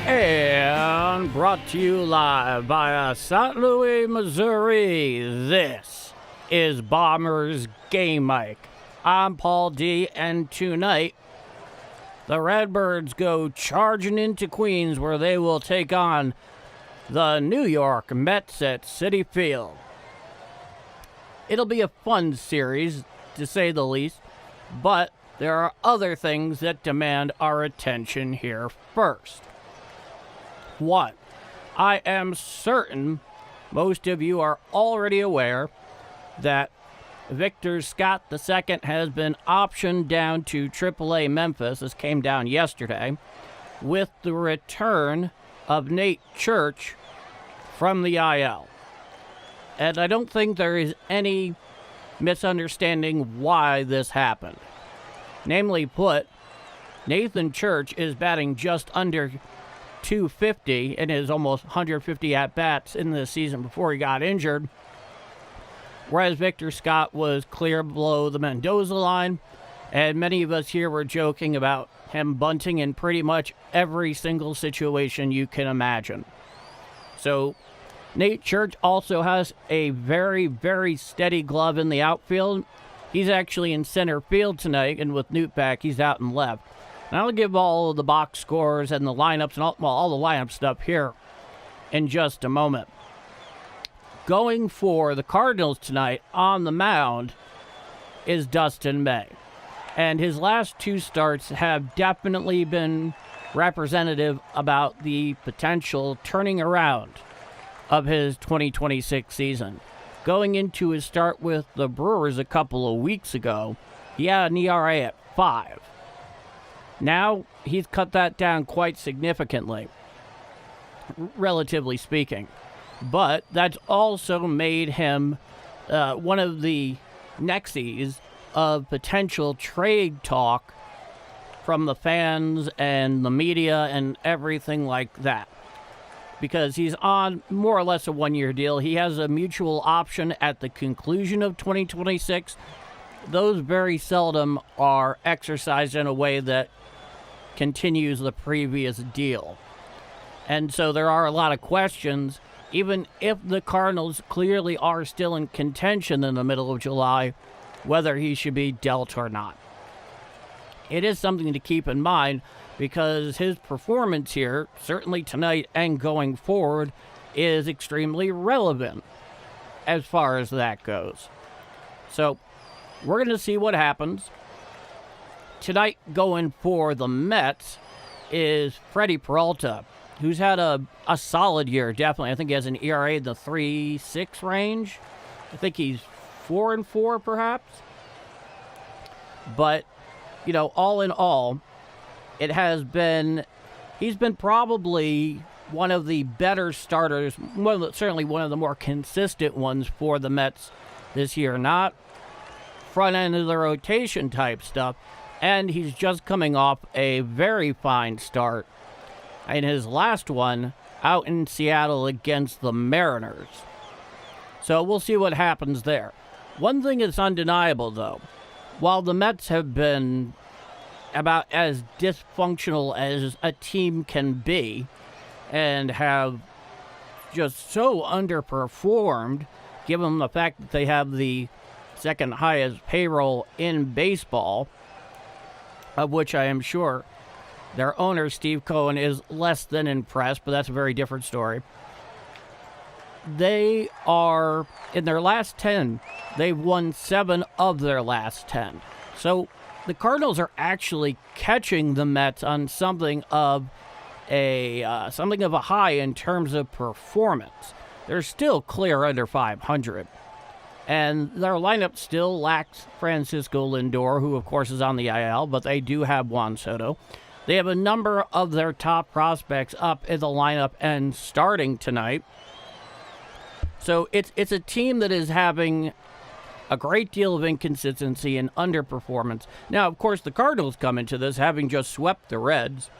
And brought to you live by St. Louis, Missouri, this is Bombers Game Mic. I'm Paul D, and tonight, the Redbirds go charging into Queens where they will take on the New York Mets at Citi Field. It'll be a fun series, to say the least, but there are other things that demand our attention here first. One, I am certain most of you are already aware that Victor Scott II has been optioned down to AAA Memphis. This came down yesterday with the return of Nate Church from the IL. And I don't think there is any misunderstanding why this happened. Namely put, Nathan Church is batting just under 250 in his almost 150 at-bats in the season before he got injured, whereas Victor Scott was clear below the Mendoza line, and many of us here were joking about him bunting in pretty much every single situation you can imagine. So Nate Church also has a very, very steady glove in the outfield. He's actually in center field tonight, and with Newt back, he's out in left. And I'll give all of the box scores and the lineups and all the lineup stuff here in just a moment. Going for the Cardinals tonight on the mound is Dustin May. And his last two starts have definitely been representative about the potential turning around of his 2026 season. Going into his start with the Brewers a couple of weeks ago, he had an ERA at 5. Now, he's cut that down quite significantly, relatively speaking. But that's also made him one of the nexus of potential trade talk from the fans and the media and everything like that. Because he's on more or less a one-year deal. He has a mutual option at the conclusion of 2026. Those very seldom are exercised in a way that continues the previous deal. And so there are a lot of questions, even if the Cardinals clearly are still in contention in the middle of July, whether he should be dealt or not. It is something to keep in mind because his performance here, certainly tonight and going forward, is extremely relevant as far as that goes. So we're going to see what happens. Tonight, going for the Mets is Freddie Peralta, who's had a solid year, definitely. I think he has an ERA in the 3.6 range. I think he's 4-4, perhaps. But, you know, all in all, he's been probably one of the better starters, certainly one of the more consistent ones for the Mets this year. Not front end of the rotation type stuff. And he's just coming off a very fine start in his last one out in Seattle against the Mariners. So we'll see what happens there. One thing is undeniable, though. While the Mets have been about as dysfunctional as a team can be and have just so underperformed, given the fact that they have the second highest payroll in baseball, of which I am sure their owner, Steve Cohen, is less than impressed, but that's a very different story. They are, in their last 10, they've won 7 of their last 10. So the Cardinals are actually catching the Mets on something of a high in terms of performance. They're still clear under 500. And their lineup still lacks Francisco Lindor, who, of course, is on the IL, but they do have Juan Soto. They have a number of their top prospects up in the lineup and starting tonight. So it's a team that is having a great deal of inconsistency and underperformance. Now, of course, the Cardinals come into this having just swept the Reds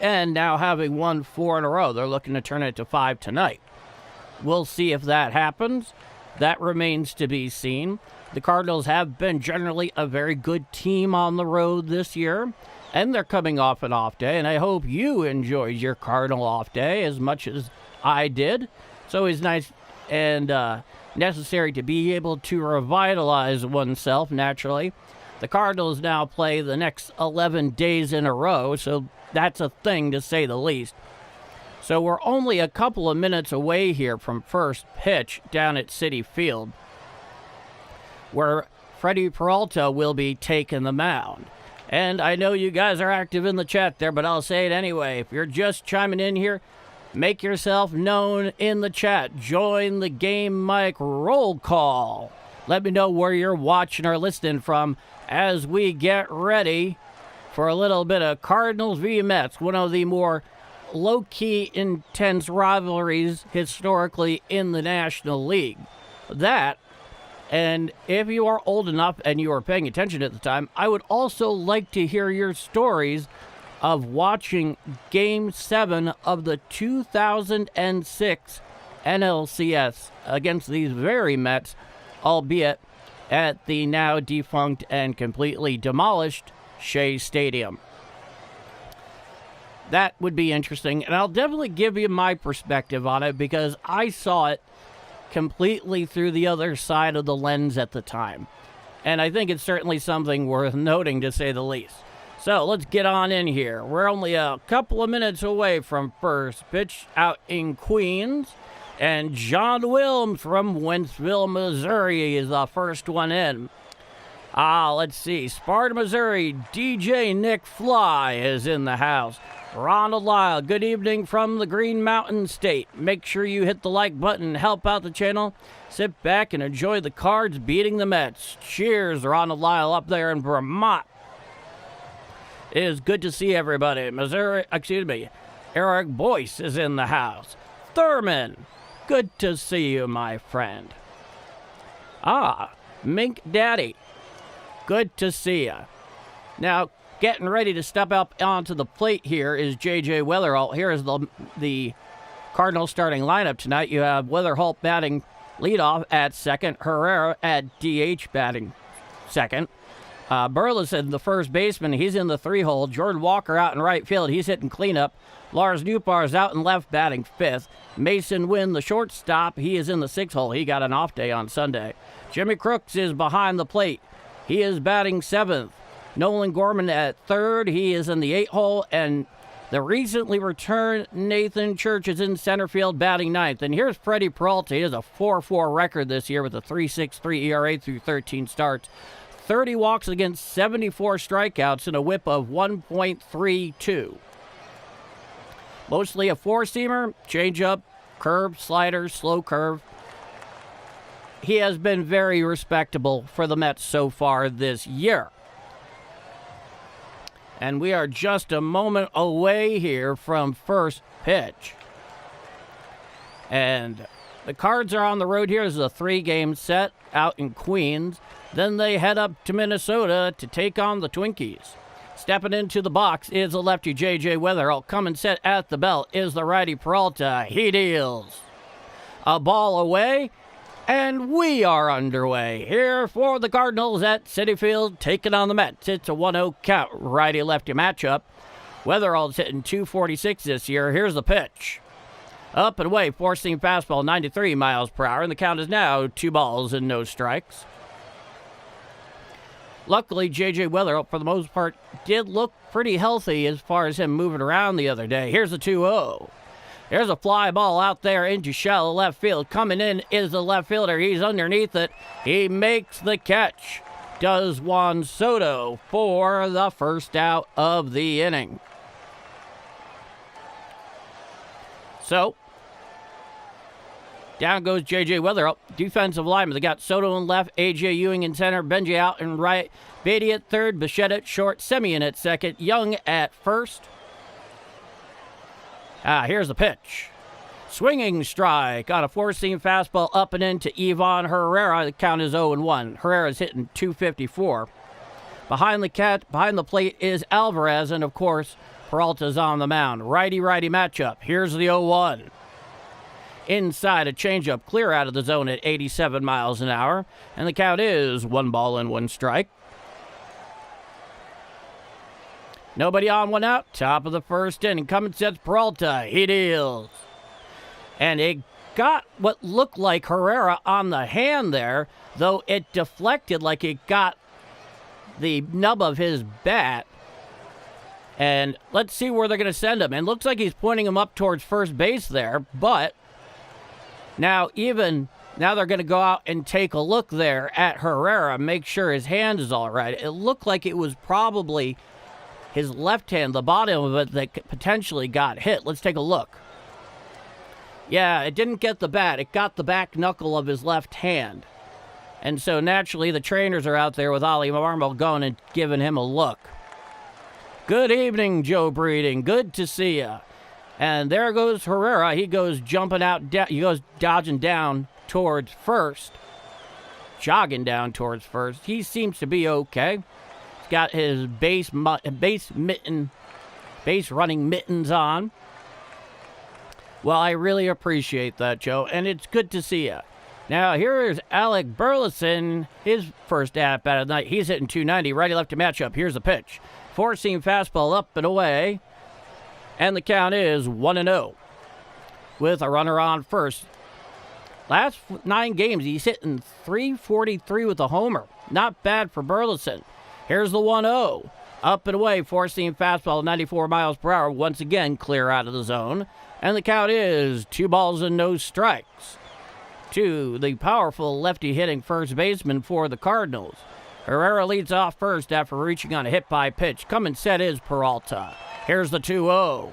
and now having won 4 in a row. They're looking to turn it to 5 tonight. We'll see if that happens. That remains to be seen. The Cardinals have been generally a very good team on the road this year, and they're coming off an off day, and I hope you enjoyed your Cardinal off day as much as I did. It's always nice and necessary to be able to revitalize oneself naturally. The Cardinals now play the next 11 days in a row, so that's a thing to say the least. So we're only a couple of minutes away here from first pitch down at Citi Field, where Freddie Peralta will be taking the mound. And I know you guys are active in the chat there, but I'll say it anyway. If you're just chiming in here, make yourself known in the chat. Join the Game Mic roll call. Let me know where you're watching or listening from as we get ready for a little bit of Cardinals v. Mets, one of the more low-key, intense rivalries historically in the National League. That, and if you are old enough and you are paying attention at the time, I would also like to hear your stories of watching Game 7 of the 2006 NLCS against these very Mets, albeit at the now defunct and completely demolished Shea Stadium. That would be interesting, and I'll definitely give you my perspective on it because I saw it completely through the other side of the lens at the time. And I think it's certainly something worth noting, to say the least. So let's get on in here. We're only a couple of minutes away from first pitch out in Queens. And John Wilms from Wentzville, Missouri is the first one in. Let's see. Sparta, Missouri, DJ Nick Fly is in the house. Ronald Lyle, good evening from the Green Mountain State. Make sure you hit the like button, help out the channel. Sit back and enjoy the Cards beating the Mets. Cheers, Ronald Lyle up there in Vermont. It is good to see everybody. Eric Boyce is in the house. Thurman, good to see you, my friend. Mink Daddy, good to see you. Now, getting ready to step up onto the plate here is J.J. Weatherholt. Here is the Cardinals starting lineup tonight. You have Weatherholt batting leadoff at second, Herrera at DH batting second. Burleson, the first baseman, he's in the 3-hole. Jordan Walker out in right field. He's hitting cleanup. Lars Nootbaar's out in left batting fifth. Mason Wynn, the shortstop, he is in the 6-hole. He got an off day on Sunday. Jimmy Crooks is behind the plate. He is batting seventh. Nolan Gorman at third. He is in the 8-hole. And the recently returned Nathan Church is in center field batting ninth. And here's Freddie Peralta. He has a 4.4 record this year with a 3.63 ERA through 13 starts. 30 walks against 74 strikeouts and a whip of 1.32. Mostly a four-seamer, changeup, curve, slider, slow curve. He has been very respectable for the Mets so far this year. And we are just a moment away here from first pitch. And the Cards are on the road here. This is a 3-game set out in Queens. Then they head up to Minnesota to take on the Twinkies. Stepping into the box is the lefty J.J. Weatherholt. Coming set at the belt is the righty Peralta. He deals a ball away, and we are underway here for the Cardinals at Citi Field, taking on the Mets. It's a 1-0 count, righty-lefty matchup. Weatherholt's hitting .246 this year. Here's the pitch. Up and away, four-seam fastball, 93 miles per hour, and the count is now 2 balls and no strikes. Luckily, J.J. Weatherholt, for the most part, did look pretty healthy as far as him moving around the other day. Here's a 2-0. There's a fly ball out there into shallow left field. Coming in is the left fielder. He's underneath it. He makes the catch. Does Juan Soto for the first out of the inning. So, down goes J.J. Weatherholt. Defensive lineman. They got Soto in left, A.J. Ewing in center, Benji out in right, Beatty at third, Bichette at short, Simeon at second, Young at first. Here's the pitch. Swinging strike on a four-seam fastball up and into Ivan Herrera. The count is 0-1. Herrera's hitting .254. Behind the plate is Alvarez, and of course, Peralta's on the mound. Righty-righty matchup. Here's the 0-1. Inside, a changeup clear out of the zone at 87 miles an hour, and the count is 1-1 strike. Nobody on, 1 out. Top of the first inning. Coming sets Peralta. He deals. And it got what looked like Herrera on the hand there, though it deflected like it got the nub of his bat. And let's see where they're going to send him. And looks like he's pointing him up towards first base there, but now they're going to go out and take a look there at Herrera, make sure his hand is all right. It looked like it was probably his left hand, the bottom of it, that potentially got hit. Let's take a look. Yeah, it didn't get the bat. It got the back knuckle of his left hand. And so naturally the trainers are out there with Ollie Marmol going and giving him a look. Good evening, Joe Breeding. Good to see you. And there goes Herrera. He goes jumping out. He goes dodging down towards first. Jogging down towards first. He seems to be okay. He's got his base running mittens on. Well, I really appreciate that, Joe, and it's good to see you. Now, here is Alec Burleson, his first at-bat of the night. He's hitting .290, righty-lefty matchup. Here's the pitch. Four-seam fastball up and away, and the count is 1-0 with a runner on first. Last 9 games, he's hitting .343 with a homer. Not bad for Burleson. Here's the 1-0. Up and away, four-seam fastball, 94 miles per hour. Once again, clear out of the zone. And the count is 2 strikes to the powerful lefty-hitting first baseman for the Cardinals. Herrera leads off first after reaching on a hit-by pitch. Coming set is Peralta. Here's the 2-0.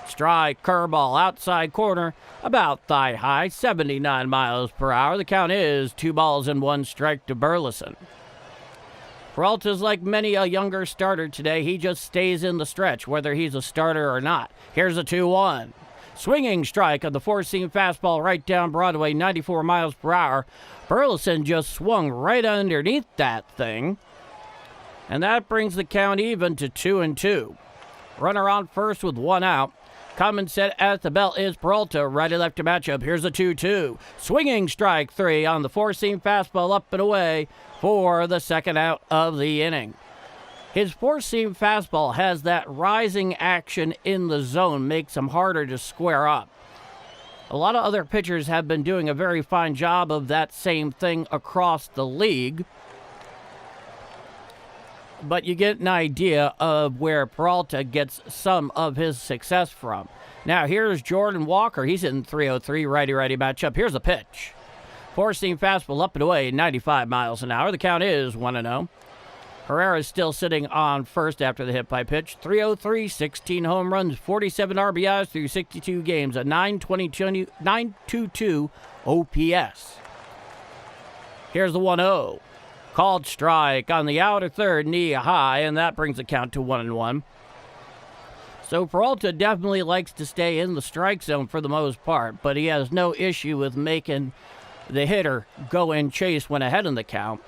Strike, curveball, outside corner, about thigh-high, 79 miles per hour. The count is 2 strike to Burleson. Peralta's like many a younger starter today. He just stays in the stretch, whether he's a starter or not. Here's a 2-1. Swinging strike on the four-seam fastball right down Broadway, 94 miles per hour. Burleson just swung right underneath that thing. And that brings the count even to 2-2. Runner on first with 1 out. Coming set at the belt is Peralta, righty-lefty matchup. Here's a 2-2. Swinging strike 3 on the four-seam fastball up and away for the second out of the inning. His four-seam fastball has that rising action in the zone, makes him harder to square up. A lot of other pitchers have been doing a very fine job of that same thing across the league. But you get an idea of where Peralta gets some of his success from. Now here's Jordan Walker. He's hitting .303, righty-righty matchup. Here's a pitch. Four-seam fastball up and away, 95 miles an hour. The count is 1-0. Herrera is still sitting on first after the hit-by pitch. .303, 16 home runs, 47 RBIs through 62 games, a .922 OPS. Here's the 1-0. Called strike on the outer third, knee high, and that brings the count to 1-1. So Peralta definitely likes to stay in the strike zone for the most part, but he has no issue with making the hitter go and chase when ahead in the count.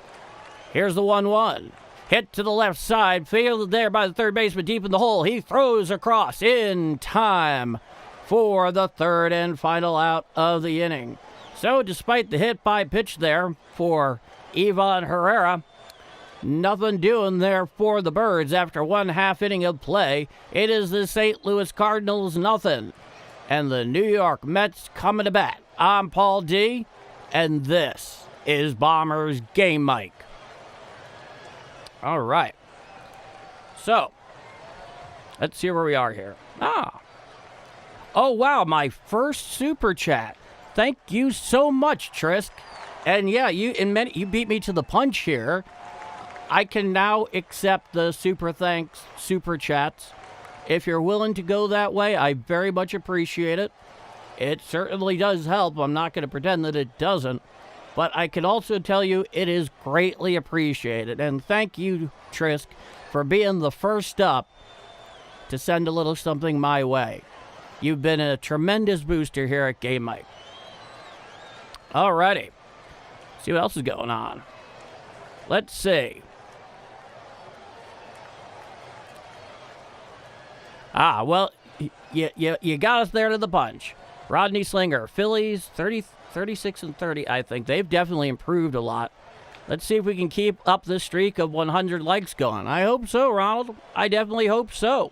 Here's the 1-1. Hit to the left side, fielded there by the third baseman deep in the hole. He throws across in time for the third and final out of the inning. So despite the hit by pitch there for Ivan Herrera, nothing doing there for the Birds after 1/2 inning of play. It is the St. Louis Cardinals nothing, and the New York Mets coming to bat. I'm Paul D, and this is Bombers Game Mike. All right. So, let's see where we are here. Oh, wow, my first super chat. Thank you so much, Trisk. And yeah, you beat me to the punch here. I can now accept the super thanks, super chats. If you're willing to go that way, I very much appreciate it. It certainly does help. I'm not going to pretend that it doesn't. But I can also tell you it is greatly appreciated. And thank you, Trisk, for being the first up to send a little something my way. You've been a tremendous booster here at Game Mike. Alrighty. See what else is going on. Let's see. Well, you got us there to the punch. Rodney Slinger, Phillies, 36 and 30, I think. They've definitely improved a lot. Let's see if we can keep up this streak of 100 likes going. I hope so, Ronald. I definitely hope so.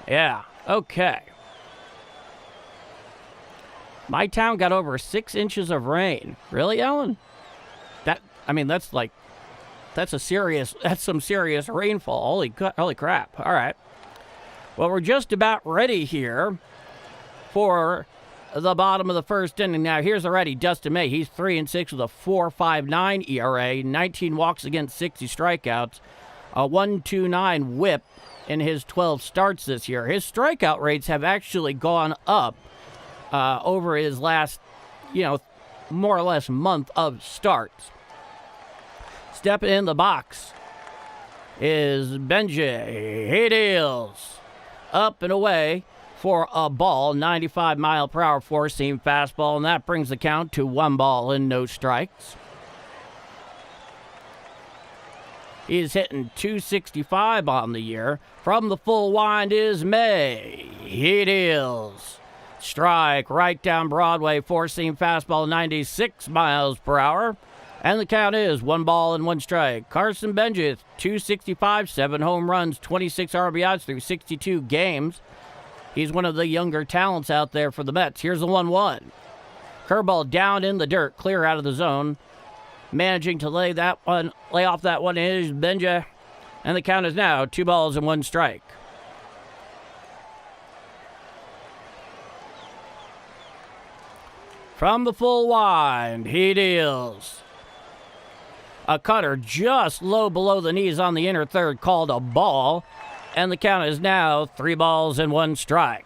Yeah, okay. My town got over 6 inches of rain. Really, Ellen? That's some serious rainfall. Holy crap. All right. Well, we're just about ready here for the bottom of the first inning. Now, here's the ready, Dustin May. He's 3-6 with a 4.59 ERA, 19 walks against 60 strikeouts, a 1.29 whip in his 12 starts this year. His strikeout rates have actually gone up over his last, more or less month of starts. Stepping in the box is Benji. He deals up and away for a ball, 95-mile-per-hour four-seam fastball, and that brings the count to 1 ball and no strikes. He's hitting .265 on the year. From the full wind is May. He deals. Strike right down Broadway, four-seam fastball, 96 miles per hour. And the count is 1 ball and 1 strike. Carson Benji, .265, 7 home runs, 26 RBIs through 62 games. He's one of the younger talents out there for the Mets. Here's the 1-1. Curveball down in the dirt, clear out of the zone. Managing to lay off that one is Benji. And the count is now 2 balls and 1 strike. From the full wind, he deals. A cutter just low below the knees on the inner third, called a ball. And the count is now 3 balls and 1 strike.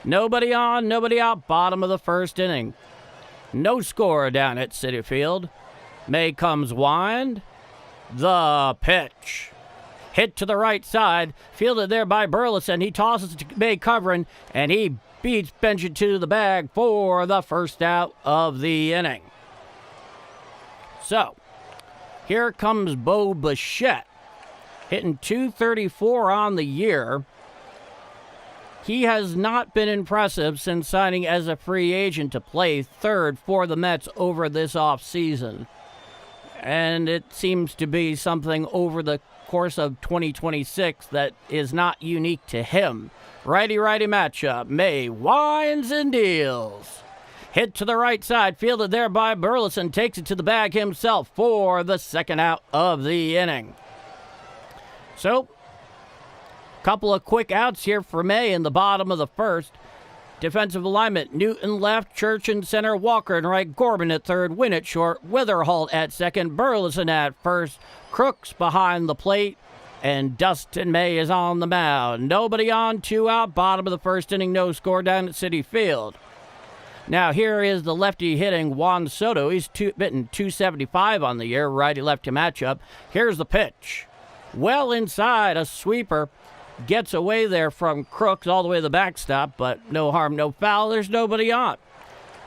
Nobody on, nobody out, bottom of the first inning. No score down at Citi Field. May comes wind. The pitch. Hit to the right side. Fielded there by Burleson. He tosses it to May covering, and he beats Benji to the bag for the first out of the inning. So, here comes Bo Bichette, hitting .234 on the year. He has not been impressive since signing as a free agent to play third for the Mets over this offseason. And it seems to be something over the course of 2026 that is not unique to him. Righty-righty matchup. May winds and deals. Hit to the right side, fielded there by Burleson, takes it to the bag himself for the second out of the inning. So, couple of quick outs here for May in the bottom of the first. Defensive alignment, Newton left, Church in center, Walker in right, Corbin at third, Winn at short, Witherholt at second, Burleson at first, Crooks behind the plate, and Dustin May is on the mound. Nobody on, 2 out, bottom of the first inning, no score down at Citi Field. Now here is the lefty hitting Juan Soto. He's hitting .275 on the year, righty-lefty matchup. Here's the pitch. Well inside, a sweeper. Gets away there from Crooks all the way to the backstop, but no harm, no foul. There's nobody on.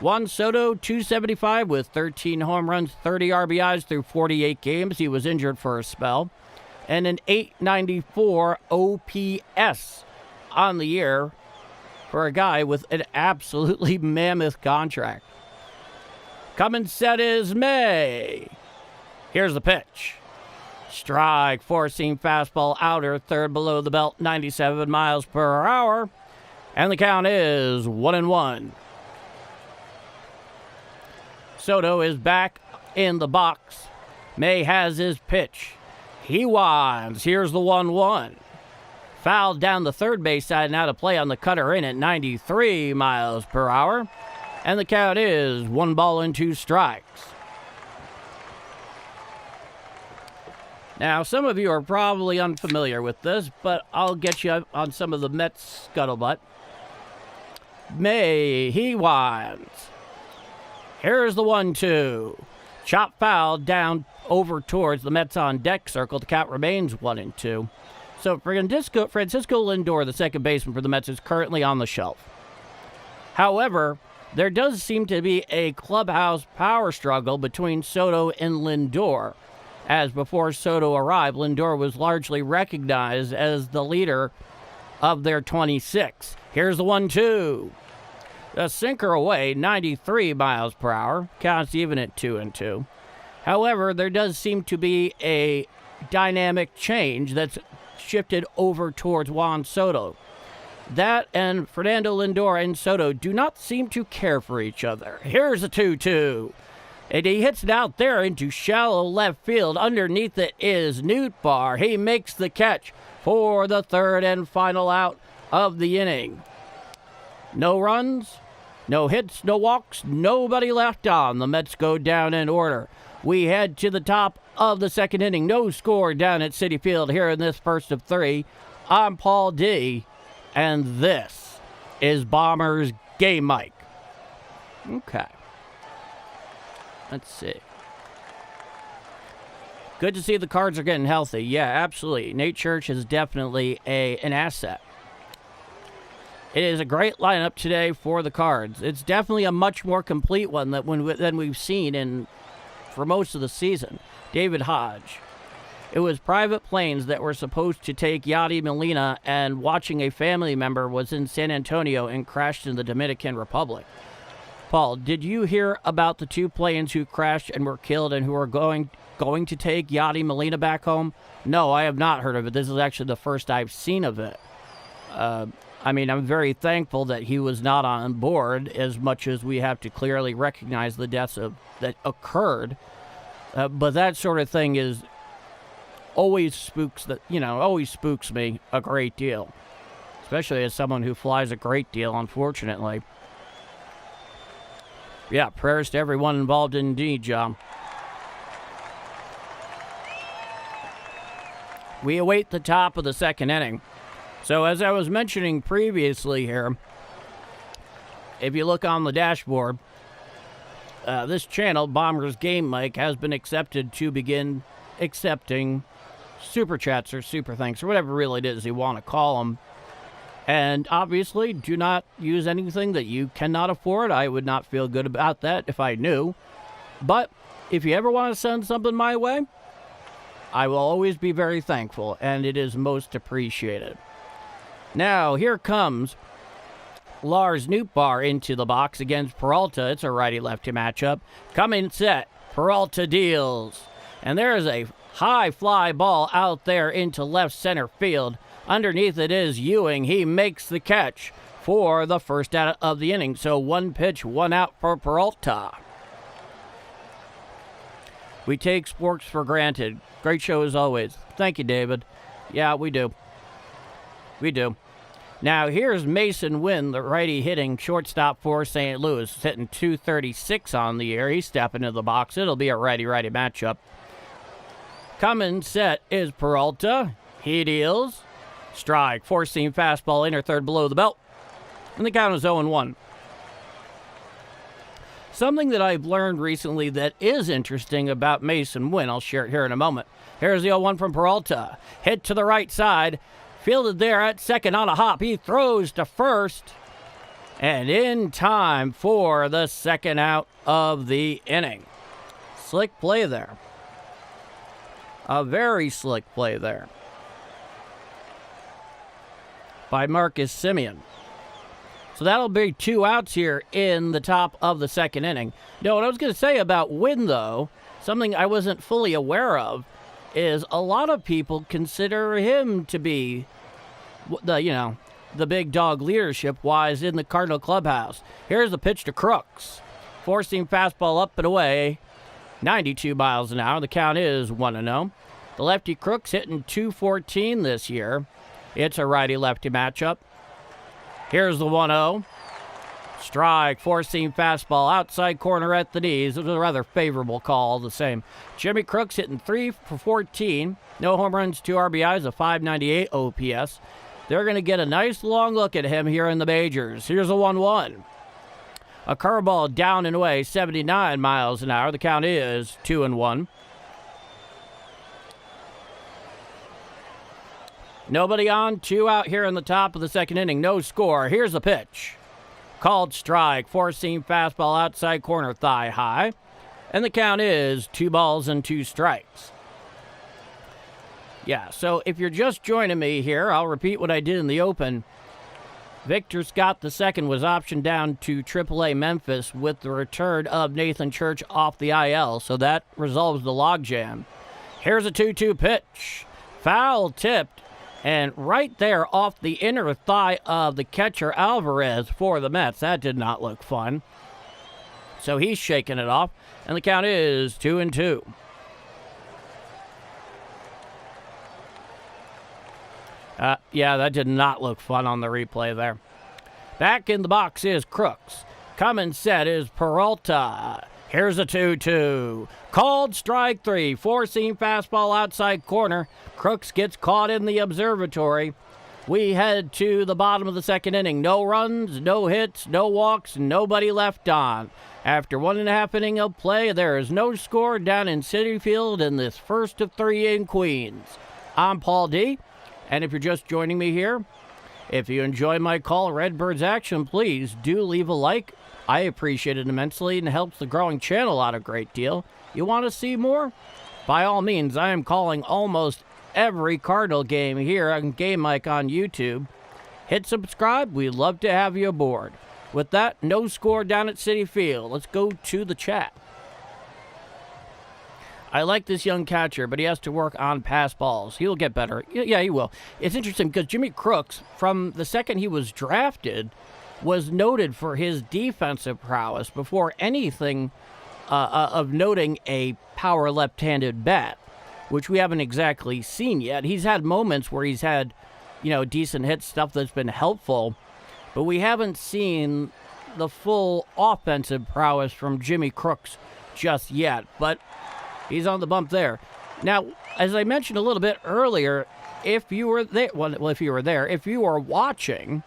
Juan Soto, .275 with 13 home runs, 30 RBIs through 48 games. He was injured for a spell. And an .894 OPS on the year for a guy with an absolutely mammoth contract. Coming set is May. Here's the pitch. Strike, four-seam fastball, outer, third below the belt, 97 miles per hour. And the count is 1-1. Soto is back in the box. May has his pitch. He winds. Here's the 1-1. Fouled down the third base side, now to play on the cutter in at 93 miles per hour. And the count is 1 ball and 2 strikes. Now, some of you are probably unfamiliar with this, but I'll get you on some of the Mets scuttlebutt. May, he winds. Here's the 1-2. Chop foul down over towards the Mets on deck circle. The count remains 1-2. So Francisco Lindor, the second baseman for the Mets, is currently on the shelf. However, there does seem to be a clubhouse power struggle between Soto and Lindor. As before Soto arrived, Lindor was largely recognized as the leader of their 26. Here's the 1-2. A sinker away, 93 miles per hour. Counts even at 2-2. However, there does seem to be a dynamic change that's shifted over towards Juan Soto. That and Fernando Lindor and Soto do not seem to care for each other. Here's a 2-2. And he hits it out there into shallow left field. Underneath it is Nootbaar. He makes the catch for the third and final out of the inning. No runs, no hits, no walks, nobody left on. The Mets go down in order. We head to the top of the second inning. No score down at Citi Field here in this first of three. I'm Paul D, and this is Bombers Game Mike. Okay. Let's see. Good to see the Cards are getting healthy. Yeah, absolutely. Nate Church is definitely an asset. It is a great lineup today for the Cards. It's definitely a much more complete one than we've seen for most of the season. David Hodge. It was private planes that were supposed to take Yadi Molina, and watching a family member was in San Antonio and crashed in the Dominican Republic. Paul, did you hear about the two planes who crashed and were killed and who are going to take Yadi Molina back home? No, I have not heard of it. This is actually the first I've seen of it. I'm very thankful that he was not on board, as much as we have to clearly recognize the deaths that occurred. But that sort of thing always spooks me a great deal, especially as someone who flies a great deal, unfortunately. Yeah, prayers to everyone involved indeed, John. We await the top of the second inning. So as I was mentioning previously here, if you look on the dashboard, this channel, Bombers Game Mike, has been accepted to begin accepting super chats or super thanks or whatever really it is you want to call them. And obviously, do not use anything that you cannot afford. I would not feel good about that if I knew. But if you ever want to send something my way, I will always be very thankful, and it is most appreciated. Now, here comes Lars Nootbaar into the box against Peralta. It's a righty-lefty matchup. Coming set, Peralta deals. And there is a high fly ball out there into left center field. Underneath it is Ewing. He makes the catch for the first out of the inning. So one pitch, one out for Peralta. We take sports for granted. Great show as always. Thank you, David. Yeah, we do. We do. Now, here's Mason Wynn, the righty hitting shortstop for St. Louis, hitting .236 on the year. He's stepping into the box. It'll be a righty-righty matchup. Coming set is Peralta. He deals. Strike, four-seam fastball, inner third below the belt. And the count is 0-1. Something that I've learned recently that is interesting about Mason Wynn, I'll share it here in a moment. Here's the 0-1 from Peralta. Hit to the right side. Fielded there at second on a hop. He throws to first. And in time for the second out of the inning. Slick play there. A very slick play there by Marcus Semien. So that'll be two outs here in the top of the second inning. No, what I was going to say about Wynn, though, something I wasn't fully aware of, is a lot of people consider him to be the big dog leadership-wise in the Cardinal clubhouse. Here's the pitch to Crooks. Four-seam fastball up and away. 92 miles an hour. The count is 1-0. The lefty Crooks hitting .214 this year. It's a righty-lefty matchup. Here's the 1-0. Strike, four-seam fastball, outside corner at the knees. It was a rather favorable call all the same. Jimmy Crooks hitting 3 for 14. No home runs, 2 RBIs, a .598 OPS. They're going to get a nice long look at him here in the majors. Here's a 1-1. A curveball down and away, 79 miles an hour. The count is 2-1. Nobody on, 2 out here in the top of the second inning. No score. Here's a pitch. Called strike. Four-seam fastball outside corner, thigh high. And the count is 2-2 strikes. Yeah, so if you're just joining me here, I'll repeat what I did in the open. Victor Scott II was optioned down to AAA Memphis with the return of Nathan Church off the IL, so that resolves the logjam. Here's a 2-2 pitch. Foul tipped, and right there off the inner thigh of the catcher Alvarez for the Mets. That did not look fun. So he's shaking it off, and the count is 2-2. Yeah, that did not look fun on the replay there. Back in the box is Crooks. Coming set is Peralta. Here's a 2-2. Called strike 3. Four-seam fastball outside corner. Crooks gets caught in the observatory. We head to the bottom of the second inning. No runs, no hits, no walks, nobody left on. After 1.5 innings of play, there is no score down in Citi Field in this first of 3 in Queens. I'm Paul D., and if you're just joining me here, if you enjoy my call Redbirds action, please do leave a like. I appreciate it immensely and helps the growing channel out a great deal. You want to see more? By all means, I am calling almost every Cardinal game here on Game Mike on YouTube. Hit subscribe. We'd love to have you aboard. With that, no score down at Citi Field. Let's go to the chat. I like this young catcher, but he has to work on pass balls. He'll get better. Yeah, he will. It's interesting because Jimmy Crooks, from the second he was drafted, was noted for his defensive prowess before anything of noting a power left-handed bat, which we haven't exactly seen yet. He's had moments where he's had, decent hit stuff that's been helpful, but we haven't seen the full offensive prowess from Jimmy Crooks just yet. But he's on the bump there. Now, as I mentioned a little bit earlier, if you were there, if you were watching,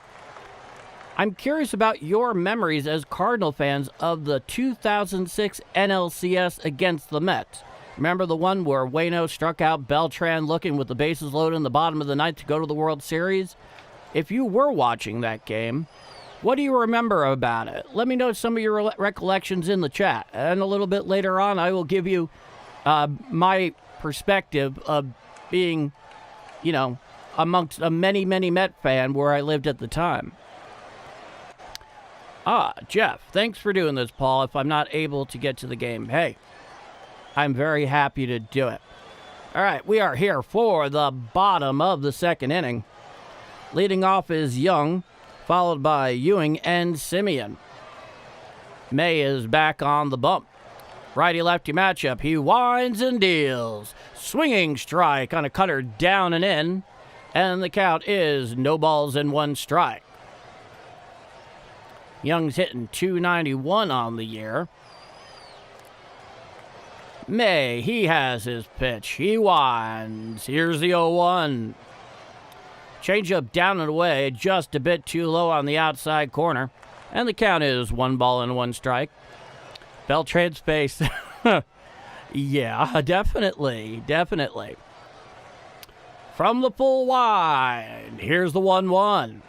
I'm curious about your memories as Cardinal fans of the 2006 NLCS against the Mets. Remember the one where Waino struck out Beltran looking with the bases loaded in the bottom of the ninth to go to the World Series? If you were watching that game, what do you remember about it? Let me know some of your recollections in the chat. And a little bit later on, I will give you my perspective of being, amongst a many, many Met fan where I lived at the time. Jeff, thanks for doing this, Paul. If I'm not able to get to the game, hey, I'm very happy to do it. All right, we are here for the bottom of the second inning. Leading off is Young, followed by Ewing and Simeon. May is back on the bump. Righty-lefty matchup. He winds and deals. Swinging strike on a cutter down and in. And the count is 0-1 strike. Young's hitting .291 on the year. May, he has his pitch. He winds. Here's the 0-1. Changeup down and away, just a bit too low on the outside corner. And the count is 1-1 strike. Beltran's face. Yeah, definitely. From the full wide, here's the 1-1.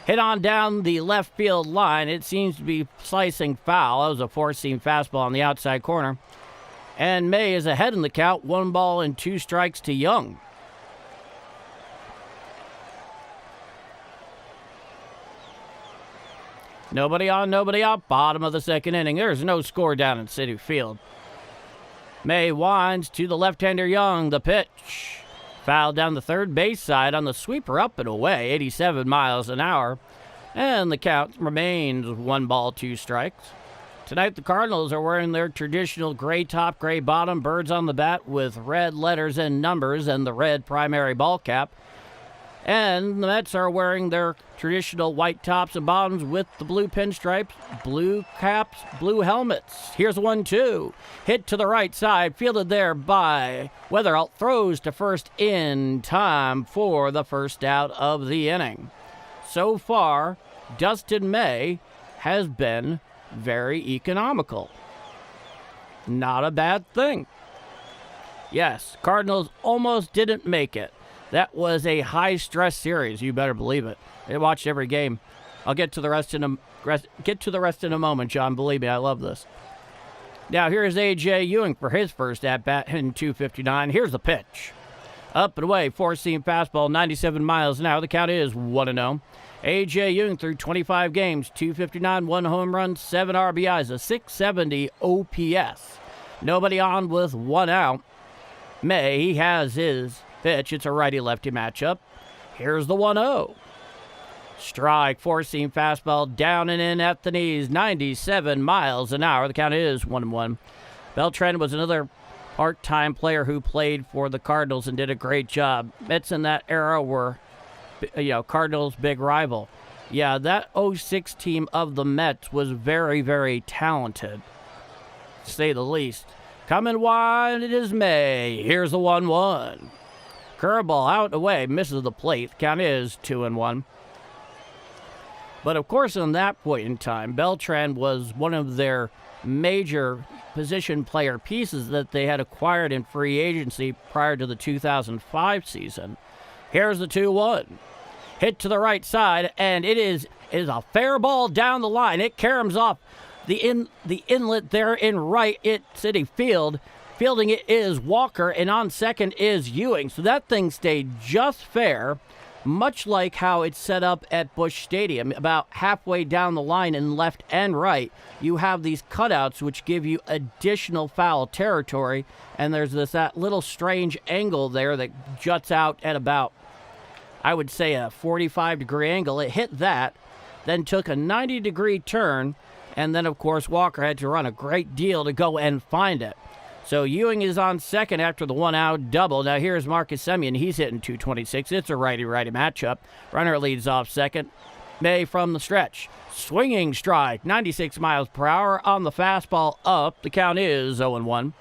Hit on down the left field line. It seems to be slicing foul. That was a four-seam fastball on the outside corner. And May is ahead in the count, 1-2 strikes to Young. Nobody on, nobody out. Bottom of the second inning. There's no score down in Citi Field. May winds to the left-hander Young. The pitch. Foul down the third base side on the sweeper up and away. 87 miles an hour. And the count remains 1-2 strikes. Tonight the Cardinals are wearing their traditional gray top, gray bottom, birds on the bat with red letters and numbers and the red primary ball cap. And the Mets are wearing their traditional white tops and bottoms with the blue pinstripes, blue caps, blue helmets. Here's 1-2. Hit to the right side, fielded there by Weatherall. Throws to first in time for the first out of the inning. So far, Dustin May has been very economical. Not a bad thing. Yes, Cardinals almost didn't make it. That was a high-stress series. You better believe it. I watched every game. I'll get to the rest in a moment, John. Believe me, I love this. Now, here's A.J. Ewing for his first at-bat in 2:59. Here's the pitch. Up and away, four-seam fastball, 97 miles an hour. The count is 1-0. A.J. Ewing through 25 games, 259, 1 home run, 7 RBIs, a 670 OPS. Nobody on with 1 out. May, he has his pitch. It's a righty-lefty matchup. Here's the 1-0. Strike, four-seam fastball, down and in at the knees, 97 miles an hour. The count is 1-1. Beltran was another part-time player who played for the Cardinals and did a great job. Mets in that era were, Cardinals' big rival. Yeah, that 06 team of the Mets was very, very talented, to say the least. Coming wide, it is May. Here's the 1-1. Curveball out and away, misses the plate. The count is 2-1. But, of course, in that point in time, Beltran was one of their major position player pieces that they had acquired in free agency prior to the 2005 season. Here's the 2-1. Hit to the right side, and it is a fair ball down the line. It caroms off the inlet there in right City Field. Fielding it is Walker, and on second is Ewing. So that thing stayed just fair, much like how it's set up at Busch Stadium. About halfway down the line in left and right, you have these cutouts which give you additional foul territory, and there's that little strange angle there that juts out at about, I would say, a 45-degree angle. It hit that, then took a 90-degree turn, and then, of course, Walker had to run a great deal to go and find it. So Ewing is on second after the one-out double. Now here's Marcus Semien. He's hitting 226. It's a righty-righty matchup. Runner leads off second. May from the stretch. Swinging strike, 96 miles per hour on the fastball up. The count is 0-1.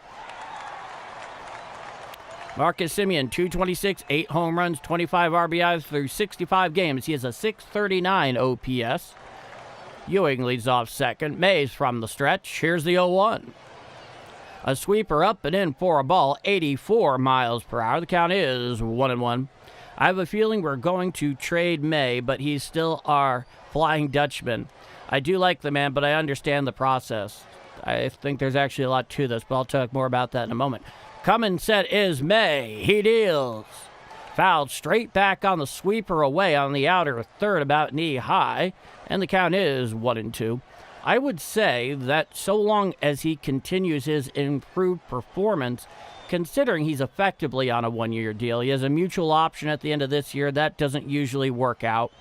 Marcus Semien, 226, 8 home runs, 25 RBIs through 65 games. He has a 639 OPS. Ewing leads off second. May's from the stretch. Here's the 0-1. A sweeper up and in for a ball, 84 miles per hour. The count is 1-1. I have a feeling we're going to trade May, but he's still our Flying Dutchman. I do like the man, but I understand the process. I think there's actually a lot to this, but I'll talk more about that in a moment. Coming set is May. He deals. Fouled straight back on the sweeper away on the outer third, about knee high, and the count is 1-2. I would say that so long as he continues his improved performance, considering he's effectively on a one-year deal, he has a mutual option at the end of this year. That doesn't usually work out.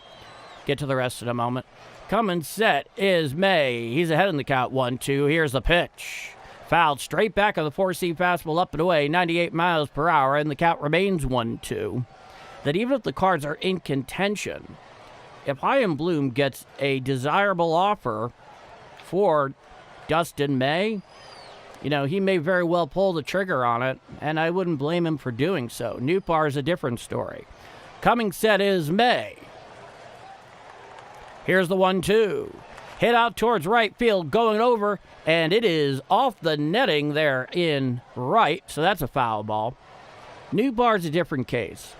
Get to the rest in a moment. Coming set is May. He's ahead in the count, 1-2. Here's the pitch. Fouled straight back on the four-seam fastball up and away, 98 miles per hour, and the count remains 1-2. That even if the Cards are in contention, if Chaim Bloom gets a desirable offer for Dustin May, he may very well pull the trigger on it, and I wouldn't blame him for doing so. Newpar is a different story. Coming set is May. Here's the 1-2. Hit out towards right field, going over, and it is off the netting there in right, so that's a foul ball. Newbar's a different case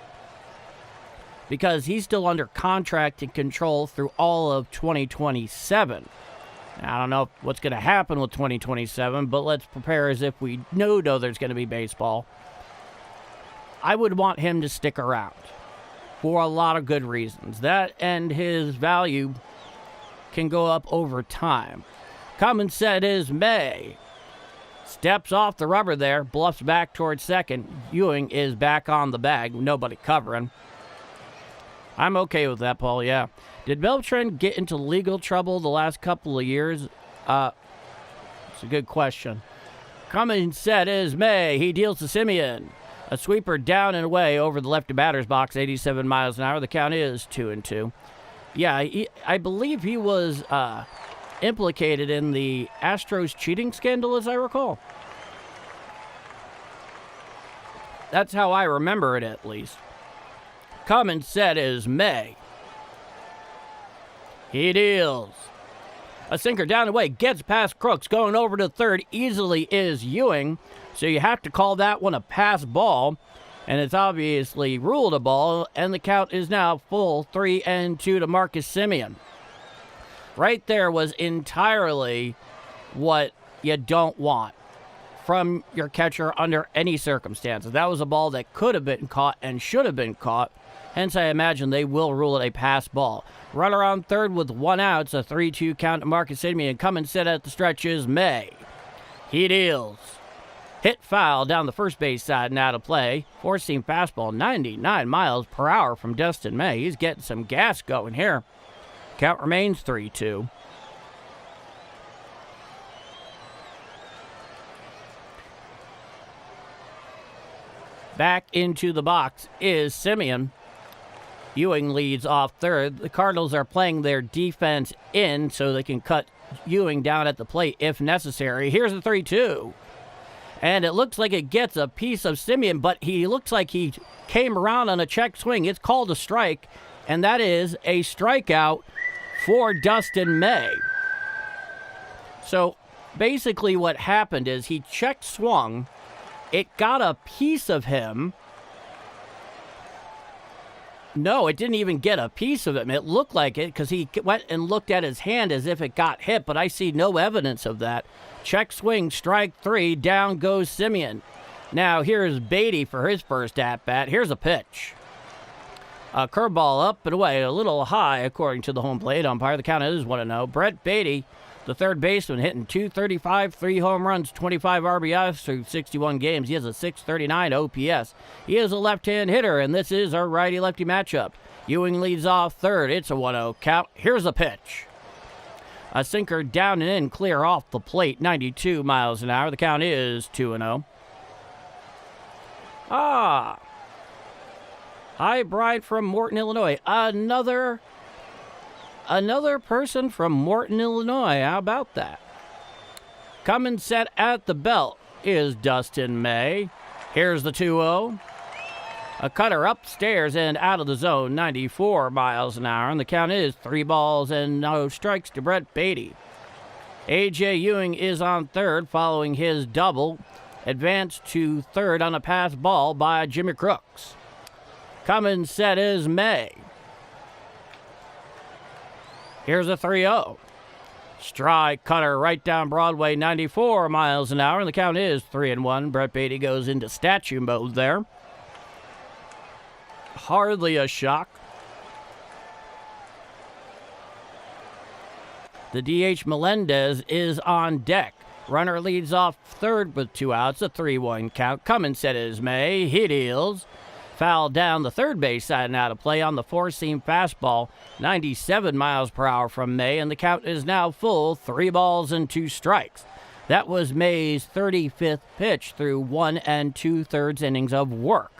because he's still under contract and control through all of 2027. I don't know what's going to happen with 2027, but let's prepare as if we know there's going to be baseball. I would want him to stick around for a lot of good reasons. That and his value can go up over time. Coming set is May. Steps off the rubber there, bluffs back towards second. Ewing is back on the bag, nobody covering. I'm okay with that, Paul, yeah. Did Beltran get into legal trouble the last couple of years? It's a good question. Coming set is May. He deals to Semien. A sweeper down and away over the lefty batter's box, 87 miles an hour. The count is 2-2. Yeah, I believe he was implicated in the Astros cheating scandal, as I recall. That's how I remember it, at least. Coming set is May. He deals. A sinker down the way, gets past Crooks, going over to third easily is Ewing. So you have to call that one a pass ball. And it's obviously ruled a ball, and the count is now full 3-2 to Marcus Semien. Right there was entirely what you don't want from your catcher under any circumstances. That was a ball that could have been caught and should have been caught. Hence, I imagine they will rule it a pass ball. Runner on third with 1 out. It's a 3-2 count to Marcus Semien. Coming set at the stretch is May. He deals. Hit foul down the first base side and out of play. Four-seam fastball, 99 miles per hour from Dustin May. He's getting some gas going here. Count remains 3-2. Back into the box is Semien. Ewing leads off third. The Cardinals are playing their defense in so they can cut Ewing down at the plate if necessary. Here's the 3-2. And it looks like it gets a piece of Semien, but he looks like he came around on a check swing. It's called a strike, and that is a strikeout for Dustin May. So basically what happened is he check swung. It got a piece of him. No, it didn't even get a piece of him. It looked like it because he went and looked at his hand as if it got hit, but I see no evidence of that. Check swing, strike 3, down goes Semien. Now here's Beatty for his first at-bat. Here's a pitch. A curveball up and away, a little high according to the home plate umpire. The count is 1-0. Brett Beatty, the third baseman, hitting .235, 3 home runs, 25 RBIs through 61 games. He has a .639 OPS. He is a left-hand hitter, and this is our righty-lefty matchup. Ewing leads off third. It's a 1-0 count. Here's a pitch. A sinker down and in, clear off the plate, 92 miles an hour. The count is 2-0. Hi, Brian from Morton, Illinois. Another person from Morton, Illinois. How about that? Coming set at the belt is Dustin May. Here's the 2-0. A cutter upstairs and out of the zone, 94 miles an hour. And the count is 3 balls and no strikes to Brett Beatty. A.J. Ewing is on third following his double. Advanced to third on a pass ball by Jimmy Crooks. Coming set is May. Here's a 3-0. Strike cutter right down Broadway, 94 miles an hour, and the count is 3-1. Brett Beatty goes into statue mode there. Hardly a shock. The DH Melendez is on deck. Runner leads off third with 2 outs, a 3-1 count. Coming set is May. He deals. Foul down the third base side and out of play on the four-seam fastball, 97 miles per hour from May, and the count is now full, 3 balls and 2 strikes. That was May's 35th pitch through 1 2/3 innings of work.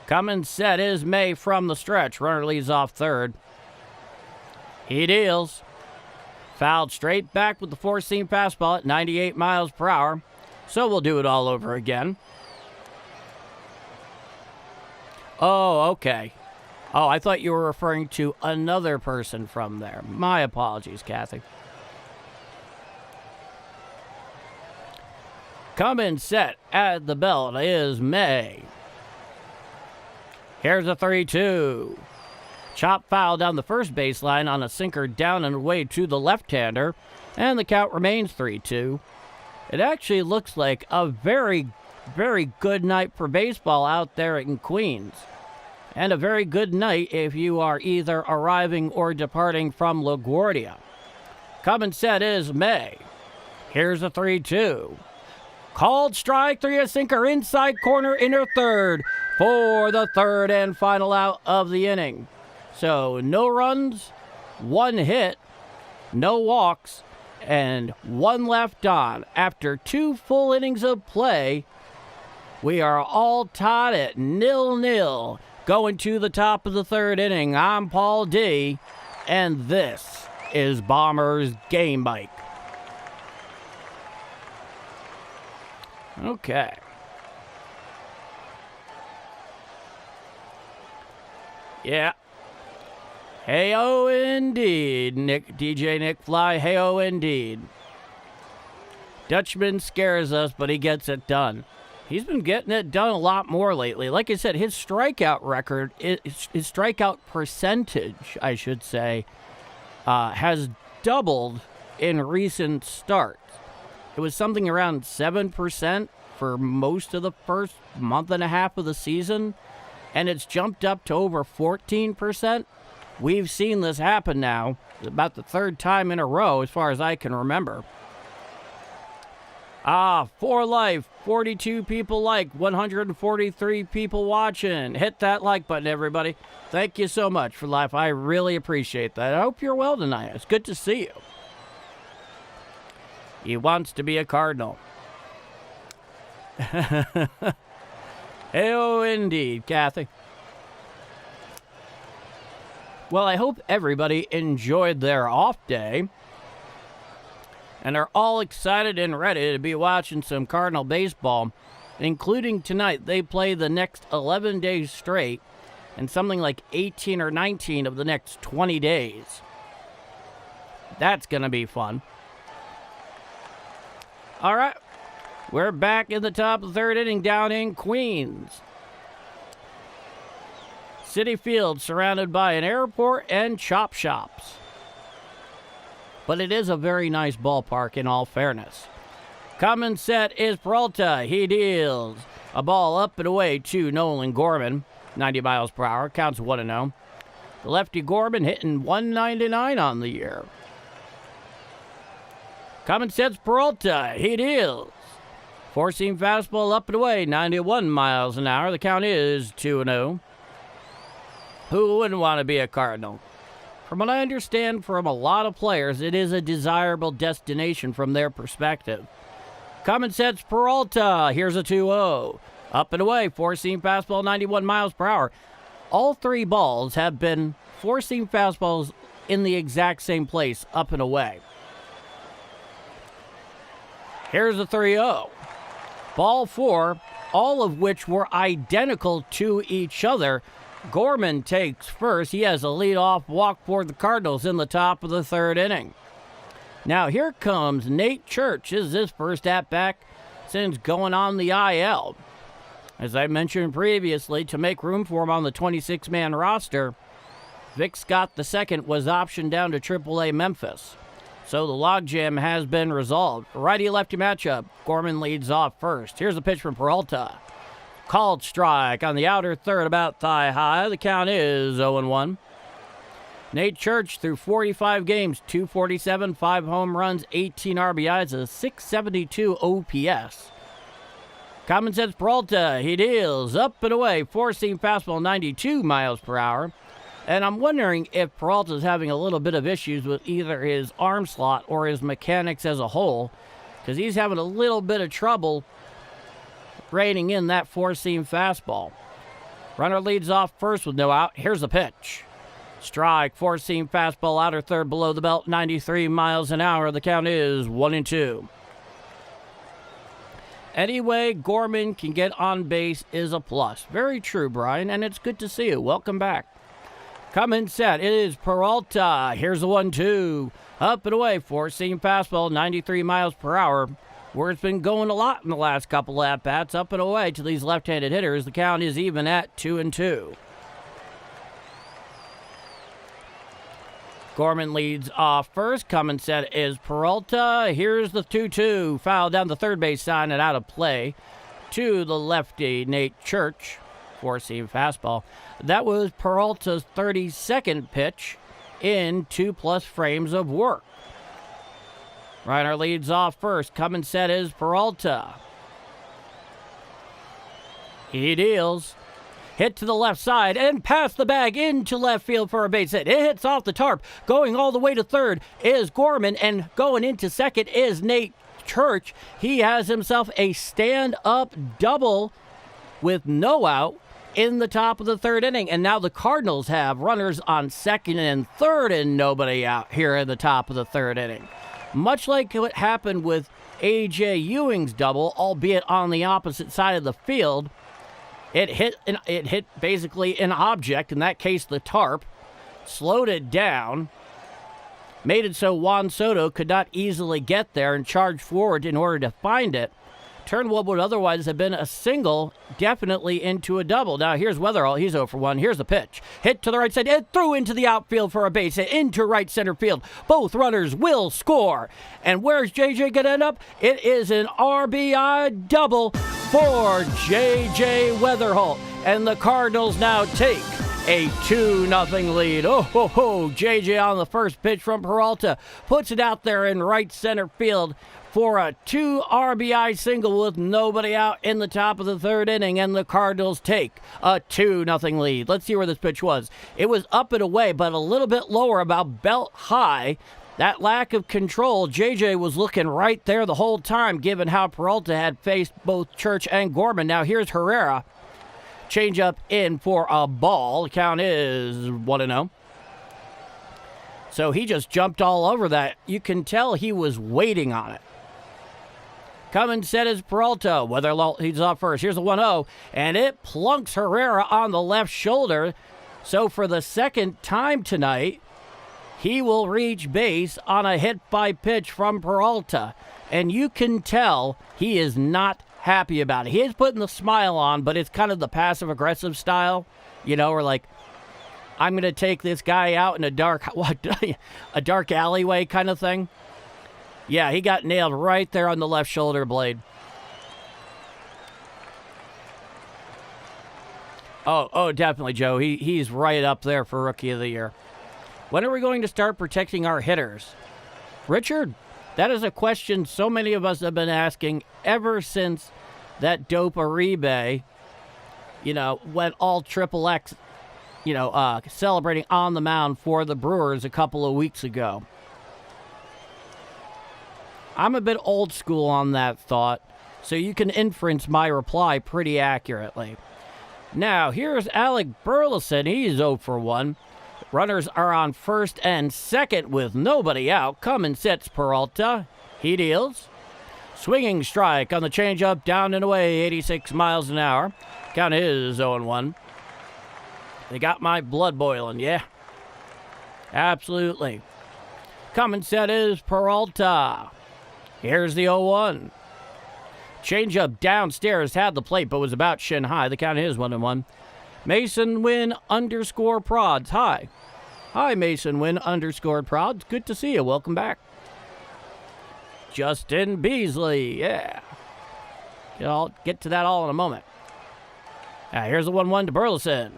Coming set is May from the stretch. Runner leads off third. He deals. Fouled straight back with the four-seam fastball at 98 miles per hour. So we'll do it all over again. Oh, okay. Oh, I thought you were referring to another person from there. My apologies, Kathy. Coming set at the belt is May. Here's a 3-2. Chop foul down the first baseline on a sinker down and away to the left-hander, and the count remains 3-2. It actually looks like a very, very good night for baseball out there in Queens. And a very good night if you are either arriving or departing from LaGuardia. Coming set is May. Here's a 3-2. Called strike 3, a sinker inside corner, inner third for the third and final out of the inning. So no runs, 1 hit, no walks, and 1 left on. After 2 full innings of play, we are all tied at 0-0. Going to the top of the third inning, I'm Paul D, and this is Bombers Game Mike. Okay. Yeah. Hey-oh indeed, DJ Nick Fly. Hey-oh indeed. Dutchman scares us, but he gets it done. He's been getting it done a lot more lately. Like I said, his strikeout record, his strikeout percentage, I should say, has doubled in recent starts. It was something around 7% for most of the first month and a half of the season, and it's jumped up to over 14%. We've seen this happen now, about the third time in a row, as far as I can remember. For life, 42 people like, 143 people watching. Hit that like button, everybody. Thank you so much for life. I really appreciate that. I hope you're well tonight. It's good to see you. He wants to be a Cardinal. Hey-oh, indeed, Kathy. Well, I hope everybody enjoyed their off day and are all excited and ready to be watching some Cardinal baseball, including tonight. They play the next 11 days straight and something like 18 or 19 of the next 20 days. That's going to be fun. All right, we're back in the top of the third inning down in Queens. Citi Field, surrounded by an airport and chop shops. But it is a very nice ballpark in all fairness. Coming set is Peralta. He deals a ball up and away to Nolan Gorman. 90 miles per hour, counts 1-0. The lefty Gorman hitting 199 on the year. Coming set's Peralta. He deals. Four-seam fastball up and away, 91 miles an hour. The count is 2-0. Who wouldn't want to be a Cardinal? From what I understand from a lot of players, it is a desirable destination from their perspective. Coming set's Peralta. Here's a 2-0. Up and away, four-seam fastball, 91 miles per hour. All three balls have been four-seam fastballs in the exact same place, up and away. Here's a 3-0. Ball four, all of which were identical to each other. Gorman takes first. He has a leadoff walk for the Cardinals in the top of the third inning. Now here comes Nate Church. This is his first at-bat since going on the IL. As I mentioned previously, to make room for him on the 26-man roster, Vic Scott II was optioned down to AAA Memphis. So the logjam has been resolved. Righty-lefty matchup. Gorman leads off first. Here's a pitch from Peralta. Called strike on the outer third, about thigh high. The count is 0-1. Nate Church through 45 games, 247, 5 home runs, 18 RBIs, a 672 OPS. Common sense Peralta, he deals up and away, four-seam fastball, 92 miles per hour. And I'm wondering if Peralta's having a little bit of issues with either his arm slot or his mechanics as a whole, because he's having a little bit of trouble reining in that four-seam fastball. Runner leads off first with no out. Here's a pitch. Strike, four-seam fastball, outer third below the belt, 93 miles an hour. The count is 1-2. Anyway, Gorman can get on base is a plus. Very true, Brian, and it's good to see you. Welcome back. Coming set, it is Peralta. Here's the 1-2. Up and away, four-seam fastball, 93 miles per hour. Where it's been going a lot in the last couple of at-bats, up and away to these left-handed hitters. The count is even at 2-2. Gorman leads off first. Coming set is Peralta. Here's the 2-2. Foul down the third base sign and out of play to the lefty Nate Church. Four-seam fastball. That was Peralta's 32nd pitch in 2+ frames of work. Reiner leads off first. Coming set is Peralta. He deals. Hit to the left side and past the bag into left field for a base hit. It hits off the tarp. Going all the way to third is Gorman, and going into second is Nate Church. He has himself a stand-up double with no out in the top of the third inning. And now the Cardinals have runners on second and third and nobody out here in the top of the third inning. Much like what happened with A.J. Ewing's double, albeit on the opposite side of the field, it hit basically an object, in that case the tarp, slowed it down, made it so Juan Soto could not easily get there and charge forward in order to find it. Turned what would otherwise have been a single definitely into a double. Now here's Weatherall. He's 0 for 1. Here's the pitch. Hit to the right side. It threw into the outfield for a base hit into right center field. Both runners will score. And where's JJ going to end up? It is an RBI double for JJ Weatherall. And the Cardinals now take a 2-0 lead. Oh, ho, ho. JJ on the first pitch from Peralta puts it out there in right center field for a 2 RBI single with nobody out in the top of the third inning, and the Cardinals take a 2-0 lead. Let's see where this pitch was. It was up and away, but a little bit lower, about belt high. That lack of control, JJ was looking right there the whole time, given how Peralta had faced both Church and Gorman. Now here's Herrera. Change up in for a ball. The count is 1-0. So he just jumped all over that. You can tell he was waiting on it. Coming set is Peralta. Weatherall, he's up first. Here's a 1-0, and it plunks Herrera on the left shoulder. So for the second time tonight, he will reach base on a hit by pitch from Peralta. And you can tell he is not happy about it. He is putting the smile on, but it's kind of the passive-aggressive style, you know, or like, I'm going to take this guy out in a dark alleyway kind of thing. Yeah, he got nailed right there on the left shoulder blade. Oh, definitely, Joe. He's right up there for Rookie of the Year. When are we going to start protecting our hitters? Richard, that is a question so many of us have been asking ever since that dope Uribe, went all triple X, celebrating on the mound for the Brewers a couple of weeks ago. I'm a bit old school on that thought, so you can inference my reply pretty accurately. Now, here's Alec Burleson. He's 0 for 1. Runners are on first and second with nobody out. Coming sets Peralta. He deals. Swinging strike on the changeup, down and away, 86 miles an hour. Count is 0-1. They got my blood boiling, yeah. Absolutely. Coming set is Peralta. Here's the 0-1. Changeup downstairs, had the plate, but was about shin high. The count is 1-1. Mason Wynn _ Prods. Hi. Hi, Mason Wynn _ Prods. Good to see you. Welcome back. Justin Beasley. Yeah. I'll get to that all in a moment. Now, here's the 1-1 to Burleson.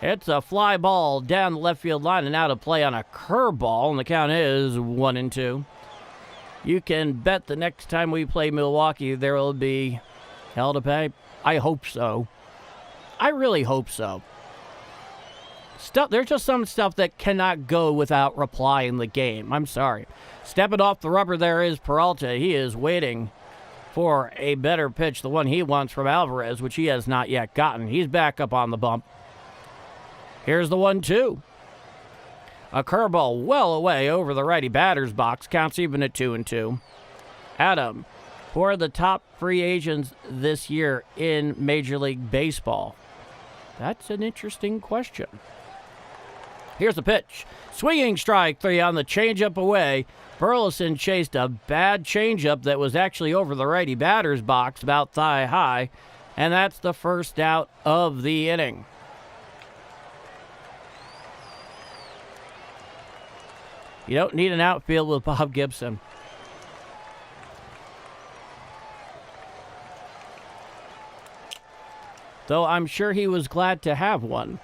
It's a fly ball down the left field line and out of play on a curveball, and the count is 1-2. You can bet the next time we play Milwaukee, there will be hell to pay. I hope so. I really hope so. There's just some stuff that cannot go without reply in the game. I'm sorry. Stepping off the rubber there is Peralta. He is waiting for a better pitch, the one he wants from Alvarez, which he has not yet gotten. He's back up on the bump. Here's the 1-2. A curveball well away over the righty batter's box. Counts even at 2-2. Adam, who are the top free agents this year in Major League Baseball? That's an interesting question. Here's the pitch. Swinging strike 3 on the changeup away. Burleson chased a bad changeup that was actually over the righty batter's box, about thigh high, and that's the first out of the inning. You don't need an outfield with Bob Gibson. Though I'm sure he was glad to have one.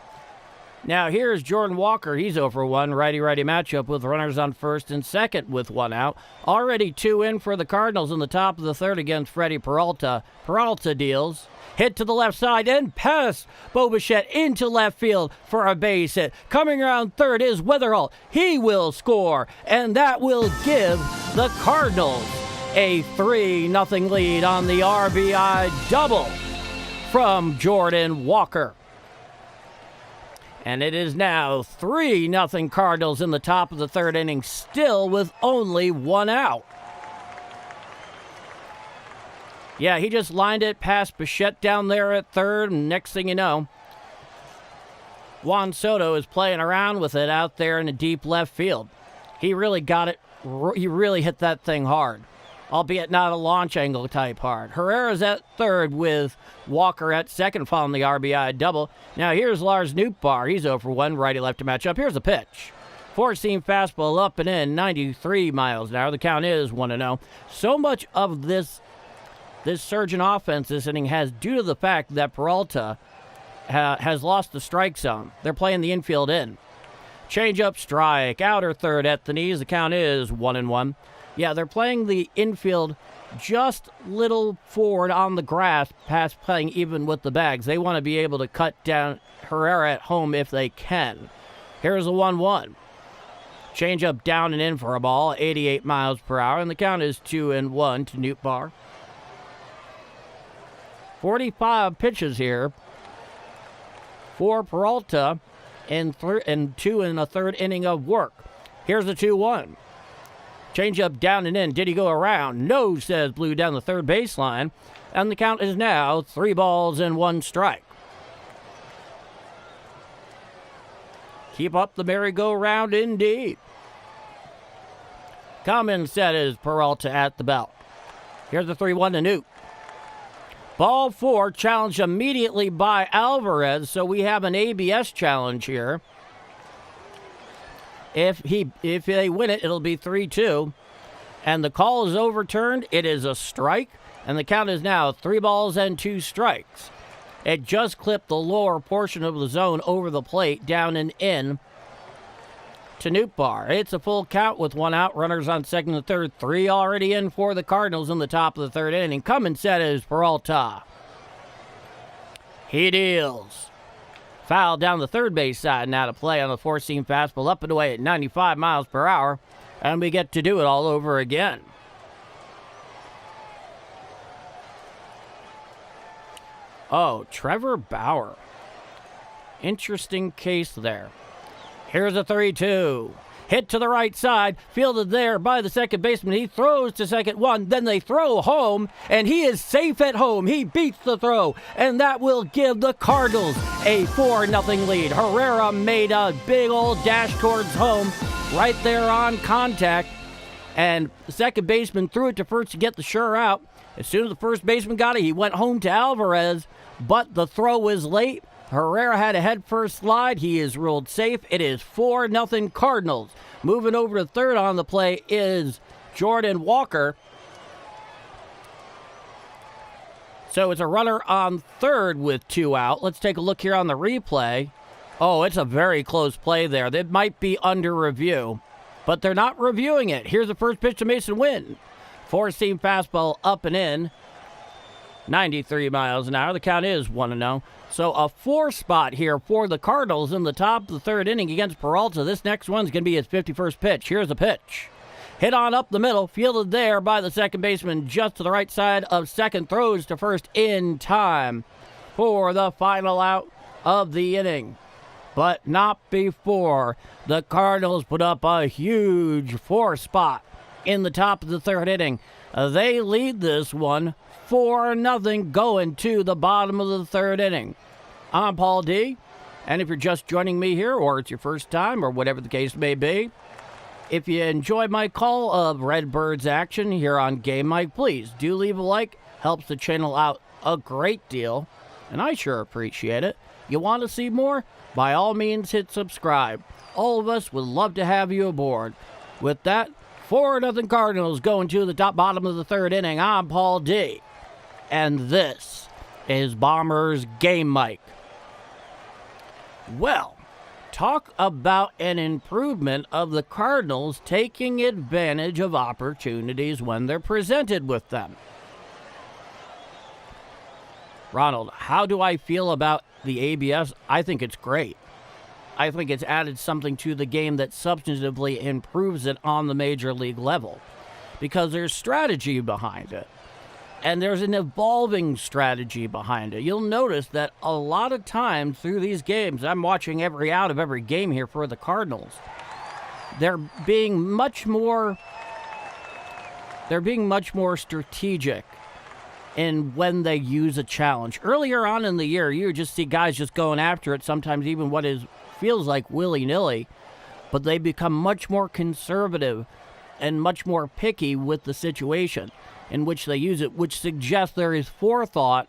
Now here's Jordan Walker. He's 0 for 1. Righty-righty matchup with runners on first and second with 1 out. Already 2 in for the Cardinals in the top of the third against Freddie Peralta. Peralta deals. Hit to the left side and past Bo Bichette into left field for a base hit. Coming around third is Weatherall. He will score, and that will give the Cardinals a 3-0 lead on the RBI double from Jordan Walker. And it is now 3-0 Cardinals in the top of the third inning, still with only 1 out. Yeah, he just lined it past Bichette down there at third, and next thing you know, Juan Soto is playing around with it out there in the deep left field. He really got it. He really hit that thing hard, albeit not a launch angle type hard. Herrera's at third with Walker at second following the RBI double. Now here's Lars Nootbaar. He's 0 for 1, righty-lefty matchup. Here's a pitch. Four-seam fastball up and in, 93 miles an hour. The count is 1-0. So much of this surge in offense this inning has due to the fact that Peralta has lost the strike zone. They're playing the infield in. Change-up strike, outer third at the knees. The count is 1-1. Yeah, they're playing the infield just little forward on the grass, past playing even with the bags. They want to be able to cut down Herrera at home if they can. Here's a 1-1. Change-up down and in for a ball, 88 miles per hour, and the count is 2-1 to Nootbaar. 45 pitches here for Peralta and 2 1/3 inning of work. Here's the 2-1. Change-up down and in. Did he go around? No, says Blue down the third baseline. And the count is now 3 balls and 1 strike. Keep up the merry-go-round indeed. Common set is Peralta at the belt. Here's the 3-1 to Newt. Ball 4, challenged immediately by Alvarez, so we have an ABS challenge here. If they win it, it'll be 3-2. And the call is overturned. It is a strike, and the count is now 3 balls and 2 strikes. It just clipped the lower portion of the zone over the plate, down and in to Nootbaar. It's a full count with 1 out, runners on second and third, 3 already in for the Cardinals in the top of the 3rd inning. Coming set is Peralta. He deals. Foul down the third base side now to play on the 4-seam fastball up and away at 95 miles per hour, and we get to do it all over again. Oh, Trevor Bauer. Interesting case there. Here's a 3-2. Hit to the right side, fielded there by the second baseman. He throws to second one, then they throw home, and he is safe at home. He beats the throw, and that will give the Cardinals a 4-0 lead. Herrera made a big old dash towards home, right there on contact, and the second baseman threw it to first to get the sure out. As soon as the first baseman got it, he went home to Alvarez, but the throw was late. Herrera had a head-first slide. He is ruled safe. It is 4-0 Cardinals. Moving over to third on the play is Jordan Walker. So it's a runner on third with 2 out. Let's take a look here on the replay. Oh, it's a very close play there. That might be under review, but they're not reviewing it. Here's the first pitch to Mason Wynn. 4-seam fastball up and in. 93 miles an hour. The count is 1-0. So a 4 spot here for the Cardinals in the top of the 3rd inning against Peralta. This next one's going to be his 51st pitch. Here's the pitch. Hit on up the middle, fielded there by the second baseman just to the right side of second, throws to first in time for the final out of the inning. But not before the Cardinals put up a huge 4 spot in the top of the 3rd inning. They lead this one 4-0 going to the bottom of the 3rd inning. I'm Paul D, and if you're just joining me here, or it's your first time, or whatever the case may be, if you enjoy my call of Redbirds action here on Game Mike, please do leave a like. Helps the channel out a great deal, and I sure appreciate it. You want to see more? By all means, hit subscribe. All of us would love to have you aboard. With that, 4-0 Cardinals going to the bottom of the 3rd inning. I'm Paul D, and this is Bombers Game Mike. Well, talk about an improvement of the Cardinals taking advantage of opportunities when they're presented with them. Ronald, how do I feel about the ABS? I think it's great. I think it's added something to the game that substantively improves it on the major league level, because there's strategy behind it. And there's an evolving strategy behind it. You'll notice that a lot of times through these games, I'm watching every out of every game here for the Cardinals. They're being much more strategic in when they use a challenge. Earlier on in the year, you just see guys just going after it, sometimes even what feels like willy-nilly, but they become much more conservative and much more picky with the situation in which they use it, which suggests there is forethought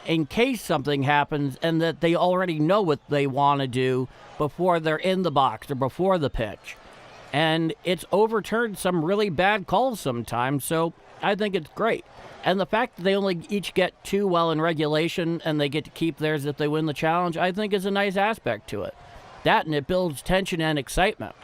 in case something happens and that they already know what they want to do before they're in the box or before the pitch. And it's overturned some really bad calls sometimes, so I think it's great. And the fact that they only each get 2 well in regulation and they get to keep theirs if they win the challenge, I think is a nice aspect to it. That, and it builds tension and excitement.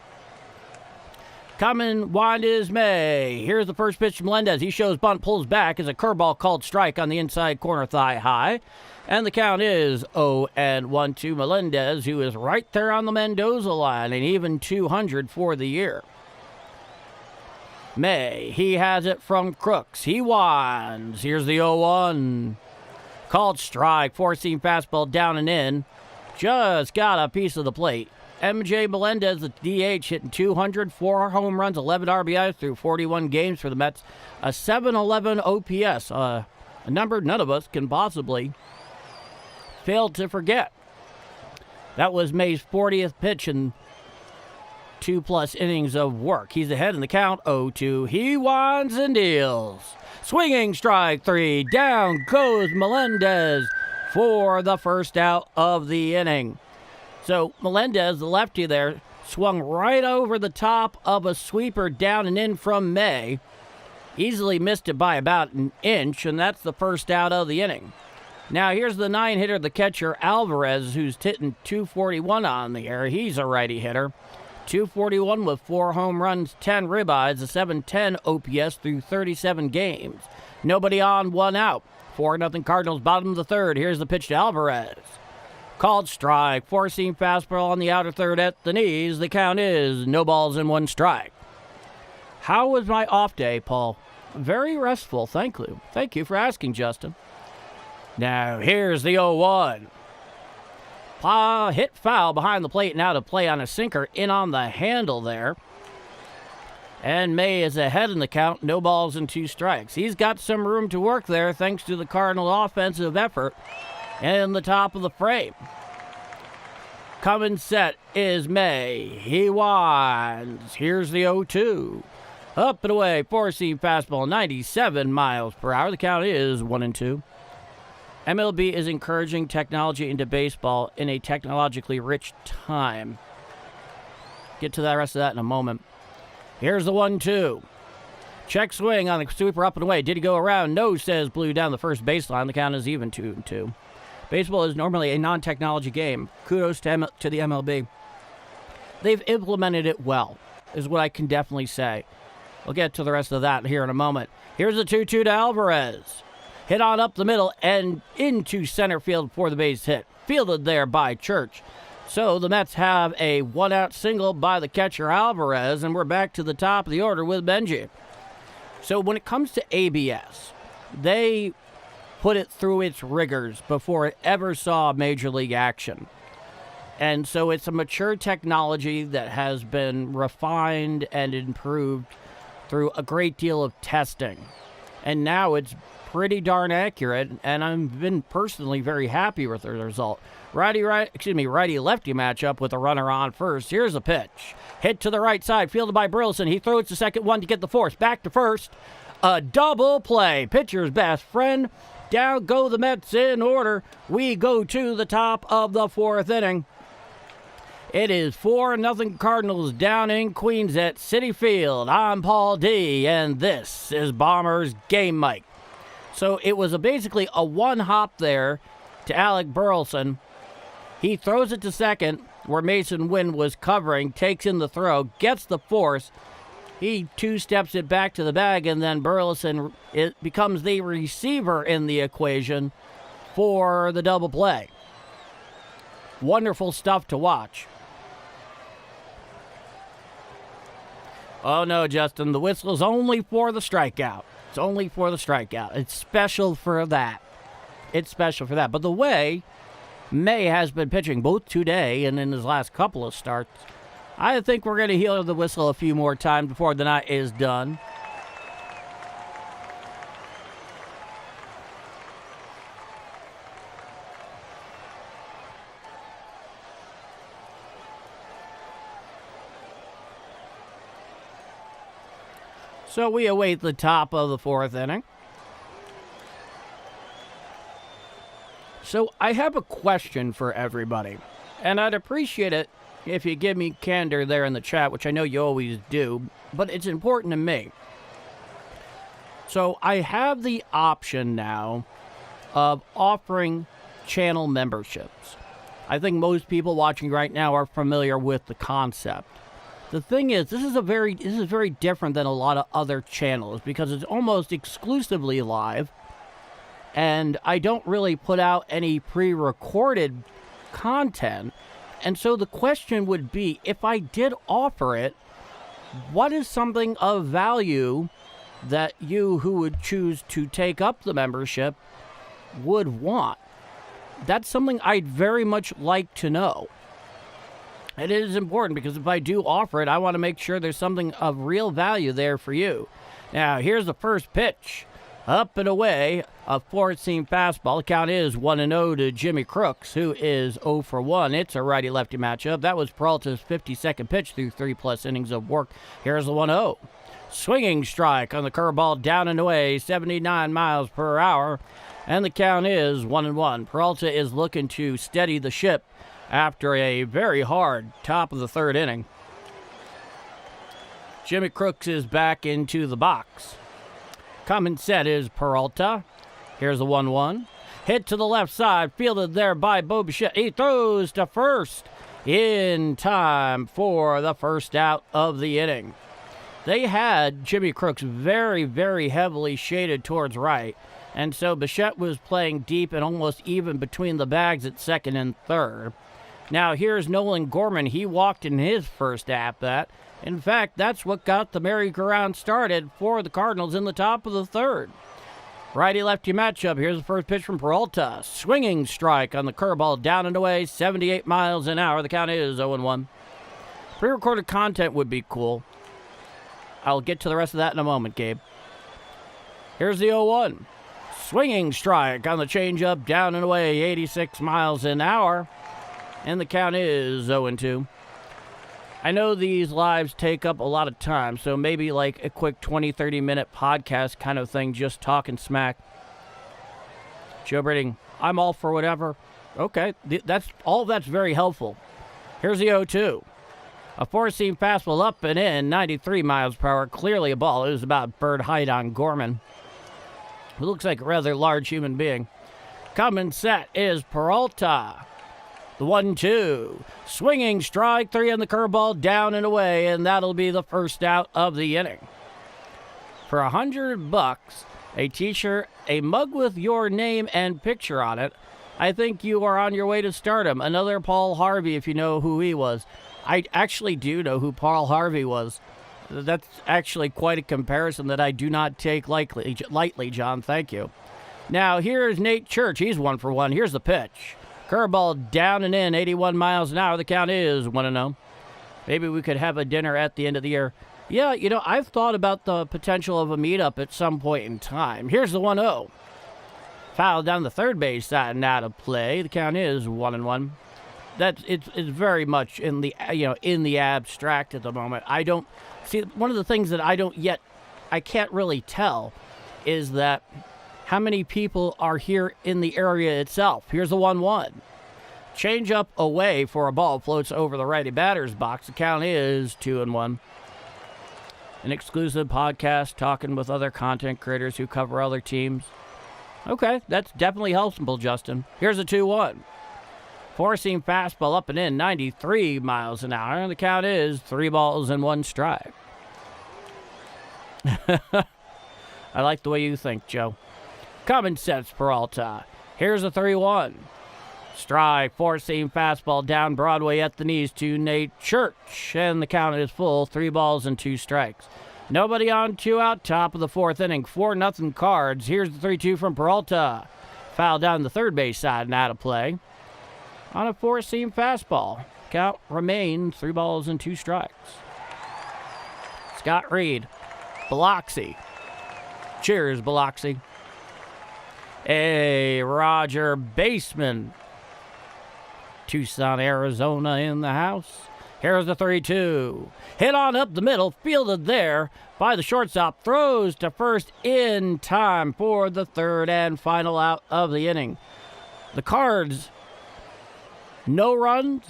Coming, one is May. Here's the first pitch from Melendez. He shows bunt, pulls back as a curveball called strike on the inside corner thigh high. And the count is 0-1 to Melendez, who is right there on the Mendoza line, and even 200 for the year. May, he has it from Crooks. He winds. Here's the 0-1. Called strike, four-seam fastball down and in. Just got a piece of the plate. MJ Melendez, the DH, hitting 200, 4 home runs, 11 RBIs through 41 games for the Mets. A 711 OPS, a number none of us can possibly fail to forget. That was May's 40th pitch in 2+ innings of work. He's ahead in the count, 0-2. He winds and deals. Swinging strike 3. Down goes Melendez for the first out of the inning. So Melendez, the lefty there, swung right over the top of a sweeper down and in from May. Easily missed it by about an inch, and that's the first out of the inning. Now here's the 9-hitter, the catcher Alvarez, who's hitting 241 on the air. He's a righty hitter. 241 with 4 home runs, 10 ribeyes, a 710 OPS through 37 games. Nobody on, 1 out. 4-0 Cardinals, bottom of the third. Here's the pitch to Alvarez. Called strike, four-seam fastball on the outer third at the knees. The count is no balls and 1 strike. How was my off day, Paul? Very restful, thank you. Thank you for asking, Justin. Now, here's the 0-1. Hit foul behind the plate, now to play on a sinker in on the handle there. And May is ahead in the count, no balls and 2 strikes. He's got some room to work there thanks to the Cardinal offensive effort in the top of the frame. Coming set is May. He winds. Here's the 0-2. Up and away, four-seam fastball, 97 miles per hour. The count is 1-2. MLB is encouraging technology into baseball in a technologically rich time. Get to the rest of that in a moment. Here's the 1-2. Check swing on the sweeper up and away. Did he go around? No, says Blue down the first baseline. The count is even 2-2. Baseball is normally a non-technology game. Kudos to the MLB. They've implemented it well, is what I can definitely say. We'll get to the rest of that here in a moment. Here's the 2-2 to Alvarez. Hit on up the middle and into center field for the base hit. Fielded there by Church. So the Mets have a 1-out single by the catcher Alvarez, and we're back to the top of the order with Benji. So when it comes to ABS, they put it through its rigors before it ever saw major league action. And so it's a mature technology that has been refined and improved through a great deal of testing. And now it's pretty darn accurate, and I've been personally very happy with the result. Righty-lefty matchup with a runner on first. Here's a pitch. Hit to the right side, fielded by Burleson. He throws the second one to get the force. Back to first. A double play. Pitcher's best friend. Down go the Mets in order. We go to the top of the 4th inning. It is 4-0 Cardinals down in Queens at Citi Field. I'm Paul D, and this is Bombers Game Mike. So it was basically a one-hop there to Alec Burleson. He throws it to second, where Mason Wynn was covering, takes in the throw, gets the force. He 2-steps it back to the bag, and then Burleson becomes the receiver in the equation for the double play. Wonderful stuff to watch. Oh no, Justin, the whistle's only for the strikeout. It's only for the strikeout. It's special for that. It's special for that. But the way May has been pitching both today and in his last couple of starts, I think we're going to hear the whistle a few more times before the night is done. So we await the top of the fourth inning. So I have a question for everybody, and I'd appreciate it if you give me candor there in the chat, which I know you always do, but it's important to me. So I have the option now of offering channel memberships. I think most people watching right now are familiar with the concept. The thing is, this is very different than a lot of other channels because it's almost exclusively live, and I don't really put out any pre-recorded content. And so the question would be, if I did offer it, what is something of value that you who would choose to take up the membership would want? That's something I'd very much like to know. And it is important because if I do offer it, I want to make sure there's something of real value there for you. Now, here's the first pitch. Up and away, a four-seam fastball. The count is 1-0 to Jimmy Crooks, who is 0 for 1. It's a righty-lefty matchup. That was Peralta's 52nd pitch through 3+ innings of work. Here's the 1-0. Swinging strike on the curveball, down and away, 79 miles per hour. And the count is 1-1. Peralta is looking to steady the ship after a very hard top of the third inning. Jimmy Crooks is back into the box. Coming set is Peralta. Here's the 1-1. Hit to the left side, fielded there by Bo Bichette. He throws to first in time for the first out of the inning. They had Jimmy Crooks very, very heavily shaded towards right, and so Bichette was playing deep and almost even between the bags at second and third. Now here's Nolan Gorman. He walked in his first at-bat. In fact, that's what got the merry-go-round started for the Cardinals in the top of the third. Righty-lefty matchup. Here's the first pitch from Peralta. Swinging strike on the curveball, down and away, 78 miles an hour. The count is 0-1. Pre-recorded content would be cool. I'll get to the rest of that in a moment, Gabe. Here's the 0-1. Swinging strike on the changeup, down and away, 86 miles an hour. And the count is 0-2. I know these lives take up a lot of time, so maybe like a quick 20-30 minute podcast kind of thing, just talking smack. Joe Britting, I'm all for whatever. Okay, that's very helpful. Here's the 0-2. A four-seam fastball up and in, 93 miles per hour, clearly a ball. It was about bird height on Gorman, who looks like a rather large human being. Coming set is Peralta. The 1-2. Swinging strike, 3 on the curveball, down and away, and that'll be the first out of the inning. For $100, a t-shirt, a mug with your name and picture on it, I think you are on your way to stardom. Another Paul Harvey, if you know who he was. I actually do know who Paul Harvey was. That's actually quite a comparison that I do not take lightly, John. Thank you. Now, here's Nate Church. He's 1 for 1. Here's the pitch. Curveball down and in, 81 miles an hour. The count is 1-0. Maybe we could have a dinner at the end of the year. Yeah, I've thought about the potential of a meetup at some point in time. Here's the 1-0. Foul down the third base side and out of play. The count is 1-1. It's very much in the abstract at the moment. I don't see, one of the things that I can't really tell is that how many people are here in the area itself. Here's the 1-1. Change up away for a ball, floats over the righty batter's box. The count is 2-1. An exclusive podcast talking with other content creators who cover other teams. Okay, that's definitely helpful, Justin. Here's a 2-1. Four-seam fastball up and in, 93 miles an hour. And the count is 3 balls and 1 strike. I like the way you think, Joe. Coming sets Peralta. Here's a 3-1. Strike, four-seam fastball down Broadway at the knees to Nate Church. And the count is full, 3 balls and 2 strikes. Nobody on, 2 out, top of the fourth inning. 4-0 Cards. Here's the 3-2 from Peralta. Foul down the third base side and out of play. On a four-seam fastball. Count remains 3 balls and 2 strikes. Scott Reed. Biloxi. Cheers, Biloxi. Hey, Roger Baseman. Tucson, Arizona in the house. Here's the 3-2. Hit on up the middle, fielded there by the shortstop. Throws to first in time for the third and final out of the inning. The Cards, no runs,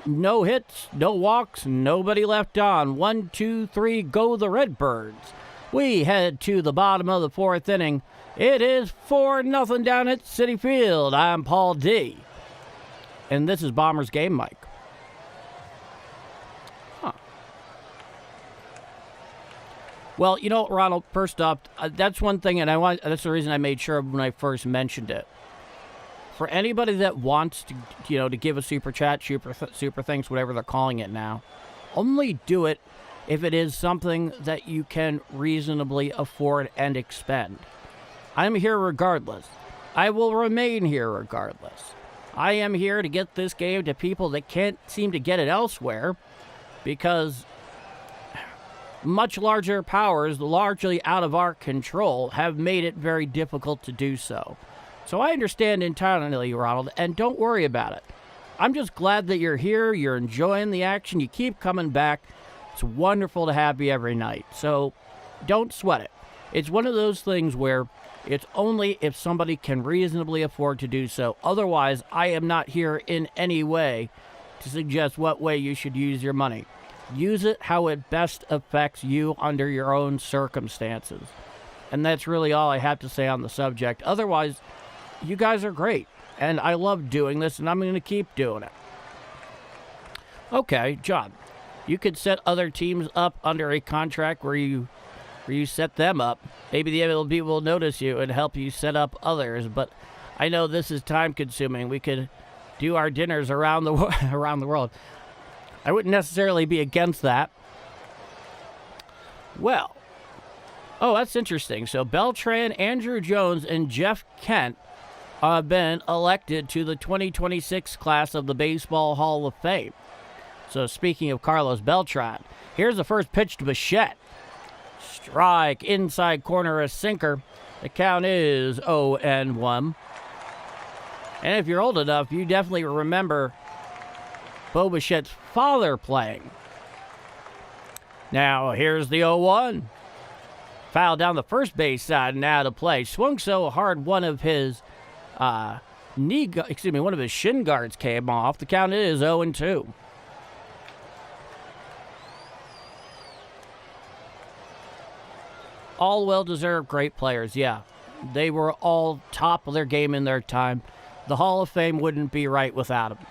no hits, no walks, nobody left on. 1, 2, 3, go the Redbirds. We head to the bottom of the fourth inning. It is 4-0 down at Citi Field. I'm Paul D. And this is Bombers Game Mike. Well, you know, Ronald, first off, that's one thing, and that's the reason I made sure when I first mentioned it. For anybody that wants to, to give a super chat, super things, whatever they're calling it now, only do it if it is something that you can reasonably afford and expend. I'm here regardless. I will remain here regardless. I am here to get this game to people that can't seem to get it elsewhere because much larger powers, largely out of our control, have made it very difficult to do so. So I understand entirely, Ronald, and don't worry about it. I'm just glad that you're here, you're enjoying the action, you keep coming back. It's wonderful to have you every night. So don't sweat it. It's one of those things where it's only if somebody can reasonably afford to do so. Otherwise, I am not here in any way to suggest what way you should use your money. Use it how it best affects you under your own circumstances. And that's really all I have to say on the subject. Otherwise, you guys are great. And I love doing this, and I'm going to keep doing it. Okay, John, you could set other teams up under a contract where you set them up. Maybe the MLB will notice you and help you set up others. But I know this is time-consuming. We could do our dinners around the world. I wouldn't necessarily be against that. Well, that's interesting. So Beltran, Andrew Jones, and Jeff Kent have been elected to the 2026 class of the Baseball Hall of Fame. So speaking of Carlos Beltran, here's the first pitch to Bichette. Strike, inside corner, a sinker. The count is 0-1. And if you're old enough, you definitely remember Bo Bichette's father playing. Now, here's the 0-1. Foul down the first base side and out of play. Swung so hard one of his one of his shin guards came off. The count is 0-2. All well-deserved great players, yeah. They were all top of their game in their time. The Hall of Fame wouldn't be right without them.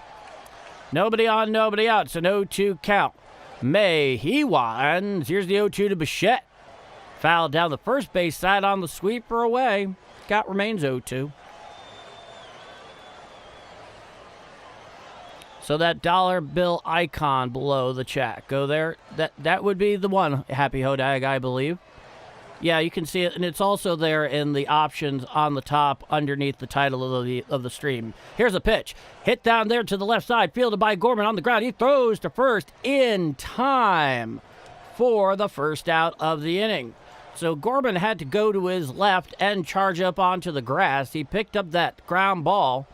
Nobody on, nobody out. It's an 0-2 count. May, he winds. Here's the 0-2 to Bichette. Foul down the first base side on the sweeper away. Count remains 0-2. So that dollar bill icon below the chat. Go there. That would be the one, Happy Hodag, I believe. Yeah, you can see it, and it's also there in the options on the top underneath the title of the stream. Here's a pitch. Hit down there to the left side, fielded by Gorman on the ground. He throws to first in time for the first out of the inning. So Gorman had to go to his left and charge up onto the grass. He picked up that ground ball,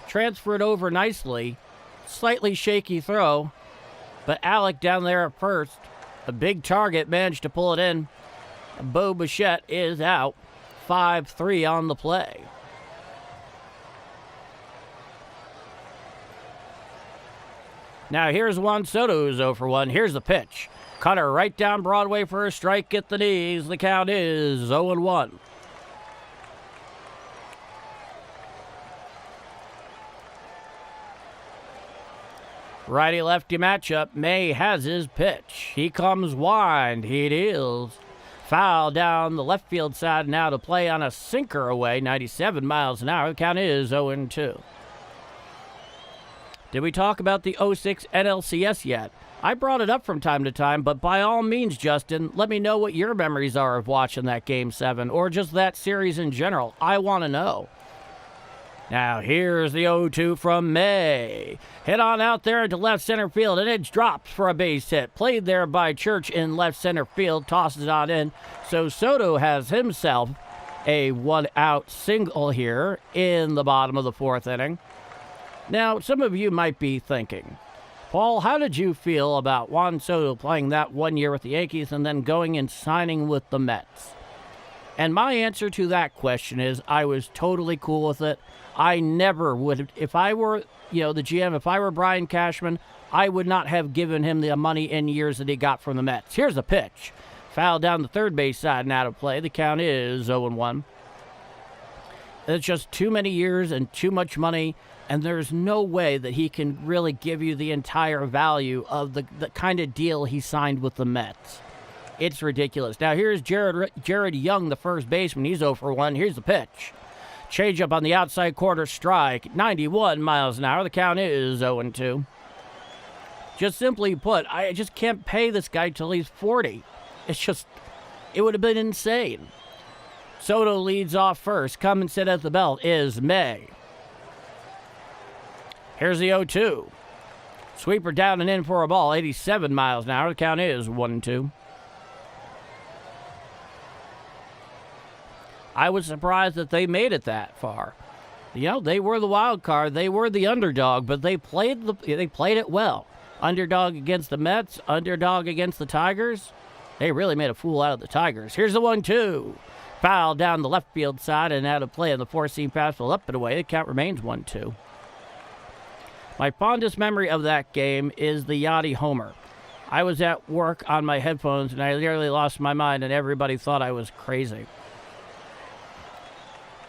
transferred over nicely, slightly shaky throw, but Alec down there at first, a big target, managed to pull it in. Bo Bichette is out. 5-3 on the play. Now here's Juan Soto's 0-1. Here's the pitch. Cutter right down Broadway for a strike at the knees. The count is 0-1. Righty-lefty matchup. May has his pitch. He comes wide. He deals. Foul down the left field side now to play on a sinker away, 97 miles an hour. The count is 0-2. Did we talk about the 06 NLCS yet? I brought it up from time to time, but by all means, Justin, let me know what your memories are of watching that Game 7, or just that series in general. I want to know. Now, here's the 0-2 from May. Hit on out there into left center field, and it drops for a base hit. Played there by Church in left center field, tosses it on in. So Soto has himself a one-out single here in the bottom of the fourth inning. Now, some of you might be thinking, Paul, how did you feel about Juan Soto playing that 1 year with the Yankees and then going and signing with the Mets? And my answer to that question is I was totally cool with it. I never would, if I were, the GM, if I were Brian Cashman, I would not have given him the money in years that he got from the Mets. Here's the pitch. Foul down the third base side and out of play. The count is 0-1. It's just too many years and too much money, and there's no way that he can really give you the entire value of the kind of deal he signed with the Mets. It's ridiculous. Now, here's Jared Young, the first baseman. He's 0-1. Here's the pitch. Change up on the outside corner, strike, 91 miles an hour. The count is 0-2. Just simply put, I just can't pay this guy till he's 40. It would have been insane. Soto leads off first. Come and sit at the belt is May. Here's the 0-2. Sweeper down and in for a ball, 87 miles an hour. The count is 1-2. I was surprised that they made it that far. They were the wild card. They were the underdog, but they played it well. Underdog against the Mets, underdog against the Tigers. They really made a fool out of the Tigers. Here's the 1-2. Foul down the left field side and out of play on the four-seam fastball up and away. The count remains 1-2. My fondest memory of that game is the Yachty homer. I was at work on my headphones and I nearly lost my mind and everybody thought I was crazy.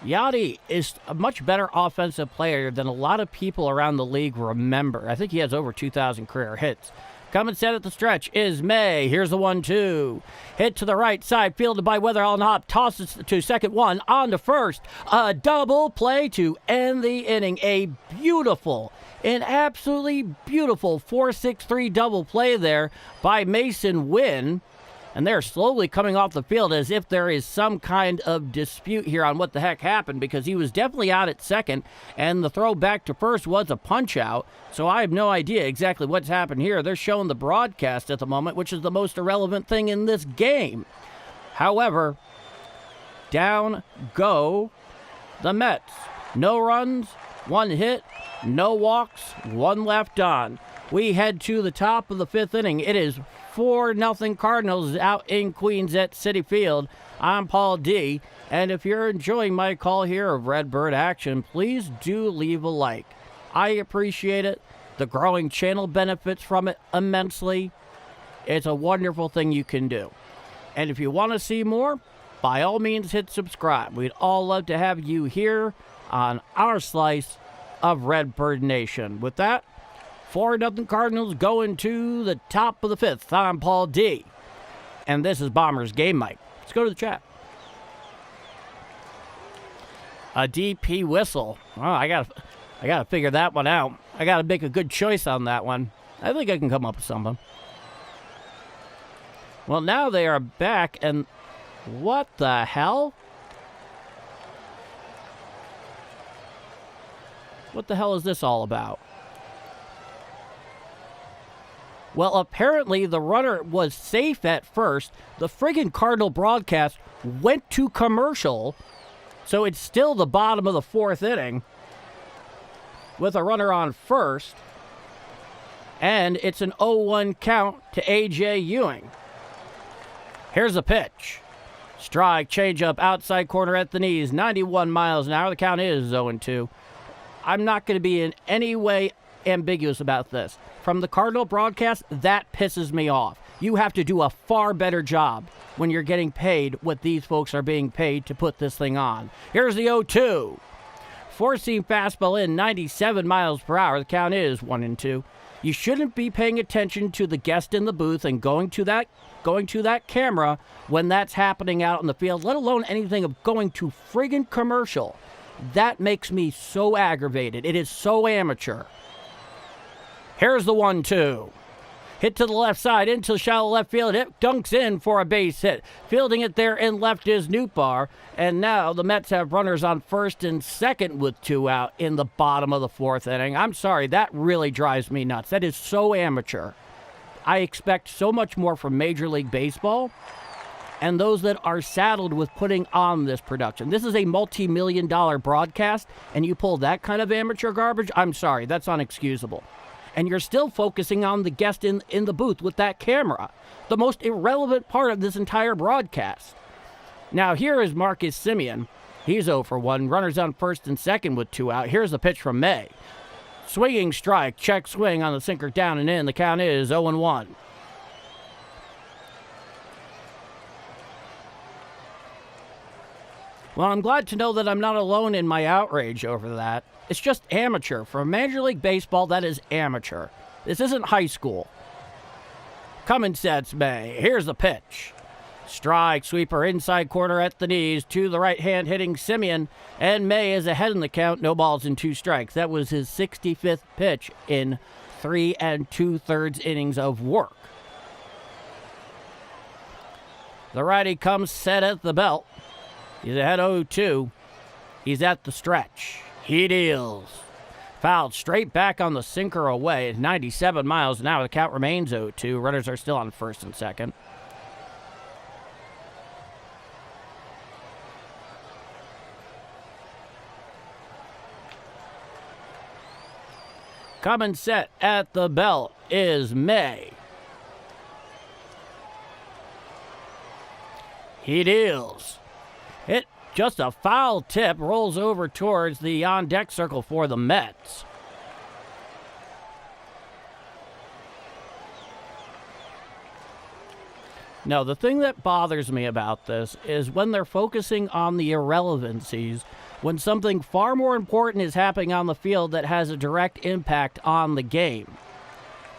Yachty is a much better offensive player than a lot of people around the league remember. I think he has over 2,000 career hits. Coming set at the stretch is May. Here's the 1-2. Hit to the right side, fielded by Weatherall and Hop. Tosses to second one, on to first. A double play to end the inning. An absolutely beautiful 4-6-3 double play there by Mason Wynn. And they're slowly coming off the field as if there is some kind of dispute here on what the heck happened, because he was definitely out at second, and the throw back to first was a punch-out. So I have no idea exactly what's happened here. They're showing the broadcast at the moment, which is the most irrelevant thing in this game. However, down go the Mets. No runs, one hit, no walks, one left on. We head to the top of the fifth inning. It is 4-0 Cardinals out in Queens at Citi Field. I'm Paul D. And if you're enjoying my call here of Redbird action, please do leave a like. I appreciate it. The growing channel benefits from it immensely. It's a wonderful thing you can do. And if you want to see more, by all means hit subscribe. We'd all love to have you here on our slice of Redbird Nation. With that, 4-0 Cardinals going to the top of the fifth. I'm Paul D. And this is Bombers Game Mike. Let's go to the chat. A DP whistle. Oh, I gotta figure that one out. I gotta make a good choice on that one. I think I can come up with something. Well, now they are back, and what the hell? What the hell is this all about? Well, apparently the runner was safe at first. The friggin' Cardinal broadcast went to commercial, so it's still the bottom of the fourth inning with a runner on first, and it's an 0-1 count to A.J. Ewing. Here's the pitch. Strike, changeup, outside corner at the knees, 91 miles an hour. The count is 0-2. I'm not going to be in any way ambiguous about this. From the Cardinal broadcast, that pisses me off. You have to do a far better job when you're getting paid what these folks are being paid to put this thing on. Here's the 0-2. Four-seam fastball in, 97 miles per hour. The count is 1-2. You shouldn't be paying attention to the guest in the booth and going to that camera when that's happening out in the field, let alone anything of going to friggin' commercial. That makes me so aggravated. It is so amateur. Here's the 1-2. Hit to the left side into shallow left field. It dunks in for a base hit. Fielding it there in left is Nootbaar. And now the Mets have runners on first and second with two out in the bottom of the fourth inning. I'm sorry, that really drives me nuts. That is so amateur. I expect so much more from Major League Baseball and those that are saddled with putting on this production. This is a multi-million-dollar broadcast, and you pull that kind of amateur garbage? I'm sorry, that's unexcusable. and you're still focusing on the guest in the booth with that camera. The most irrelevant part of this entire broadcast. Now, here is Marcus Semien. He's 0 for 1. Runners on first and second with 2 out. Here's the pitch from May. Swinging strike, check swing on the sinker, down and in. The count is 0-1. Well, I'm glad to know that I'm not alone in my outrage over that. It's just amateur. For Major League Baseball, that is amateur. This isn't high school. Coming sets May. Here's the pitch. Strike, sweeper, inside corner at the knees, to the right hand hitting Semien, and May is ahead in the count, no balls and 2 strikes. That was his 65th pitch in 3 2/3 innings of work. The righty comes set at the belt. He's ahead 0-2. He's at the stretch. He deals. Fouled straight back on the sinker away at 97 miles an hour. The count remains 0-2. Runners are still on first and second. Coming set at the belt is May. He deals. Hit just a foul tip, rolls over towards the on-deck circle for the Mets. No, the thing that bothers me about this is when they're focusing on the irrelevancies, when something far more important is happening on the field that has a direct impact on the game.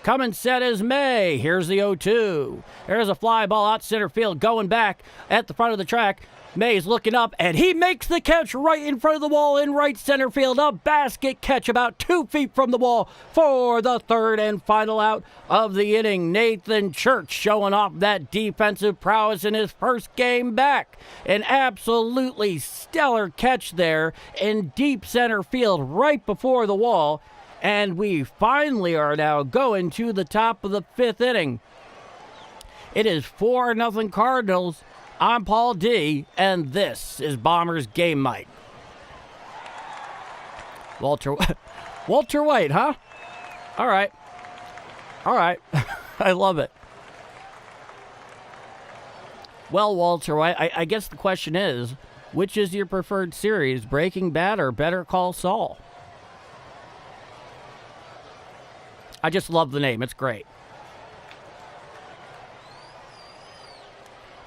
Coming set is May. Here's the 0-2. There's a fly ball out center field going back at the front of the track. May's looking up, and he makes the catch right in front of the wall in right center field. A basket catch about 2 feet from the wall for the third and final out of the inning. Nathan Church showing off that defensive prowess in his first game back. An absolutely stellar catch there in deep center field right before the wall. And we finally are now going to the top of the 5th inning. It is 4-0 Cardinals. I'm Paul D, and this is Bombers Game Mike. Walter White, huh? All right. I love it. Well, Walter White, I guess the question is, which is your preferred series, Breaking Bad or Better Call Saul? I just love the name. It's great.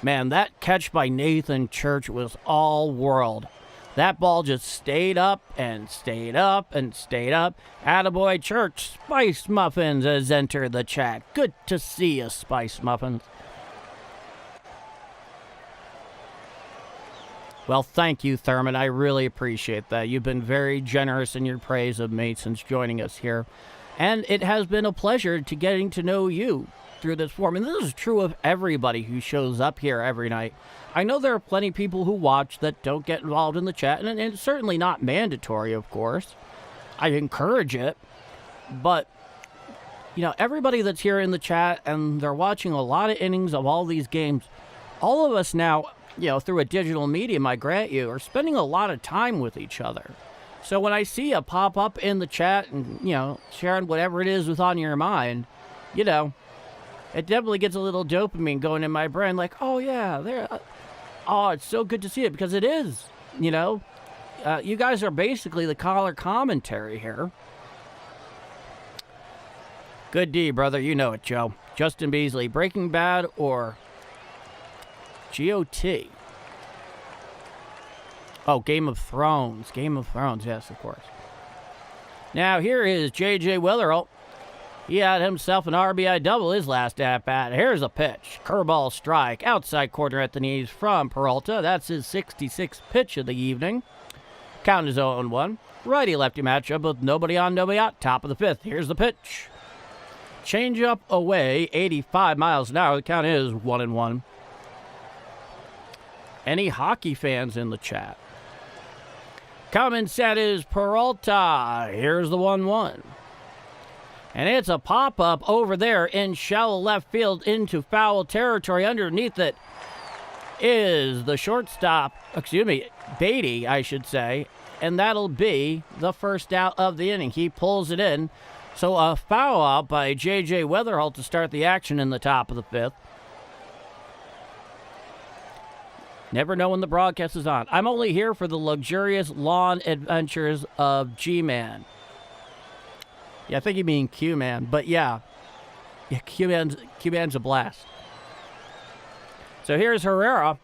Man, that catch by Nathan Church was all world. That ball just stayed up and stayed up and stayed up. Attaboy Church. Spice Muffins has entered the chat. Good to see you, Spice Muffins. Well, thank you, Thurman. I really appreciate that. You've been very generous in your praise of me since joining us here. And it has been a pleasure to getting to know you through this form. And this is true of everybody who shows up here every night. I know there are plenty of people who watch that don't get involved in the chat, and it's certainly not mandatory, of course. I encourage it. But, you know, everybody that's here in the chat, and they're watching a lot of innings of all these games, all of us now, you know, through a digital medium, I grant you, are spending a lot of time with each other. So when I see you pop up in the chat and, you know, sharing whatever it is with on your mind, you know, it definitely gets a little dopamine going in my brain, like, oh, yeah, there. Oh, it's so good to see it, because it is, you know. You guys are basically the color commentary here. Good D, brother. You know it, Joe. Justin Beasley, Breaking Bad or GOT? Oh, Game of Thrones. Game of Thrones, yes, of course. Now, here is J.J. Witherell. He had himself an RBI double his last at-bat. Here's a pitch. Curveball strike. Outside corner at the knees from Peralta. That's his 66th pitch of the evening. Count is 0-1. Righty-lefty matchup with nobody on, nobody out. Top of the 5th. Here's the pitch. Change up away. 85 miles an hour. The count is 1-1. Any hockey fans in the chat? Coming set is Peralta. Here's the 1-1. And it's a pop-up over there in shallow left field into foul territory. Underneath it is the shortstop, Beatty, I should say. And that'll be the first out of the inning. He pulls it in. So a foul out by J.J. Weatherholt to start the action in the top of the fifth. Never know when the broadcast is on. I'm only here for the luxurious lawn adventures of G-Man. Yeah, I think you mean Q-Man, but yeah. Yeah, Q-Man's a blast. So here's Herrera.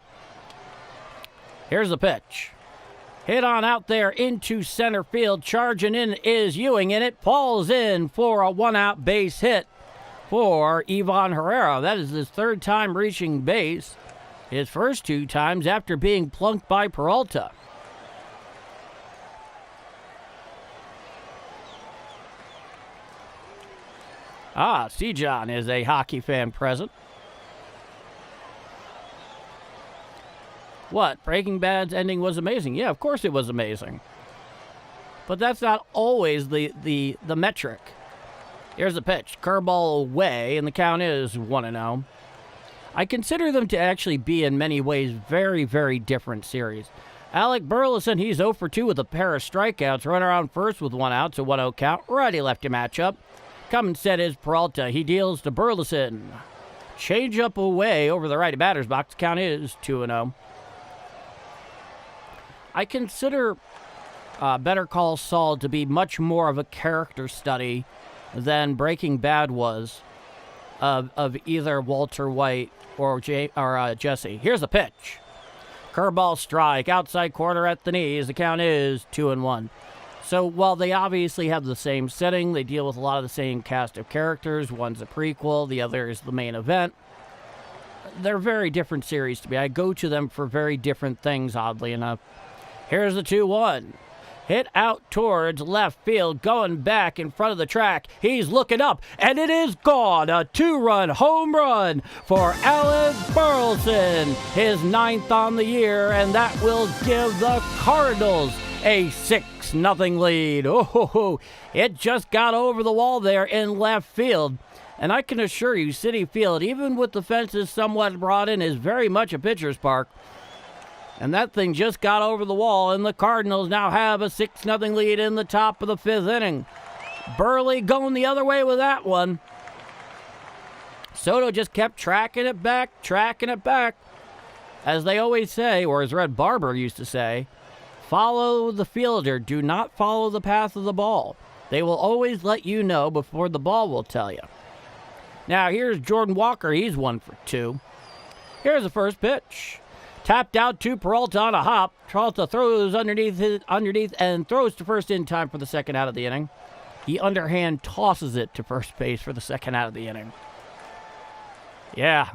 Here's the pitch. Hit on out there into center field. Charging in is Ewing, and it falls in for a one-out base hit for Ivan Herrera. That is his third time reaching base. His first two times after being plunked by Peralta. C-John is a hockey fan present. What? Breaking Bad's ending was amazing. Yeah, of course it was amazing. But that's not always the metric. Here's the pitch. Curveball away, and the count is 1-0. I consider them to actually be, in many ways, very, very different series. Alec Burleson, he's 0 for 2 with a pair of strikeouts. Runner on first with one out, so 1-0 count. Righty-lefty matchup. Coming set is Peralta. He deals to Burleson. Change up away over the righty batter's box. Count is 2-0. I consider Better Call Saul to be much more of a character study than Breaking Bad was of either Walter White or Jesse. Here's the pitch. Curveball strike, outside corner at the knees. The count is 2-1. So while they obviously have the same setting, they deal with a lot of the same cast of characters. One's a prequel, the other is the main event. They're very different series to me. I go to them for very different things, oddly enough. Here's the 2-1. Hit out towards left field, going back in front of the track. He's looking up, and it is gone. A 2-run home run for Alec Burleson, his 9th on the year, and that will give the Cardinals a 6-0 lead. Oh, it just got over the wall there in left field. And I can assure you, Citi Field, even with the fences somewhat brought in, is very much a pitcher's park. And that thing just got over the wall, and the Cardinals now have a 6-0 lead in the top of the 5th inning. Burley going the other way with that one. Soto just kept tracking it back. As they always say, or as Red Barber used to say, follow the fielder, do not follow the path of the ball. They will always let you know before the ball will tell you. Now here's Jordan Walker, he's 1 for 2. Here's the first pitch. Tapped out to Peralta on a hop. Peralta throws underneath and throws to first in time for the second out of the inning. He underhand tosses it to first base for the second out of the inning. Yeah.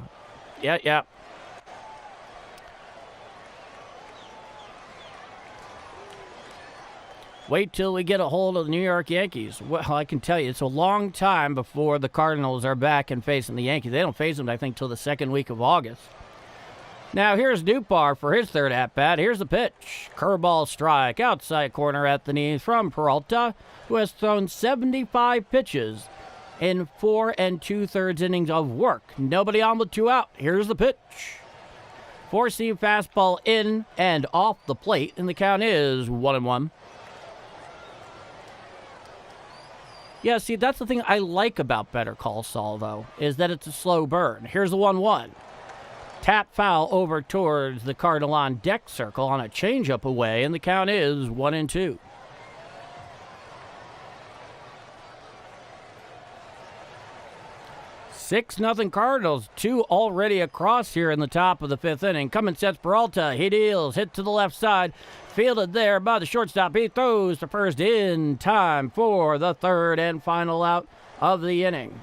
Wait till we get a hold of the New York Yankees. Well, I can tell you, it's a long time before the Cardinals are back and facing the Yankees. They don't face them, I think, till the second week of August. Now, here's Dupar for his third at-bat. Here's the pitch. Curveball strike, outside corner at the knees from Peralta, who has thrown 75 pitches in 4 2/3 innings of work. Nobody on with 2 out. Here's the pitch. 4-seam fastball in and off the plate, and the count is 1-1. Yeah, see, that's the thing I like about Better Call Saul, though, is that it's a slow burn. Here's the 1-1. Tap foul over towards the Cardinal on deck circle on a changeup away, and the count is 1-2. Six nothing Cardinals. 2 already across here in the top of the 5th inning. Coming sets Peralta. He deals. Hit to the left side. Fielded there by the shortstop. He throws to first in time for the third and final out of the inning.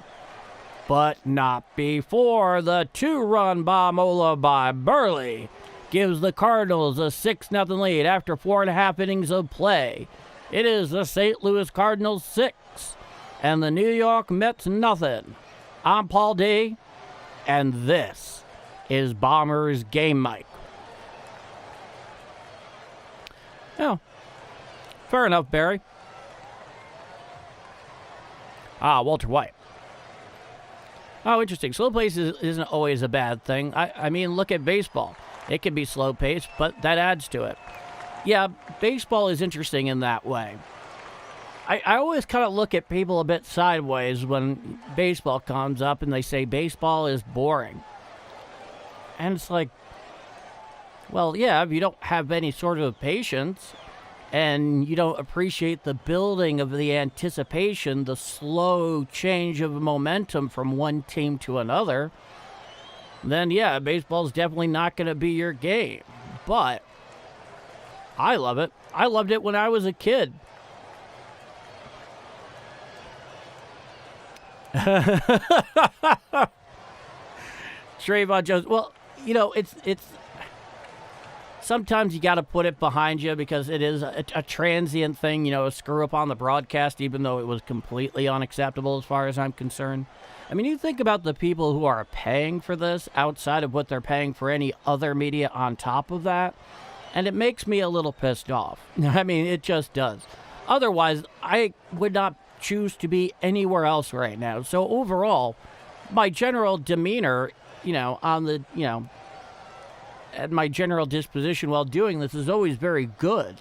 But not before the 2-run bombola by Burley gives the Cardinals a 6-0 lead after 4.5 innings of play. It is the St. Louis Cardinals 6 and the New York Mets nothing. I'm Paul D, and this is Bombers Game Mike. Oh, fair enough, Barry. Walter White. Oh, interesting. Slow pace isn't always a bad thing. I mean, look at baseball. It can be slow paced, but that adds to it. Yeah, baseball is interesting in that way. I always kind of look at people a bit sideways when baseball comes up and they say baseball is boring. And it's like, well, yeah, if you don't have any sort of patience and you don't appreciate the building of the anticipation, the slow change of momentum from one team to another, then yeah, baseball's definitely not going to be your game. But I love it. I loved it when I was a kid. Trayvon Jones. Well, you know, it's sometimes you got to put it behind you because it is a transient thing, you know, a screw up on the broadcast, even though it was completely unacceptable as far as I'm concerned. I mean, you think about the people who are paying for this outside of what they're paying for any other media on top of that, and it makes me a little pissed off. I mean, it just does. Otherwise, I would not choose to be anywhere else right now. So overall, my general demeanor, you know, and my general disposition while doing this is always very good.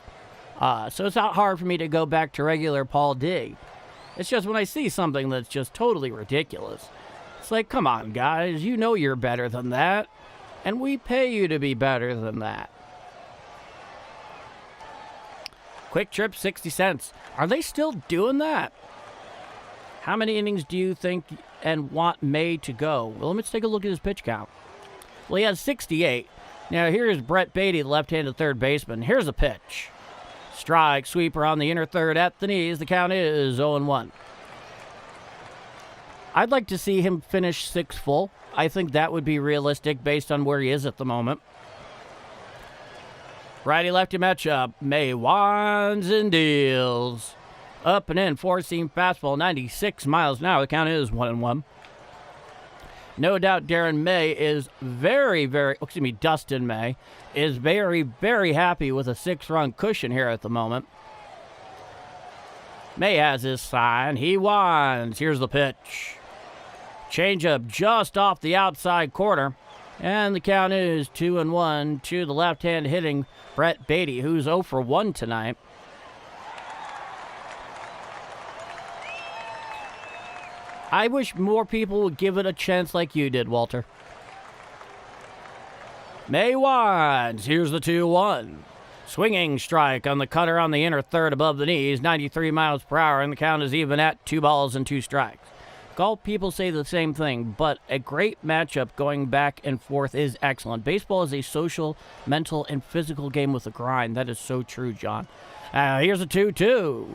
So it's not hard for me to go back to regular Paul D. It's just when I see something that's just totally ridiculous, it's like, come on, guys, you know you're better than that, and we pay you to be better than that. Quick Trip, 60 cents. Are they still doing that? How many innings do you think and want May to go? Well, let's take a look at his pitch count. Well, he has 68. Now, here's Brett Beatty, the left-handed third baseman. Here's a pitch. Strike, sweeper on the inner third at the knees. The count is 0-1. I'd like to see him finish 6 full. I think that would be realistic based on where he is at the moment. Righty-lefty matchup. May winds and deals. Up and in, four-seam fastball, 96 miles an hour. The count is 1-1. No doubt Dustin May is Dustin May is very, very happy with a 6-run cushion here at the moment. May has his sign. He winds. Here's the pitch. Changeup just off the outside corner. And the count is 2-1 to the left-hand hitting Brett Beatty, who's 0 for 1 tonight. I wish more people would give it a chance like you did, Walter. May winds. Here's the 2-1. Swinging strike on the cutter on the inner third above the knees, 93 miles per hour, and the count is even at 2 balls and 2 strikes. Golf people say the same thing, but a great matchup going back and forth is excellent. Baseball is a social, mental, and physical game with a grind. That is so true, John. Here's a 2-2.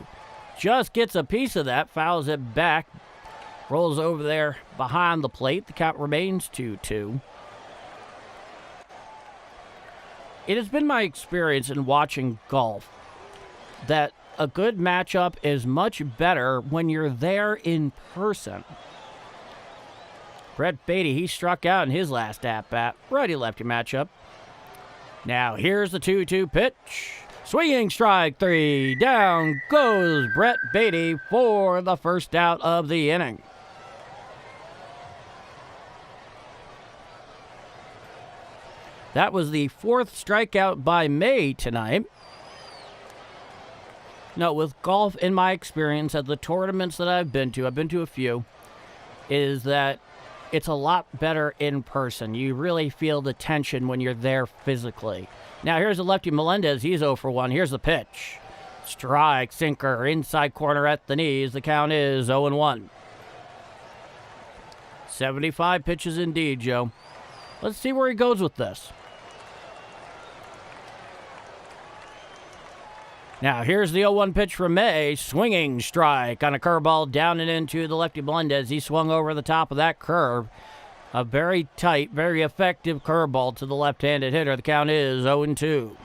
Just gets a piece of that, fouls it back. Rolls over there behind the plate. The count remains 2-2. It has been my experience in watching golf that a good matchup is much better when you're there in person. Brett Beatty, he struck out in his last at-bat. Righty-lefty matchup. Now here's the 2-2 pitch. Swinging strike 3. Down goes Brett Beatty for the first out of the inning. That was the 4th strikeout by May tonight. No, with golf, in my experience at the tournaments that I've been to a few, is that it's a lot better in person. You really feel the tension when you're there physically. Now, here's the lefty Melendez. He's 0 for 1. Here's the pitch. Strike, sinker, inside corner at the knees. The count is 0-1. 75 pitches indeed, Joe. Let's see where he goes with this. Now, here's the 0-1 pitch from May. Swinging strike on a curveball down and into the lefty Melendez. He swung over the top of that curve. A very tight, very effective curveball to the left-handed hitter. The count is 0-2.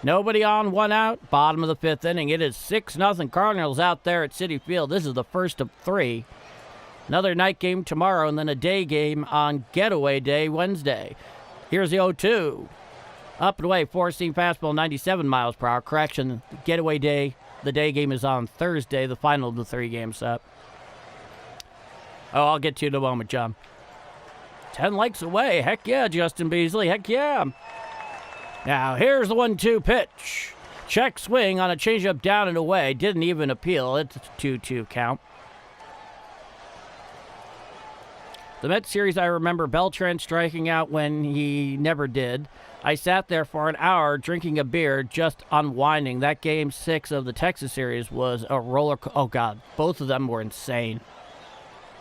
Nobody on, 1 out. Bottom of the 5th inning. It is 6-0 Cardinals out there at Citi Field. This is the first of 3. Another night game tomorrow and then a day game on Getaway Day Wednesday. Here's the 0-2. Up and away, 4-seam fastball, 97 miles per hour. Correction, Getaway Day, the day game is on Thursday, the final of the 3-game set. Oh, I'll get to you in a moment, John. 10 likes away. Heck yeah, Justin Beasley. Heck yeah. Now, here's the 1-2 pitch. Check swing on a changeup down and away. Didn't even appeal. It's a 2-2 count. The Mets series, I remember Beltran striking out when he never did. I sat there for an hour drinking a beer, just unwinding. That Game 6 of the Texas series was a roller coaster. Oh, God. Both of them were insane.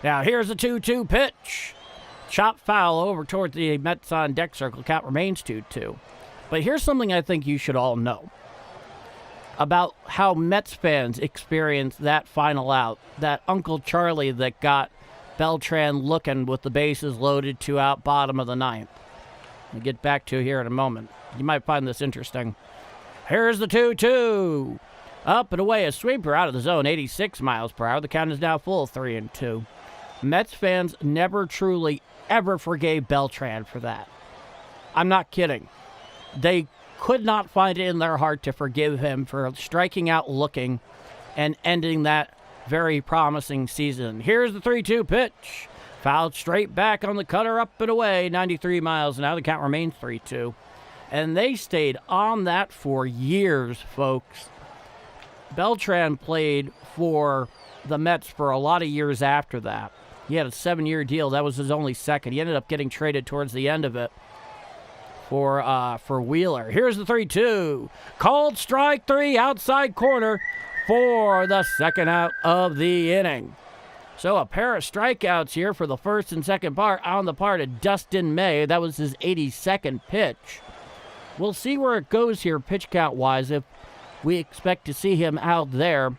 Now, here's a 2-2 pitch. Chop foul over towards the Mets on deck circle. Count remains 2-2. But here's something I think you should all know about how Mets fans experience that final out. That Uncle Charlie that got Beltran looking with the bases loaded, 2 out, bottom of the 9th. I'll get back to here in a moment. You might find this interesting. Here's the 2-2. Up and away, a sweeper out of the zone, 86 miles per hour. The count is now full, 3-2. Mets fans never truly ever forgave Beltran for that. I'm not kidding. They could not find it in their heart to forgive him for striking out looking and ending that very promising season. Here's the 3-2 pitch. Fouled straight back on the cutter, up and away, 93 miles an hour. The count remains 3-2. And they stayed on that for years, folks. Beltran played for the Mets for a lot of years after that. He had a 7-year deal. That was his only second. He ended up getting traded towards the end of it for Wheeler. Here's the 3-2. Called strike 3, outside corner for the second out of the inning. So a pair of strikeouts here for the first and second part on the part of Dustin May. That was his 82nd pitch. We'll see where it goes here pitch count-wise if we expect to see him out there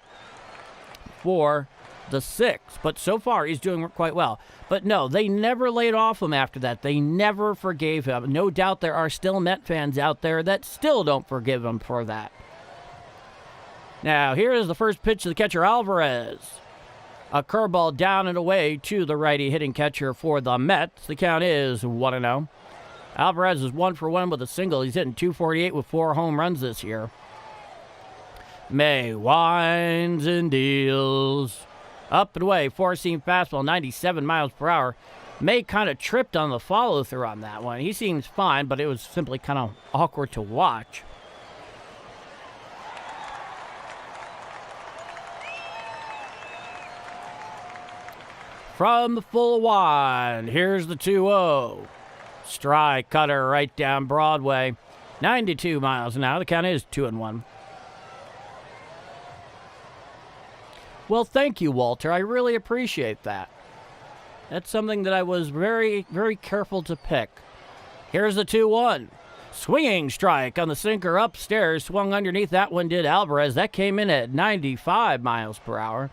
for the 6th. But so far, he's doing quite well. But no, they never laid off him after that. They never forgave him. No doubt there are still Met fans out there that still don't forgive him for that. Now, here is the first pitch to the catcher, Alvarez. A curveball down and away to the righty hitting catcher for the Mets. The count is 1-0. Alvarez is 1 for 1 with a single. He's hitting .248 with 4 home runs this year. May winds and deals. Up and away, 4-seam fastball, 97 miles per hour. May kind of tripped on the follow-through on that one. He seems fine, but it was simply kind of awkward to watch. From the full wide, here's the 2-0. Strike cutter right down Broadway. 92 miles an hour. The count is 2-1. Well, thank you, Walter. I really appreciate that. That's something that I was very, very careful to pick. Here's the 2-1. Swinging strike on the sinker upstairs. Swung underneath. That one did Alvarez. That came in at 95 miles per hour.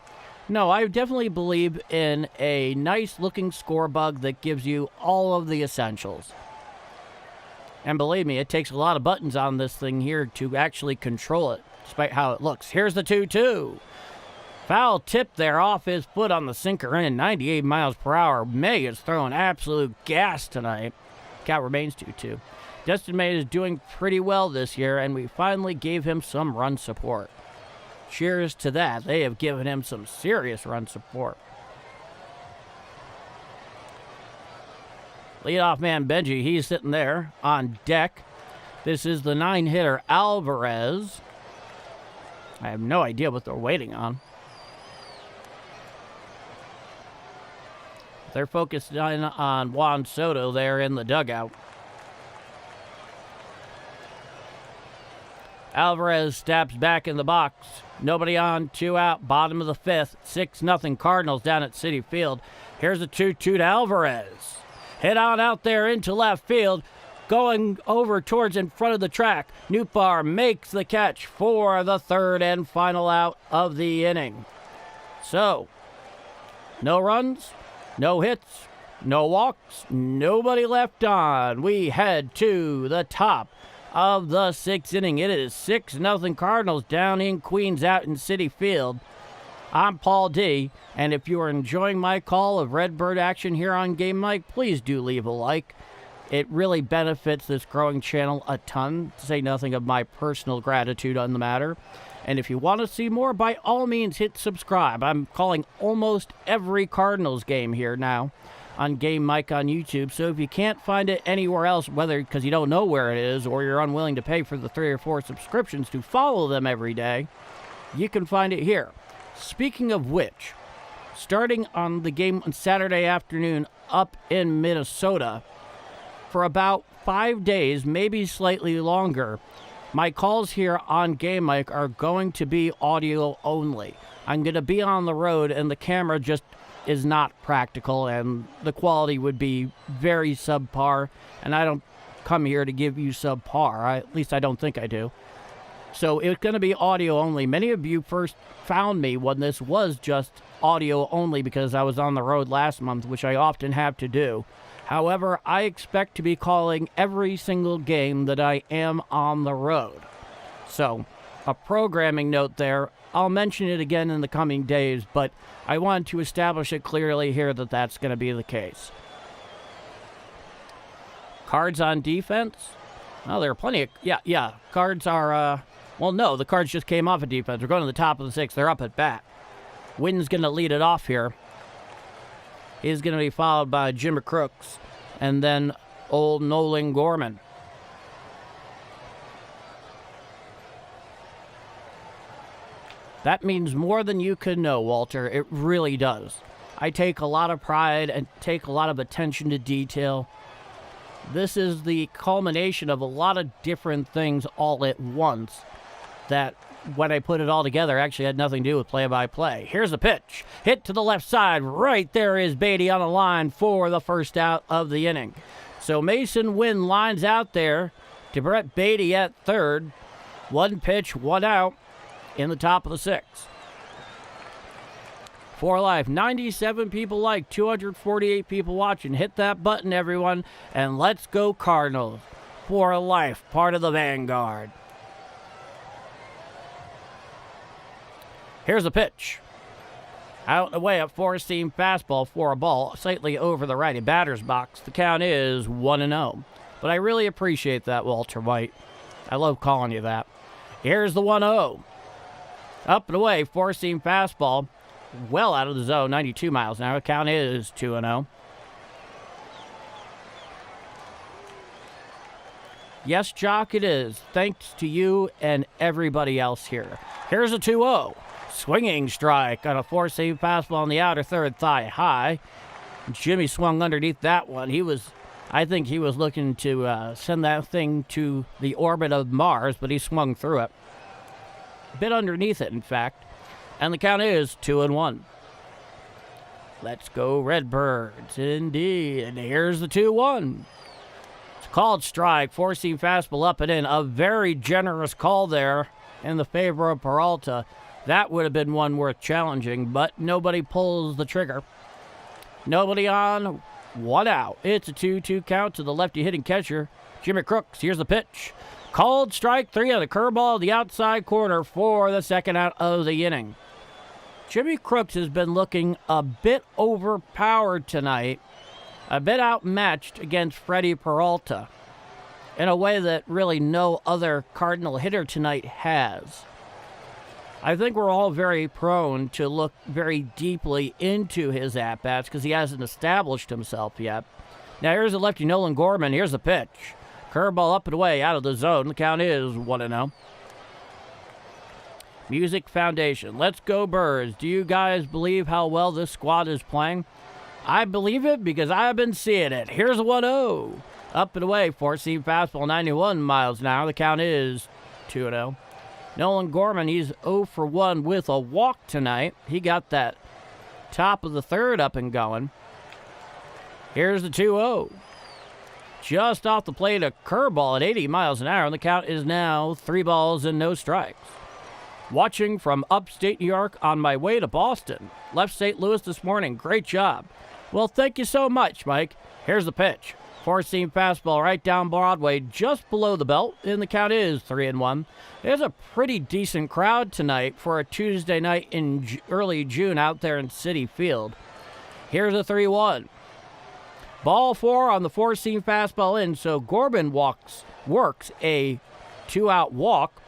No, I definitely believe in a nice-looking score bug that gives you all of the essentials. And believe me, it takes a lot of buttons on this thing here to actually control it, despite how it looks. Here's the 2-2. Foul tip there off his foot on the sinker in, 98 miles per hour. May is throwing absolute gas tonight. Count remains 2-2. Dustin May is doing pretty well this year, and we finally gave him some run support. Cheers to that. They have given him some serious run support. Leadoff man Benji, he's sitting there on deck. This is the 9-hitter Alvarez. I have no idea what they're waiting on. They're focused on Juan Soto there in the dugout. Alvarez steps back in the box. Nobody on, 2 out, bottom of the 5th. 6-0 Cardinals down at Citi Field. Here's a 2-2 to Alvarez. Hit on out there into left field. Going over towards in front of the track. Nootbaar makes the catch for the 3rd and final out of the inning. So, no runs, no hits, no walks, nobody left on. We head to the top of the 6th inning. It is 6-0 Cardinals down in Queens out in Citi Field. I'm Paul D, and if you are enjoying my call of Redbird action here on Game Mike, please do leave a like. It really benefits this growing channel a ton, to say nothing of my personal gratitude on the matter. And if you want to see more, by all means hit subscribe. I'm calling almost every Cardinals game here now. on Game Mike on YouTube. So if you can't find it anywhere else, whether because you don't know where it is or you're unwilling to pay for the 3 or 4 subscriptions to follow them every day, you can find it here. Speaking of which, starting on the game on Saturday afternoon up in Minnesota, for about 5 days, maybe slightly longer, my calls here on Game Mic are going to be audio only. I'm going to be on the road, and the camera just is not practical, and the quality would be very subpar, and I don't come here to give you subpar. At least I don't think I do. So it's going to be audio only. Many of you first found me when this was just audio only because I was on the road last month, which I often have to do. However, I expect to be calling every single game that I am on the road. So, a programming note there. I'll mention it again in the coming days, but I want to establish it clearly here that that's going to be the case. Cards on defense? Oh, there are plenty of... Yeah. Cards are... Well, no, the Cards just came off of defense. They're going to the top of the 6th. They're up at bat. Wynn's going to lead it off here. He's going to be followed by Jimmy Crooks and then old Nolan Gorman. That means more than you could know, Walter. It really does. I take a lot of pride and take a lot of attention to detail. This is the culmination of a lot of different things all at once that, when I put it all together, actually had nothing to do with play-by-play. Here's a pitch. Hit to the left side. Right there is Beatty on the line for the first out of the inning. So Mason Wynn lines out there to Brett Beatty at third. 1 pitch, 1 out in the top of the 6th. For life, 97 people like, 248 people watching. Hit that button, everyone, and let's go Cardinals. For life, part of the Vanguard. Here's a pitch. Out and away, a four-seam fastball for a ball, slightly over the righty batter's box. The count is 1-0. But I really appreciate that, Walter White. I love calling you that. Here's the 1-0. Up and away, four-seam fastball, well out of the zone, 92 miles an hour. The count is 2-0. Yes, Jock, it is. Thanks to you and everybody else here. Here's a 2-0. Swinging strike on a four-seam fastball on the outer third thigh high. Jimmy swung underneath that one. I think he was looking to send that thing to the orbit of Mars, but he swung through it. A bit underneath it, in fact. And the count is 2-1. Let's go Redbirds, indeed. And here's the 2-1. It's called strike. Four-seam fastball up and in. A very generous call there in the favor of Peralta. That would have been one worth challenging, but nobody pulls the trigger. Nobody on, 1 out. It's a 2-2 count to the lefty hitting catcher, Jimmy Crooks. Here's the pitch. Called strike 3 on the curveball, the outside corner for the second out of the inning. Jimmy Crooks has been looking a bit overpowered tonight, a bit outmatched against Freddie Peralta in a way that really no other Cardinal hitter tonight has. I think we're all very prone to look very deeply into his at-bats because he hasn't established himself yet. Now here's a lefty Nolan Gorman. Here's the pitch. Curveball up and away out of the zone. The count is 1-0. Music Foundation. Let's go Birds. Do you guys believe how well this squad is playing? I believe it because I've been seeing it. Here's a 1-0. Up and away. Four-seam fastball, 91 miles an hour. The count is 2-0. Nolan Gorman, he's 0 for 1 with a walk tonight. He got that top of the third up and going. Here's the 2-0. Just off the plate, a curveball at 80 miles an hour, and the count is now 3 balls and no strikes. Watching from upstate New York on my way to Boston. Left St. Louis this morning. Great job. Well, thank you so much, Mike. Here's the pitch. Four-seam fastball right down Broadway, just below the belt, and the count is 3-1. There's a pretty decent crowd tonight for a Tuesday night in early June out there in Citi Field. Here's a 3-1. Ball 4 on the four-seam fastball in, so Gorman works a 2-out walk.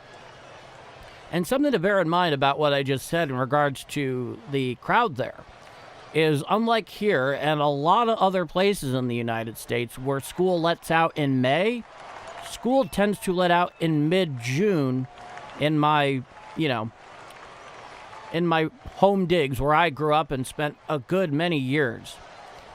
And something to bear in mind about what I just said in regards to the crowd there. is unlike here and a lot of other places in the United States where school lets out in May, school tends to let out in mid-June in my, in my home digs where I grew up and spent a good many years.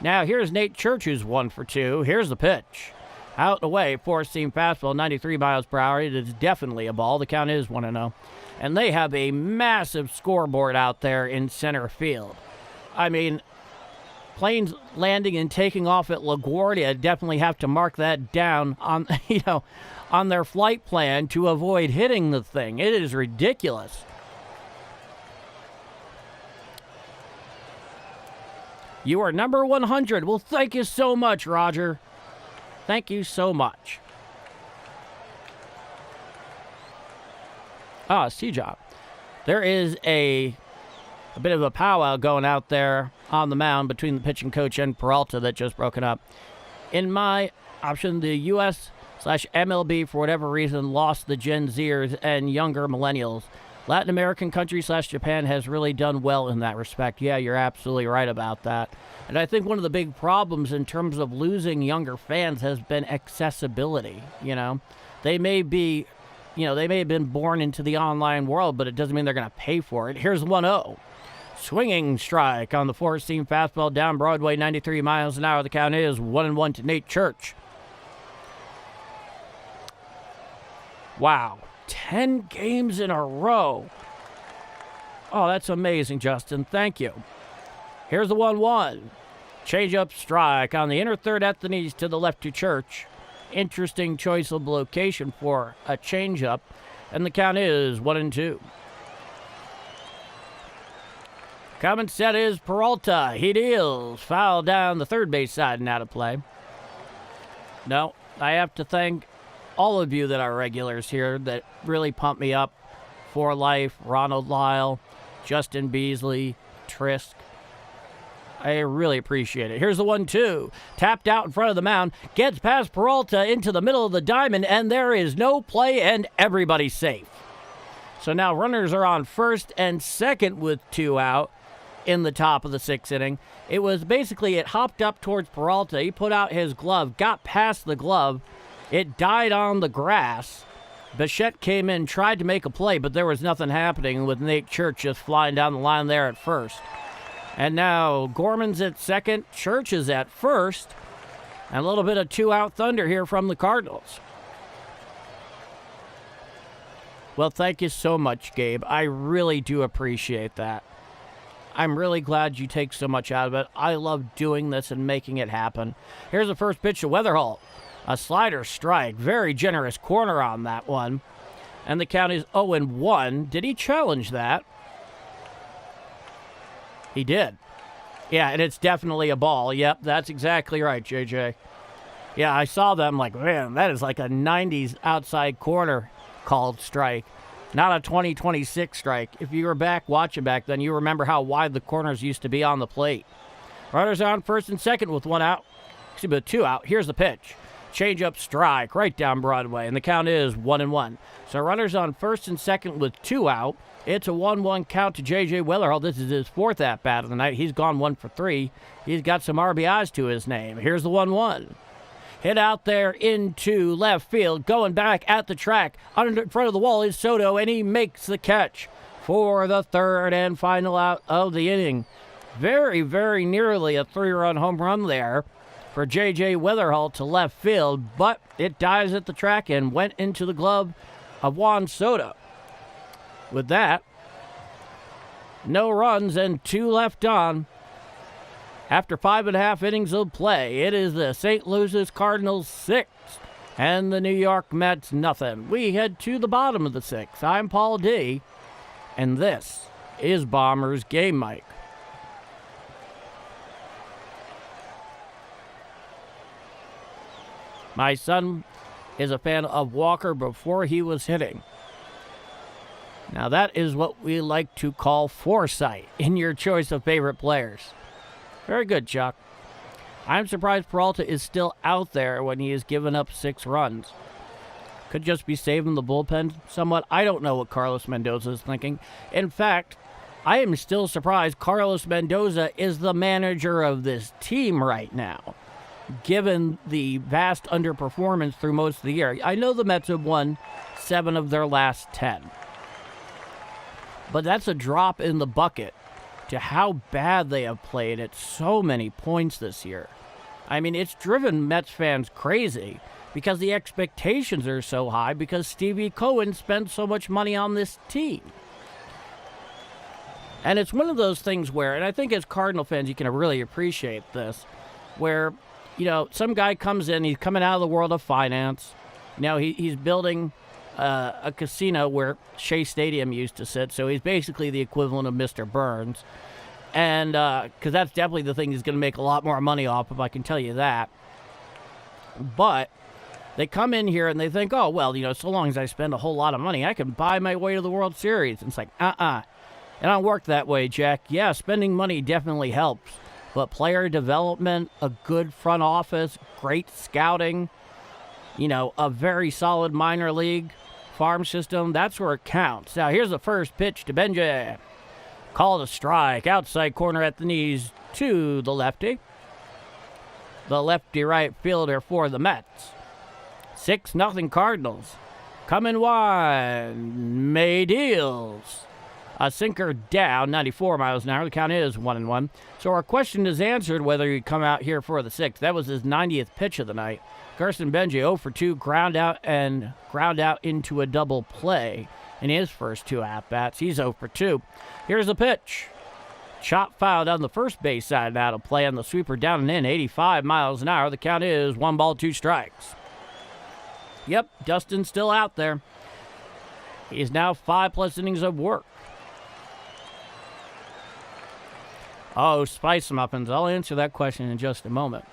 Now, here's Nate Church's 1 for 2. Here's the pitch. Out the way, four-seam fastball, 93 miles per hour. It is definitely a ball. The count is 1-0. And they have a massive scoreboard out there in center field. I mean, planes landing and taking off at LaGuardia definitely have to mark that down on, on their flight plan to avoid hitting the thing. It is ridiculous. You are number 100. Well, thank you so much, Roger. Thank you so much. C-Job. There is a bit of a powwow going out there on the mound between the pitching coach and Peralta that just broken up. In my option, the U.S./MLB, for whatever reason, lost the Gen Zers and younger millennials. Latin American country/Japan has really done well in that respect. Yeah, you're absolutely right about that. And I think one of the big problems in terms of losing younger fans has been accessibility. They may be, they may have been born into the online world, but it doesn't mean they're going to pay for it. Here's 1-0. Swinging strike on the four-seam fastball down Broadway, 93 miles an hour. The count is 1-1 to Nate Church. Wow. 10 games in a row. Oh, that's amazing, Justin. Thank you. Here's the 1-1. Change-up strike on the inner third at the knees to the left to Church. Interesting choice of location for a change-up. And the count is 1-2. Coming set is Peralta. He deals. Foul down the third base side and out of play. No, I have to thank all of you that are regulars here that really pump me up. For Life, Ronald Lyle, Justin Beasley, Trisk. I really appreciate it. Here's the 1-2. Tapped out in front of the mound. Gets past Peralta into the middle of the diamond, and there is no play, and everybody's safe. So now runners are on first and second with 2 out in the top of the 6th inning. It was basically, it hopped up towards Peralta. He put out his glove, got past the glove. It died on the grass. Bichette came in, tried to make a play, but there was nothing happening with Nate Church just flying down the line there at first. And now Gorman's at second, Church is at first, and a little bit of 2-out thunder here from the Cardinals. Well, thank you so much, Gabe. I really do appreciate that. I'm really glad you take so much out of it. I love doing this and making it happen. Here's the first pitch to Weatherholt. A slider strike. Very generous corner on that one. And the count is 0-1. Did he challenge that? He did. Yeah, and it's definitely a ball. Yep, that's exactly right, JJ. Yeah, I saw that. I'm like, man, that is like a 90s outside corner called strike. Not a 2026 strike. If you were watching back then, you remember how wide the corners used to be on the plate. Runners on first and second with 1 out. Excuse me, 2 out. Here's the pitch. Change-up strike right down Broadway, and the count is 1-1. So runners on first and second with 2 out. It's a 1-1 count to J.J. Weatherholt. This is his 4th at-bat of the night. He's gone 1 for 3. He's got some RBIs to his name. Here's the 1-1. Hit out there into left field. Going back at the track. In front of the wall is Soto, and he makes the catch for the 3rd and final out of the inning. Very, very nearly a 3-run home run there for J.J. Weatherholt to left field, but it dies at the track and went into the glove of Juan Soto. With that, no runs and 2 left on. After 5.5 innings of play, it is the St. Louis Cardinals 6 and the New York Mets nothing. We head to the bottom of the 6th. I'm Paul D, and this is Bombers Game Mike. My son is a fan of Walker before he was hitting. Now that is what we like to call foresight in your choice of favorite players. Very good, Chuck. I'm surprised Peralta is still out there when he has given up 6 runs. Could just be saving the bullpen somewhat. I don't know what Carlos Mendoza is thinking. In fact, I am still surprised Carlos Mendoza is the manager of this team right now, given the vast underperformance through most of the year. I know the Mets have won 7 of their last 10. But that's a drop in the bucket to how bad they have played at so many points this year. I mean, it's driven Mets fans crazy because the expectations are so high because Stevie Cohen spent so much money on this team. And it's one of those things where, and I think as Cardinal fans you can really appreciate this, where, some guy comes in, he's coming out of the world of finance. He's building a casino where Shea Stadium used to sit, so he's basically the equivalent of Mr. Burns. And because that's definitely the thing he's going to make a lot more money off of, I can tell you that. But they come in here and they think, oh, well, so long as I spend a whole lot of money, I can buy my way to the World Series. And it's like, It don't work that way, Jack. Yeah, spending money definitely helps. But player development, a good front office, great scouting, a very solid minor league farm system, that's where it counts. Now, here's the first pitch to Benji. Called a strike, outside corner at the knees to the lefty. The lefty right fielder for the Mets. 6-0 Cardinals. Coming wide, May deals. A sinker down, 94 miles an hour. The count is 1-1. So our question is answered whether he'd come out here for the 6th. That was his 90th pitch of the night. Carson Benji 0 for 2, ground out into a double play in his first 2 at-bats. He's 0 for 2. Here's the pitch. Chop foul down the first base side out of play on the sweeper down and in, 85 miles an hour. The count is 1 ball, 2 strikes. Yep, Dustin's still out there. He's now 5+ innings of work. Oh, Spice Muffins. I'll answer that question in just a moment.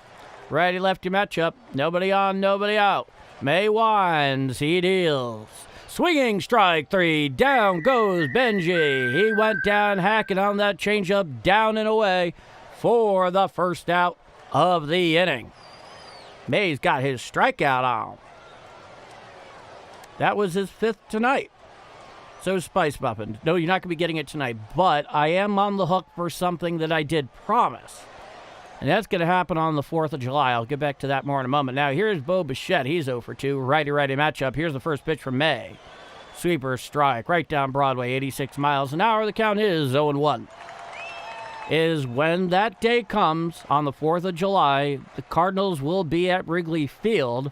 Righty-lefty matchup. Nobody on, nobody out. May winds. He deals. Swinging strike 3. Down goes Benji. He went down hacking on that changeup down and away for the first out of the inning. May's got his strikeout on. That was his 5th tonight. So Spice Muffin. No, you're not going to be getting it tonight, but I am on the hook for something that I did promise. And that's going to happen on the 4th of July. I'll get back to that more in a moment. Now, here's Bo Bichette. He's 0 for 2. Righty-righty matchup. Here's the first pitch from May. Sweeper strike right down Broadway, 86 miles an hour. The count is 0-1. Is when that day comes on the 4th of July, the Cardinals will be at Wrigley Field.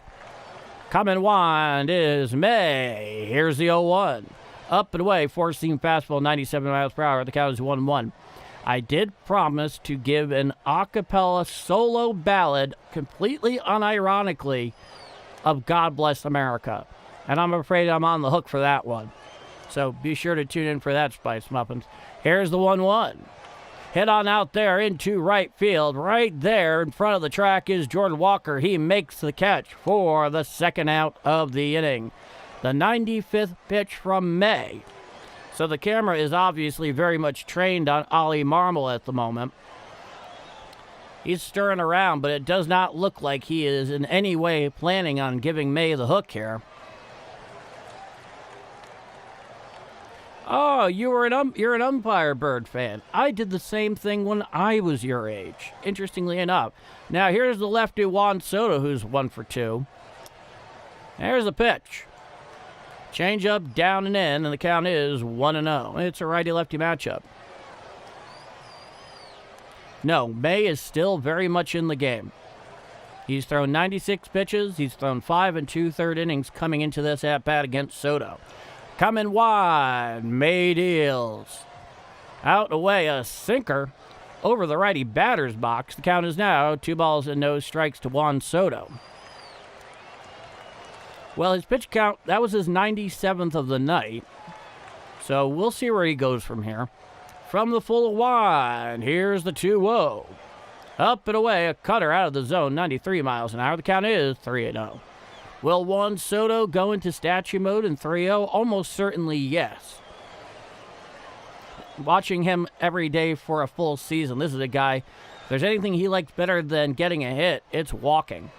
Coming wide is May. Here's the 0-1. Up and away, 4-seam fastball, 97 miles per hour. The count is 1-1. I did promise to give an a cappella solo ballad, completely unironically, of God Bless America. And I'm afraid I'm on the hook for that one. So be sure to tune in for that, Spice Muffins. Here's the 1-1. Hit on out there into right field. Right there in front of the track is Jordan Walker. He makes the catch for the 2nd out of the inning. The 95th pitch from May. So the camera is obviously very much trained on Ollie Marmol at the moment. He's stirring around, but it does not look like he is in any way planning on giving May the hook here. Oh, you're an umpire bird fan. I did the same thing when I was your age, interestingly enough. Now here's the lefty Juan Soto, who's 1 for 2. There's the pitch. Change up, down and in, and the count is 1-0. It's a righty-lefty matchup. No, May is still very much in the game. He's thrown 96 pitches. He's thrown 5 2/3 innings coming into this at-bat against Soto. Coming wide, May deals. Out and away, a sinker over the righty batter's box. The count is now 2 balls and no strikes to Juan Soto. Well, his pitch count, that was his 97th of the night. So we'll see where he goes from here. From the full wide, here's the 2-0. Up and away, a cutter out of the zone, 93 miles an hour. The count is 3-0. Will Juan Soto go into statue mode in 3-0? Almost certainly yes. Watching him every day for a full season, this is a guy, if there's anything he likes better than getting a hit, it's walking.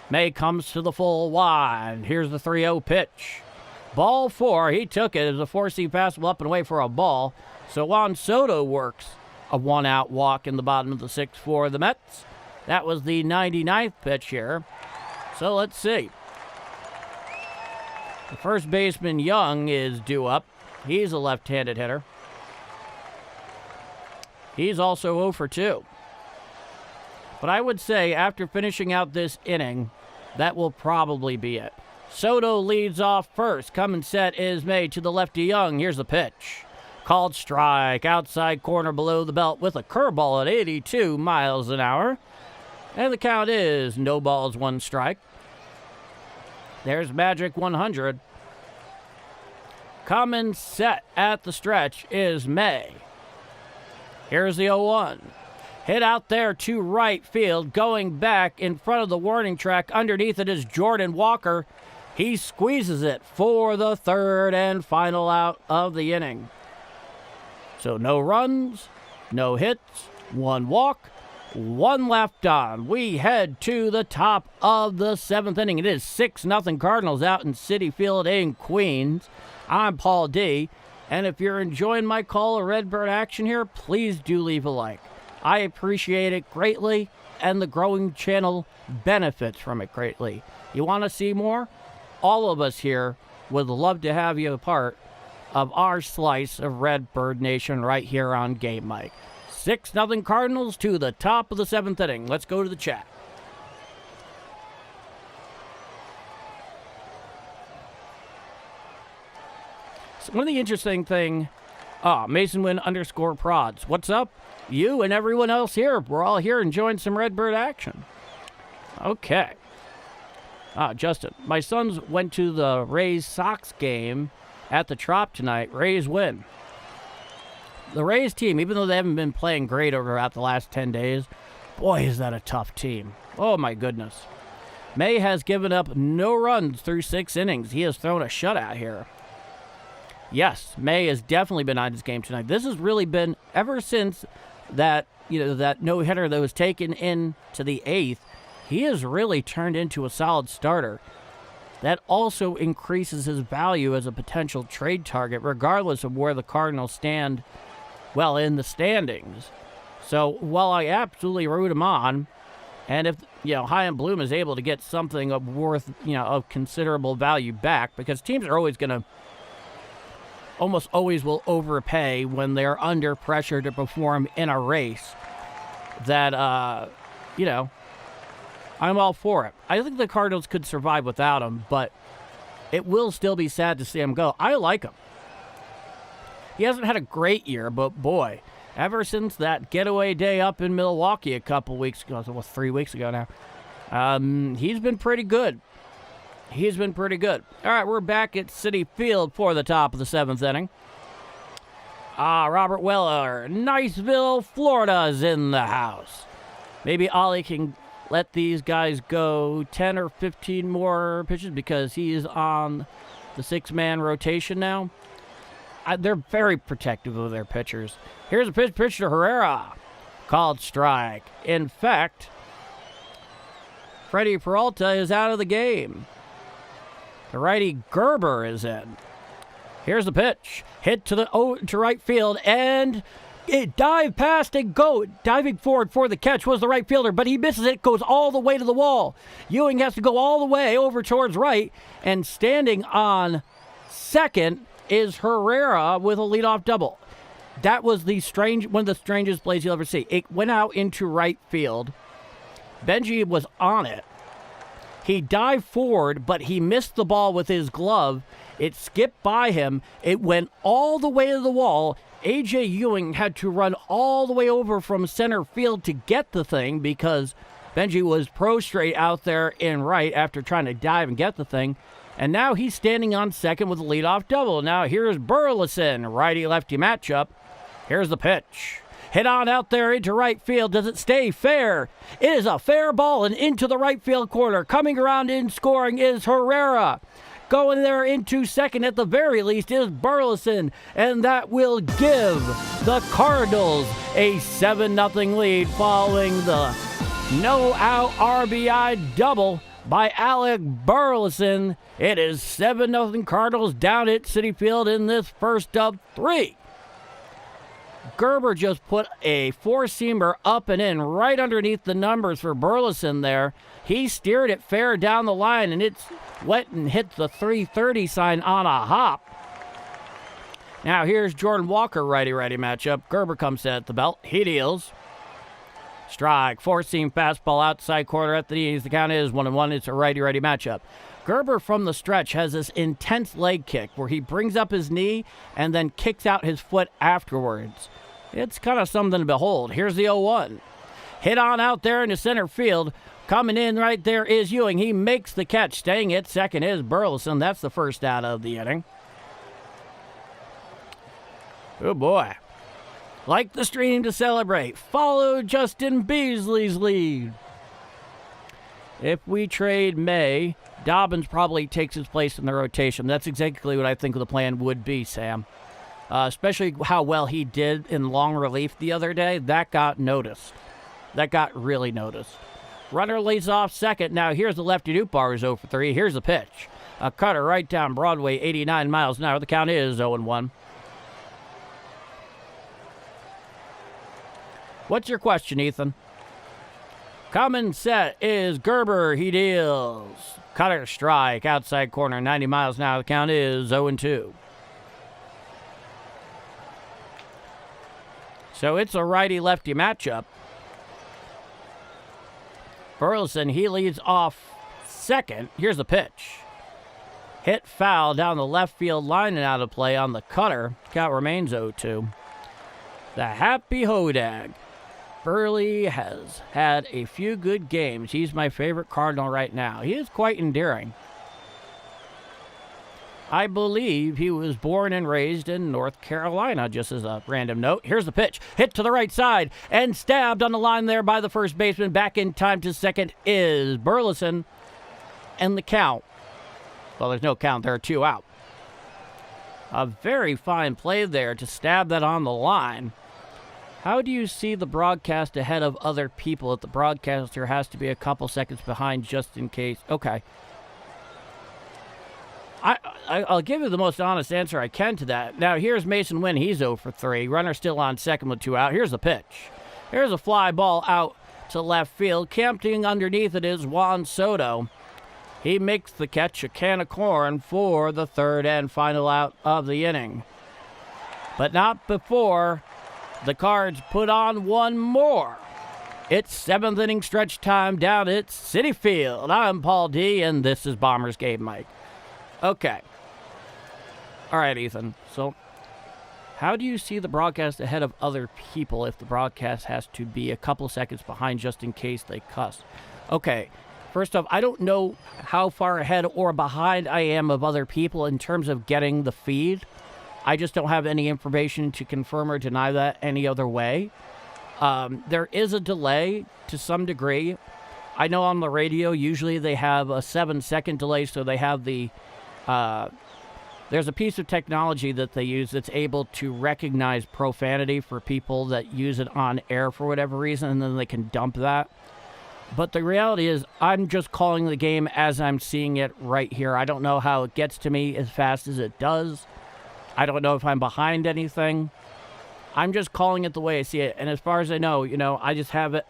May comes to the full wide. Here's the 3-0 pitch. Ball 4. He took it as a 4-seam fastball up and away for a ball. So Juan Soto works a one-out walk in the bottom of the sixth for the Mets. That was the 99th pitch here. So let's see. The first baseman, Young, is due up. He's a left-handed hitter. He's also 0 for 2. But I would say after finishing out this inning, that will probably be it. Soto leads off first. Coming set is made to the lefty Young. Here's the pitch. Called strike. Outside corner below the belt with a curveball at 82 miles an hour. And the count is no balls, one strike. There's Magic 100. Coming set at the stretch is May. Here's the 0-1. Hit out there to right field. Going back in front of the warning track. Underneath it is Jordan Walker. He squeezes it for the third and final out of the inning. So no runs, no hits, one walk, one left on. We head to the top of the seventh inning. It is 6-0 Cardinals out in Citi Field in Queens. I'm Paul D. And if you're enjoying my call of Redbird action here, please do leave a like. I appreciate it greatly, and the growing channel benefits from it greatly. You want to see more? All of us here would love to have you a part of our slice of Redbird Nation right here on Game Mike. 6-0 Cardinals to the top of the seventh inning. Let's go to the chat. So one of the interesting thing, Mason Wynn _prods. What's up? You and everyone else here. We're all here enjoying some Redbird action. Okay. Justin, my sons went to the Rays-Sox game at the Trop tonight. Rays win. The Rays team, even though they haven't been playing great over the last 10 days, boy, is that a tough team. Oh, my goodness. May has given up no runs through 6 innings. He has thrown a shutout here. Yes, May has definitely been on his game tonight. This has really been, ever since that, that no-hitter that was taken in to the 8th, he has really turned into a solid starter. That also increases his value as a potential trade target, regardless of where the Cardinals stand, well, in the standings. So, while I absolutely root him on, and if, Chaim Bloom is able to get something of worth, of considerable value back, because teams are always going to, almost always will overpay when they're under pressure to perform in a race, that, I'm all for it. I think the Cardinals could survive without him, but it will still be sad to see him go. I like him. He hasn't had a great year, but boy, ever since that getaway day up in Milwaukee a couple weeks ago, it was 3 weeks ago now, he's been pretty good. He's been pretty good. All right, we're back at Citi Field for the top of the seventh inning. Robert Weller, Niceville, Florida is in the house. Maybe Ollie can let these guys go 10 or 15 more pitches because he's on the 6-man rotation now. They're very protective of their pitchers. Here's a pitch to Herrera. Called strike. In fact, Freddie Peralta is out of the game. The righty Gerber is in. Here's the pitch. Hit to right field, and it dived past and diving forward for the catch was the right fielder, but he misses it, goes all the way to the wall. Ewing has to go all the way over towards right, and standing on second is Herrera with a leadoff double. That was one of the strangest plays you'll ever see. It went out into right field. Benji was on it. He dived forward, but he missed the ball with his glove. It skipped by him. It went all the way to the wall. A.J. Ewing had to run all the way over from center field to get the thing because Benji was prostrate out there in right after trying to dive and get the thing. And now he's standing on second with a leadoff double. Now here's Burleson, righty-lefty matchup. Here's the pitch. Hit on out there into right field. Does it stay fair? It is a fair ball and into the right field corner. Coming around in scoring is Herrera. Going there into second at the very least is Burleson. And that will give the Cardinals a 7-0 lead following the no-out RBI double by Alec Burleson. It is 7-0 Cardinals down at Citi Field in this first of 3. Gerber just put a four-seamer up and in right underneath the numbers for Burleson there. He steered it fair down the line, and it's went and hit the 330 sign on a hop. Now here's Jordan Walker, righty-righty matchup. Gerber comes in at the belt. He deals. Strike, four-seam fastball outside corner at the knees. The count is 1-1. It's a righty-righty matchup. Gerber from the stretch has this intense leg kick where he brings up his knee and then kicks out his foot afterwards. It's kind of something to behold. Here's the 0-1. Hit on out there in the center field. Coming in right there is Ewing. He makes the catch. Staying at second is Burleson. That's the first out of the inning. Oh, boy. Like the stream to celebrate. Follow Justin Beasley's lead. If we trade May, Dobbins probably takes his place in the rotation. That's exactly what I think the plan would be, Sam. Especially how well he did in long relief the other day. That got noticed. That got really noticed. Runner leads off second. Now here's the lefty Nootbaar who's 0 for 3. Here's the pitch. A cutter right down Broadway, 89 miles an hour. The count is 0-1. What's your question, Ethan? Coming set is Gerber. He deals. Cutter strike, outside corner, 90 miles an hour. The count is 0-2. So it's a righty-lefty matchup. Burleson, he leads off second. Here's the pitch. Hit foul down the left field line and out of play on the cutter. Count remains 0-2. The happy Hodag. Burley has had a few good games. He's my favorite Cardinal right now. He is quite endearing. I believe he was born and raised in North Carolina, just as a random note. Here's the pitch. Hit to the right side and stabbed on the line there by the first baseman. Back in time to second is Burleson. And the count. Well, there's no count. There are two out. A very fine play there to stab that on the line. How do you see the broadcast ahead of other people if the broadcaster has to be a couple seconds behind just in case? Okay. I'll give you the most honest answer I can to that. Now, here's Mason Wynn. He's 0 for 3. Runner still on second with two out. Here's the pitch. Here's a fly ball out to left field. Camping underneath it is Juan Soto. He makes the catch, a can of corn for the third and final out of the inning. But not before the Cards put on one more. It's seventh inning stretch time down at Citi Field. I'm Paul D, and this is Bombers Game Mike. Okay. All right, Ethan. So, how do you see the broadcast ahead of other people if the broadcast has to be a couple seconds behind just in case they cuss? Okay. First off, I don't know how far ahead or behind I am of other people in terms of getting the feed. I just don't have any information to confirm or deny that any other way. There is a delay to some degree. I know on the radio, usually they have a 7-second delay, so they have the... there's a piece of technology that they use that's able to recognize profanity for people that use it on air for whatever reason, and then they can dump that. But the reality is, I'm just calling the game as I'm seeing it right here. I don't know how it gets to me as fast as it does. I don't know if I'm behind anything. I'm just calling it the way I see it. And as far as I know, I just have it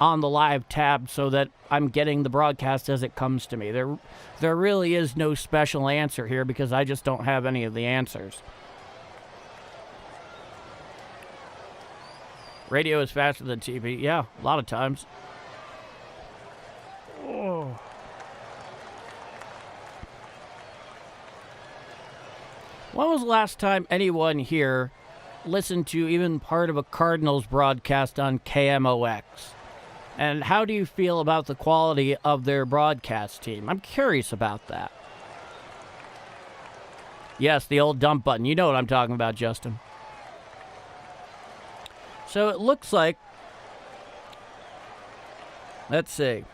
on the live tab so that I'm getting the broadcast as it comes to me. There really is no special answer here because I just don't have any of the answers. Radio is faster than TV. Yeah, a lot of times. Oh. When was the last time anyone here listened to even part of a Cardinals broadcast on KMOX? And how do you feel about the quality of their broadcast team? I'm curious about that. Yes, the old dump button. You know what I'm talking about, Justin. So it looks like... Let's see.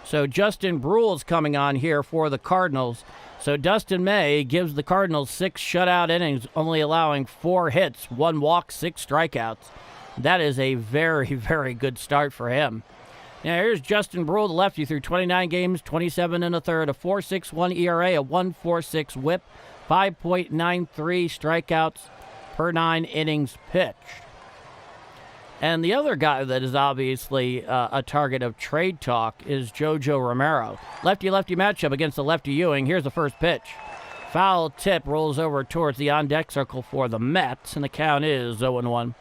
So Justin Brule's coming on here for the Cardinals. So Dustin May gives the Cardinals 6 shutout innings, only allowing 4 hits, 1 walk, 6 strikeouts. That is a very, very good start for him. Now here's Justin Brule, the lefty, through 29 games, 27 1/3, a 4.61 ERA, a 1.46 WHIP, 5.93 strikeouts, per 9 innings pitched. And the other guy that is obviously a target of trade talk is JoJo Romero. Lefty-lefty matchup against the lefty Ewing. Here's the first pitch. Foul tip rolls over towards the on-deck circle for the Mets, and the count is 0-1.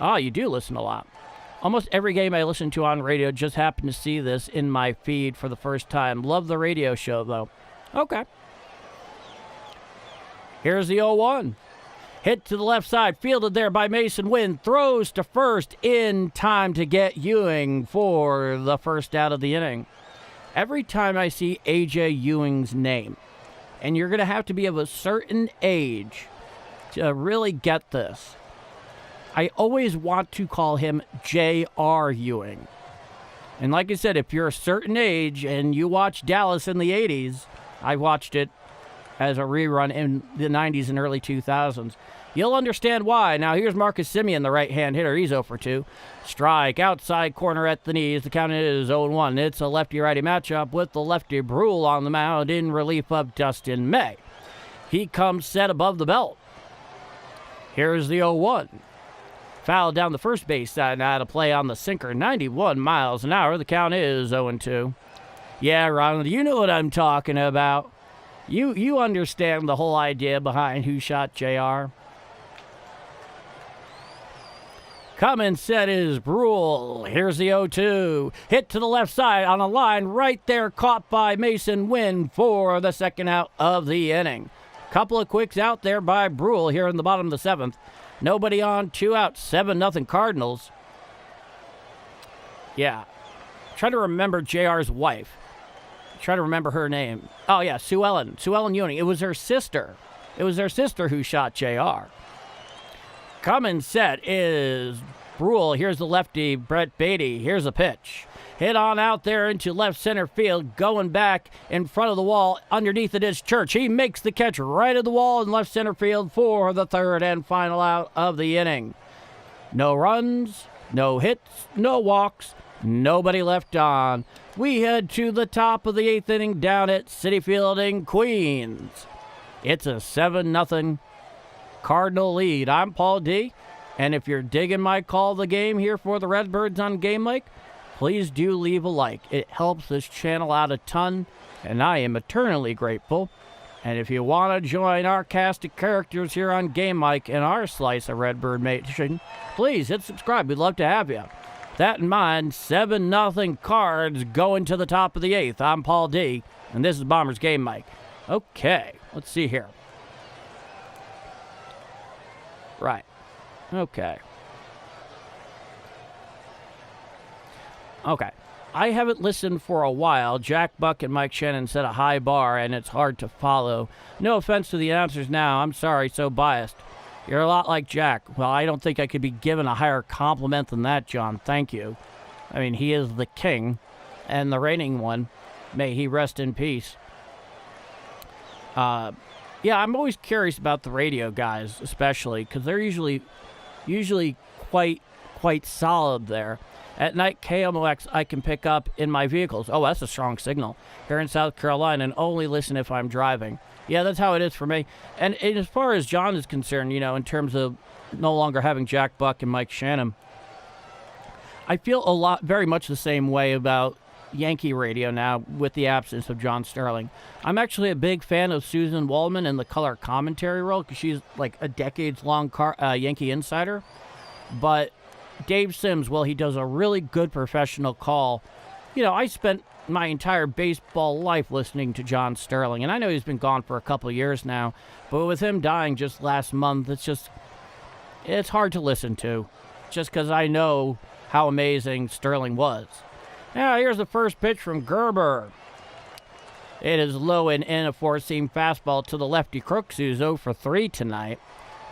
Oh, you do listen a lot. Almost every game I listen to on radio, just happen to see this in my feed for the first time. Love the radio show, though. Okay. Here's the 0-1. Hit to the left side, fielded there by Mason Wynn. Throws to first in time to get Ewing for the first out of the inning. Every time I see A.J. Ewing's name, and you're going to have to be of a certain age to really get this, I always want to call him J.R. Ewing. And like I said, if you're a certain age and you watch Dallas in the 80s, I watched it as a rerun in the 90s and early 2000s. You'll understand why. Now here's Marcus Semien, the right-hand hitter. He's 0 for 2. Strike, outside corner at the knees. The count is 0-1. It's a lefty-righty matchup with the lefty Brule on the mound in relief of Dustin May. He comes set above the belt. Here's the 0-1. Foul down the first base side. Now to play on the sinker, 91 miles an hour. The count is 0-2. Yeah, Ronald, you know what I'm talking about. You understand the whole idea behind who shot JR. Coming set is Brule. Here's the 0-2. Hit to the left side on a line right there, caught by Mason Wynn for the second out of the inning. Couple of quicks out there by Brule here in the bottom of the 7th. Nobody on, 2 out, 7-0 Cardinals. Yeah. Try to remember JR's wife. Try to remember her name. Oh, yeah, Sue Ellen. Sue Ellen Ewing. It was her sister. It was her sister who shot JR. Coming set is Brule. Here's the lefty, Brett Beatty. Here's a pitch. Hit on out there into left center field. Going back in front of the wall. Underneath it is Church. He makes the catch right at the wall in left center field for the third and final out of the inning. No runs, no hits, no walks. Nobody left on. We head to the top of the 8th inning down at Citi Field in Queens. It's a 7-0 Cardinal lead. I'm Paul D. And if you're digging my call of the game here for the Redbirds on Game Like, please do leave a like. It helps this channel out a ton, and I am eternally grateful. And if you want to join our cast of characters here on Game Like and our slice of Redbird Nation, please hit subscribe. We'd love to have you. That in mind, 7-0 Cards going to the top of the 8th. I'm Paul D, and this is Bombers Game Mike. Okay, let's see here. Right. Okay. I haven't listened for a while. Jack Buck and Mike Shannon set a high bar, and it's hard to follow. No offense to the announcers now. I'm sorry, so biased. You're a lot like Jack. Well, I don't think I could be given a higher compliment than that, John. Thank you. I mean, he is the king and the reigning one. May he rest in peace. Yeah, I'm always curious about the radio guys, especially, because they're usually quite solid there. At night, KMOX I can pick up in my vehicles. Oh, that's a strong signal. Here in South Carolina, and only listen if I'm driving. Yeah, that's how it is for me. And as far as John is concerned, you know, in terms of no longer having Jack Buck and Mike Shannon, I feel very much the same way about Yankee radio now with the absence of John Sterling. I'm actually a big fan of Susan Waldman in the color commentary role because she's like a decades-long Yankee insider. But Dave Sims, well, he does a really good professional call. You know, I spent my entire baseball life listening to John Sterling, and I know he's been gone for a couple of years now, but with him dying just last month, it's hard to listen to, just because I know how amazing Sterling was. Now, here's the first pitch from Gerber. It is low and in, a four-seam fastball to the lefty Crooks, who's 0 for 3 tonight.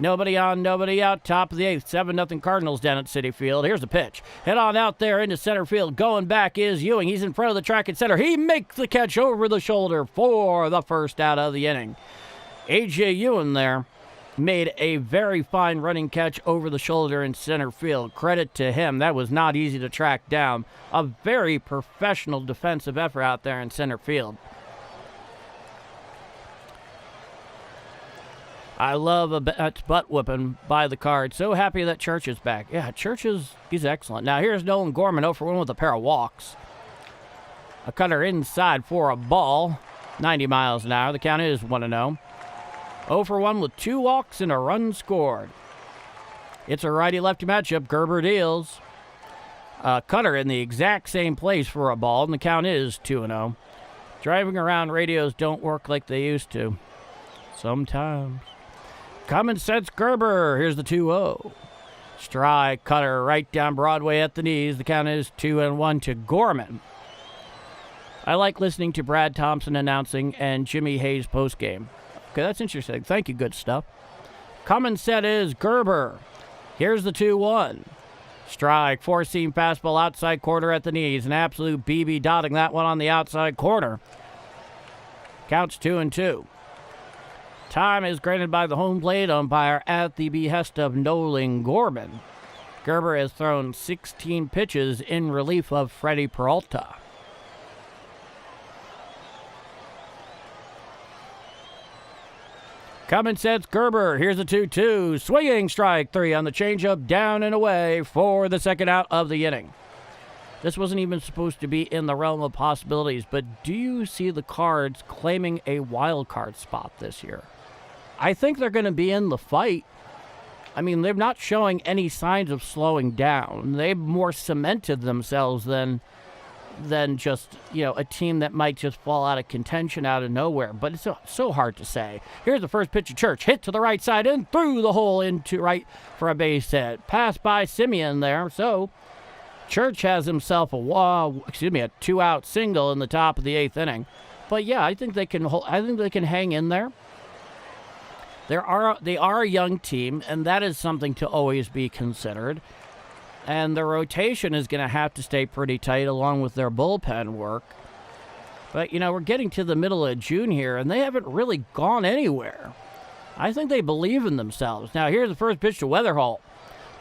Nobody on, nobody out, top of the 8th, 7-0 Cardinals down at Citi Field. Here's the pitch. Hit on out there into center field. Going back is Ewing. He's in front of the track at center. He makes the catch over the shoulder for the first out of the inning. A.J. Ewing there made a very fine running catch over the shoulder in center field. Credit to him. That was not easy to track down. A very professional defensive effort out there in center field. I love a butt whipping by the Card. So happy that Church is back. Yeah, Church he's excellent. Now here's Nolan Gorman 0 for 1 with a pair of walks. A cutter inside for a ball. 90 miles an hour. The count is 1-0. 0 for 1 with 2 walks and a run scored. It's a righty-lefty matchup. Gerber deals. Cutter in the exact same place for a ball, and the count is 2-0. Driving around, radios don't work like they used to. Sometimes. Common sense Gerber. Here's the 2-0. Strike, cutter right down Broadway at the knees. The count is 2-1 to Gorman. I like listening to Brad Thompson announcing and Jimmy Hayes postgame. Okay, that's interesting. Thank you, good stuff. Common set is Gerber. Here's the 2-1. Strike, four-seam fastball outside corner at the knees. An absolute BB dotting that one on the outside corner. Counts 2-2. Time is granted by the home plate umpire at the behest of Nolan Gorman. Gerber has thrown 16 pitches in relief of Freddie Peralta. Common sense Gerber. Here's a 2-2. Swinging strike 3 on the changeup, down and away for the second out of the inning. This wasn't even supposed to be in the realm of possibilities, but do you see the Cards claiming a wild card spot this year? I think they're going to be in the fight. I mean, they're not showing any signs of slowing down. They've more cemented themselves than just, a team that might just fall out of contention out of nowhere. But it's so hard to say. Here's the first pitch of Church. Hit to the right side and through the hole into right for a base hit. Passed by Simeon there. So Church has himself a 2-out single in the top of the 8th inning. But yeah, I think they can hang in there. They are a young team, and that is something to always be considered. And the rotation is going to have to stay pretty tight along with their bullpen work. But, we're getting to the middle of June here, and they haven't really gone anywhere. I think they believe in themselves. Now, here's the first pitch to Weatherall.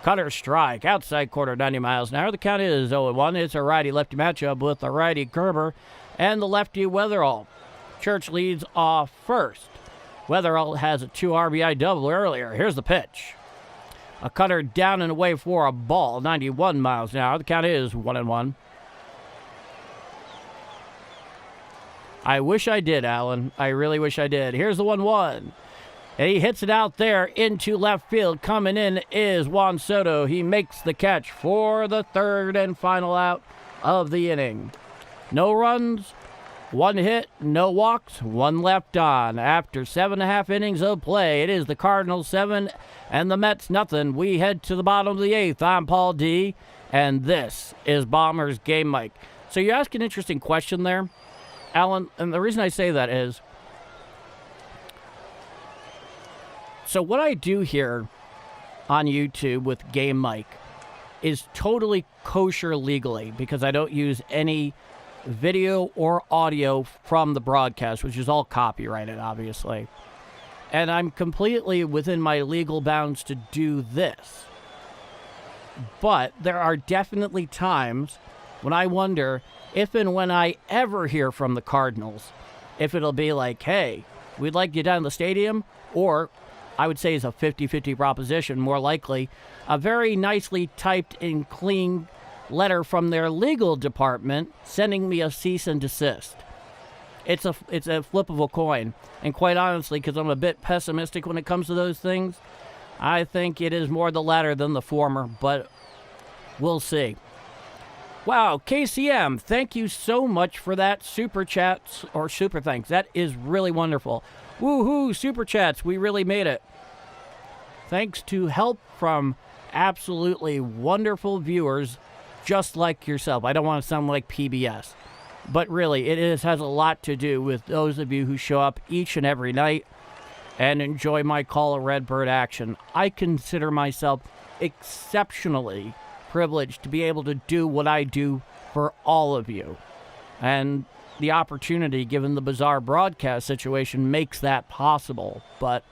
Cutter strike, outside corner, 90 miles an hour. The count is 0-1. It's a righty-lefty matchup with the righty Gerber and the lefty Weatherall. Church leads off first. Weatherall has a 2 RBI double earlier. Here's the pitch. A cutter down and away for a ball, 91 miles an hour. The count is 1-1. I wish I did, Alan. I really wish I did. Here's the 1-1. And he hits it out there into left field. Coming in is Juan Soto. He makes the catch for the third and final out of the inning. No runs, 1 hit, no walks, 1 left on. After 7.5 innings of play, it is the Cardinals 7 and the Mets nothing. We head to the bottom of the 8th. I'm Paul D, and this is Bombers Game Mike. So you ask an interesting question there, Alan, and the reason I say that is, so what I do here on YouTube with Game Mike is totally kosher legally because I don't use any video or audio from the broadcast, which is all copyrighted, obviously. And I'm completely within my legal bounds to do this. But there are definitely times when I wonder if and when I ever hear from the Cardinals, if it'll be like, hey, we'd like you down in the stadium, or I would say is a 50-50 proposition, more likely, a very nicely typed and clean letter from their legal department sending me a cease and desist. It's a flip of a coin. And quite honestly, because I'm a bit pessimistic when it comes to those things, I think it is more the latter than the former, but we'll see. Wow, KCM, thank you so much for that super chats or super thanks. That is really wonderful. Woohoo, super chats, we really made it. Thanks to help from absolutely wonderful viewers just like yourself. I don't want to sound like PBS, but really, it has a lot to do with those of you who show up each and every night and enjoy my Call of Redbird action. I consider myself exceptionally privileged to be able to do what I do for all of you. And the opportunity, given the bizarre broadcast situation, makes that possible. But,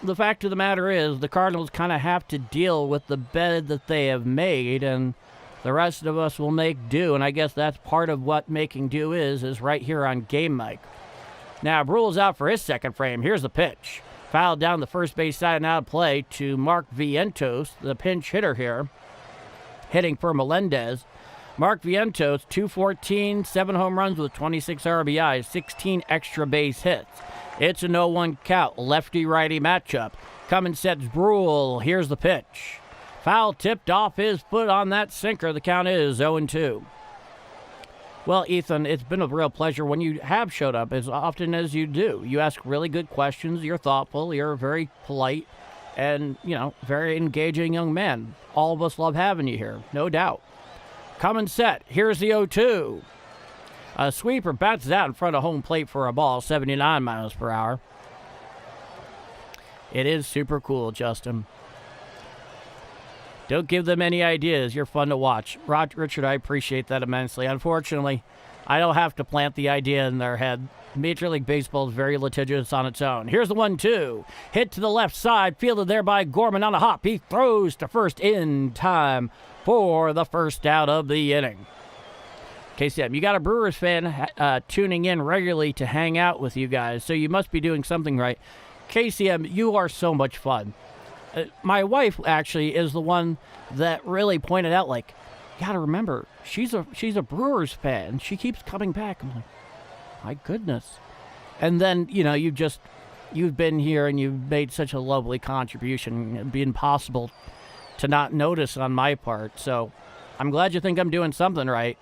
the fact of the matter is the Cardinals kind of have to deal with the bed that they have made, and the rest of us will make do. And I guess that's part of what making do is right here on Game Mike. Now, Brule's out for his second frame. Here's the pitch. Fouled down the first base side and out of play to Mark Vientos, the pinch hitter here, hitting for Melendez. Mark Vientos, 214, 7 home runs with 26 RBIs, 16 extra base hits. It's a 0-1 count, lefty-righty matchup. Cummins sets Brule. Here's the pitch. Foul tipped off his foot on that sinker. The count is 0-2. Well, Ethan, it's been a real pleasure when you have showed up as often as you do. You ask really good questions. You're thoughtful. You're very polite and, very engaging young man. All of us love having you here, no doubt. Come set. Here's the 0-2. A sweeper bats out in front of home plate for a ball, 79 miles per hour. It is super cool, Justin. Don't give them any ideas. You're fun to watch. Richard, I appreciate that immensely. Unfortunately, I don't have to plant the idea in their head. Major League Baseball is very litigious on its own. Here's the 1-2. Hit to the left side, fielded there by Gorman on a hop. He throws to first in time for the first out of the inning. KCM, you got a Brewers fan tuning in regularly to hang out with you guys, so you must be doing something right. KCM, you are so much fun. My wife actually is the one that really pointed out, you got to remember, she's a Brewers fan. She keeps coming back. I'm like, my goodness. And then, you've been here and you've made such a lovely contribution. It'd be impossible to not notice on my part. So I'm glad you think I'm doing something right.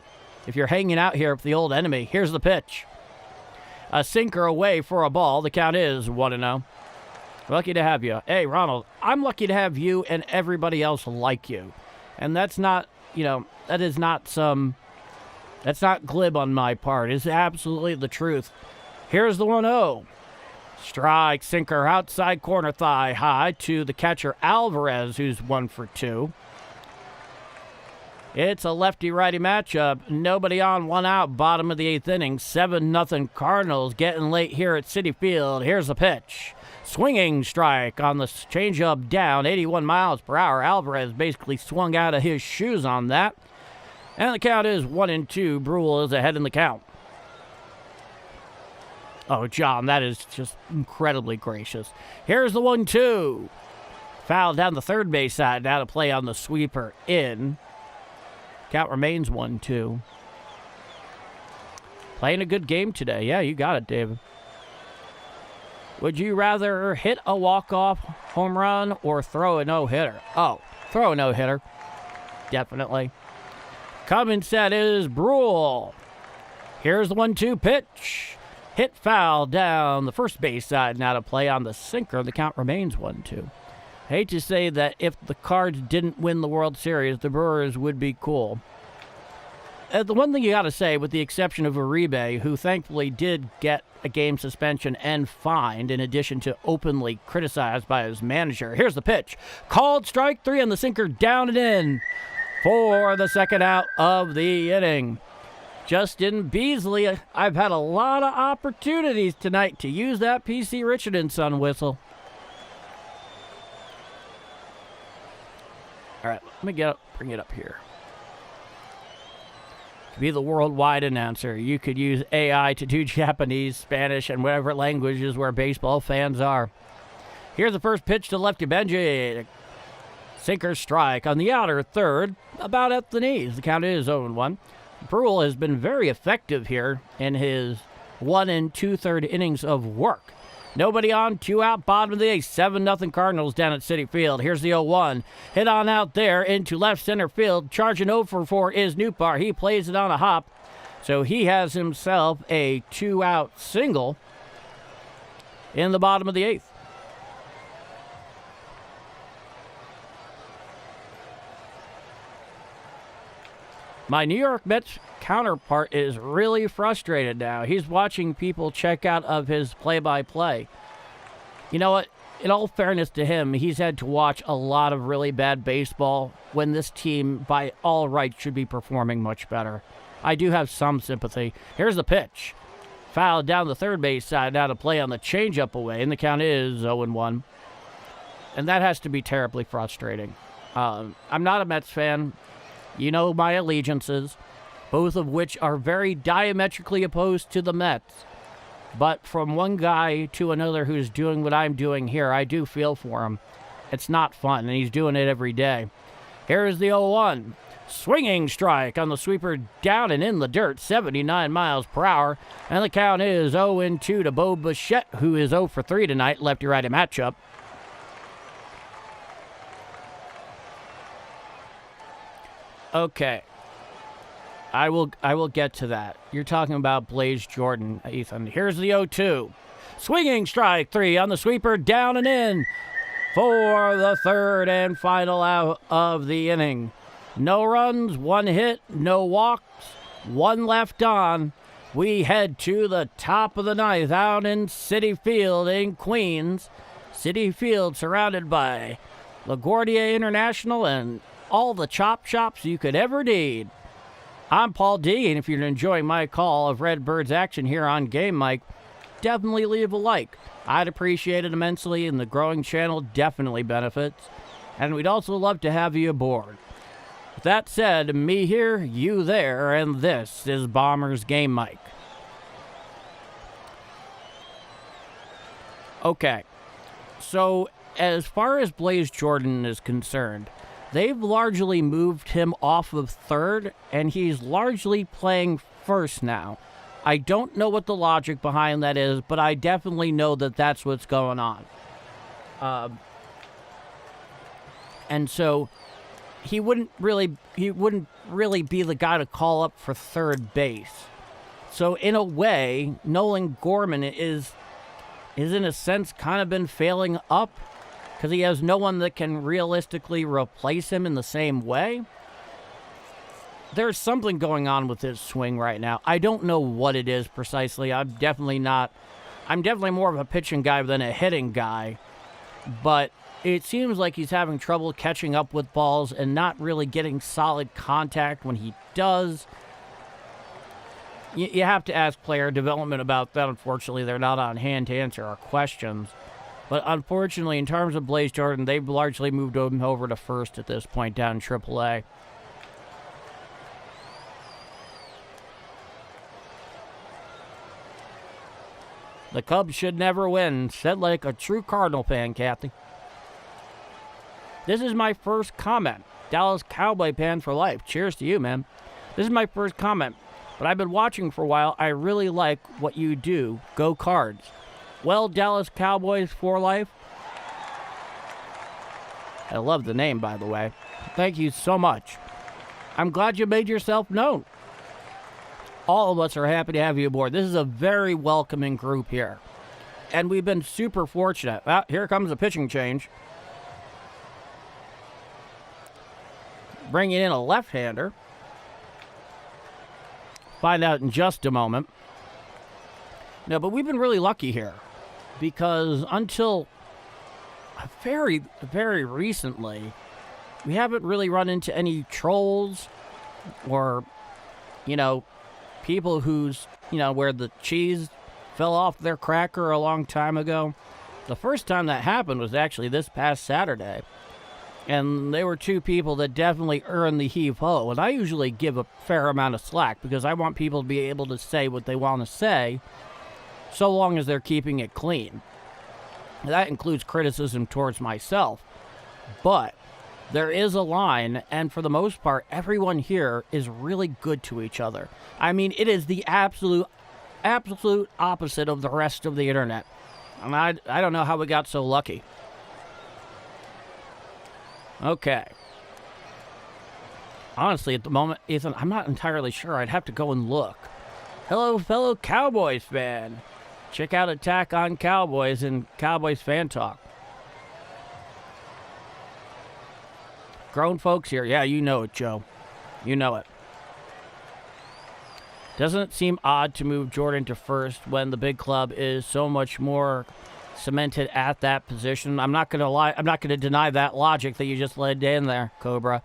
If you're hanging out here with the old enemy, here's the pitch. A sinker away for a ball. The count is 1-0. Lucky to have you. Hey, Ronald, I'm lucky to have you and everybody else like you. And that's not, that's not glib on my part. It's absolutely the truth. Here's the 1-0. Strike, sinker, outside corner thigh high to the catcher Alvarez, who's 1 for 2. It's a lefty-righty matchup. Nobody on, 1 out, bottom of the 8th inning. 7-0 Cardinals getting late here at Citi Field. Here's the pitch. Swinging strike on the changeup down, 81 miles per hour. Alvarez basically swung out of his shoes on that. And the count is 1-2. Brule is ahead in the count. Oh, John, that is just incredibly gracious. Here's the 1-2. Foul down the third base side. Now to play on the sweeper in. Count remains 1-2. Playing a good game today. Yeah, you got it, David. Would you rather hit a walk-off home run or throw a no-hitter? Oh, throw a no-hitter. Definitely. Coming set is Brule. Here's the 1-2 pitch. Hit foul down the first base side. Now to play on the sinker. The count remains 1-2. Hate to say that if the Cards didn't win the World Series, the Brewers would be cool. The one thing you got to say, with the exception of Uribe, who thankfully did get a game suspension and fined, in addition to openly criticized by his manager. Here's the pitch. Called strike 3 on the sinker, down and in for the second out of the inning. Justin Beasley, I've had a lot of opportunities tonight to use that P.C. Richard & Son whistle. All right, let me bring it up here. To be the worldwide announcer, you could use AI to do Japanese, Spanish, and whatever languages where baseball fans are. Here's the first pitch to lefty Benji. Sinker strike on the outer third, about at the knees. The count is 0-1. Brule has been very effective here in his 1 2/3 innings of work. Nobody on, 2 out, bottom of the 8th. 7-0 Cardinals down at Citi Field. Here's the 0-1. Hit on out there into left center field. Charging 0-for-4 is Newpar. He plays it on a hop. So he has himself a 2-out single in the bottom of the 8th. My New York Mets counterpart is really frustrated now. He's watching people check out of his play-by-play. You know what? In all fairness to him, he's had to watch a lot of really bad baseball when this team, by all rights, should be performing much better. I do have some sympathy. Here's the pitch. Foul down the third base side, now to play on the changeup away, and the count is 0-1. And that has to be terribly frustrating. I'm not a Mets fan. You know my allegiances, both of which are very diametrically opposed to the Mets. But from one guy to another who's doing what I'm doing here, I do feel for him. It's not fun, and he's doing it every day. Here's the 0-1. Swinging strike on the sweeper, down and in the dirt, 79 miles per hour. And the count is 0-2 to Bo Bichette, who is 0 for 3 tonight, lefty-righty matchup. Okay. I will get to that. You're talking about Blaze Jordan, Ethan. Here's the 0-2. Swinging strike 3 on the sweeper, down and in for the third and final out of the inning. No runs, 1 hit, no walks, 1 left on. We head to the top of the ninth out in Citi Field in Queens. Citi Field surrounded by LaGuardia International and all the chop shops you could ever need. I'm Paul D, and if you're enjoying my call of Redbirds action here on Game Mike, definitely leave a like. I'd appreciate it immensely, and the growing channel definitely benefits. And we'd also love to have you aboard. With that said, me here, you there, and this is Bombers Game Mike. Okay, so as far as Blaze Jordan is concerned, they've largely moved him off of third, and he's largely playing first now. I don't know what the logic behind that is, but I definitely know that that's what's going on. And so he wouldn't really be the guy to call up for third base. So in a way, Nolan Gorman is in a sense kind of been failing up, because he has no one that can realistically replace him in the same way. There's something going on with his swing right now. I don't know what it is precisely. I'm definitely more of a pitching guy than a hitting guy. But it seems like he's having trouble catching up with balls and not really getting solid contact when he does. You have to ask player development about that. Unfortunately, they're not on hand to answer our questions. But unfortunately, in terms of Blaze Jordan, they've largely moved him over to first at this point down in AAA. The Cubs should never win. Said like a true Cardinal fan, Kathy. This is my first comment. Dallas Cowboy fan for life. Cheers to you, man. This is my first comment, but I've been watching for a while. I really like what you do. Go Cards. Well, Dallas Cowboys for life. I love the name, by the way. Thank you so much. I'm glad you made yourself known. All of us are happy to have you aboard. This is a very welcoming group here. And we've been super fortunate. Well, here comes a pitching change. Bringing in a left-hander. Find out in just a moment. No, but we've been really lucky here, because until very, very recently, we haven't really run into any trolls or, people whose, where the cheese fell off their cracker a long time ago. The first time that happened was actually this past Saturday. And they were two people that definitely earned the heave-ho. And I usually give a fair amount of slack because I want people to be able to say what they want to say, so long as they're keeping it clean. That includes criticism towards myself. But there is a line, and for the most part, everyone here is really good to each other. I mean, it is the absolute opposite of the rest of the internet. And I don't know how we got so lucky. Okay. Honestly, at the moment, Ethan, I'm not entirely sure. I'd have to go and look. Hello, fellow Cowboys fan. Check out Attack on Cowboys and Cowboys Fan Talk. Grown folks here. Yeah, you know it, Joe. You know it. Doesn't it seem odd to move Jordan to first when the big club is so much more cemented at that position? I'm not going to lie. I'm not going to deny that logic that you just laid in there, Cobra.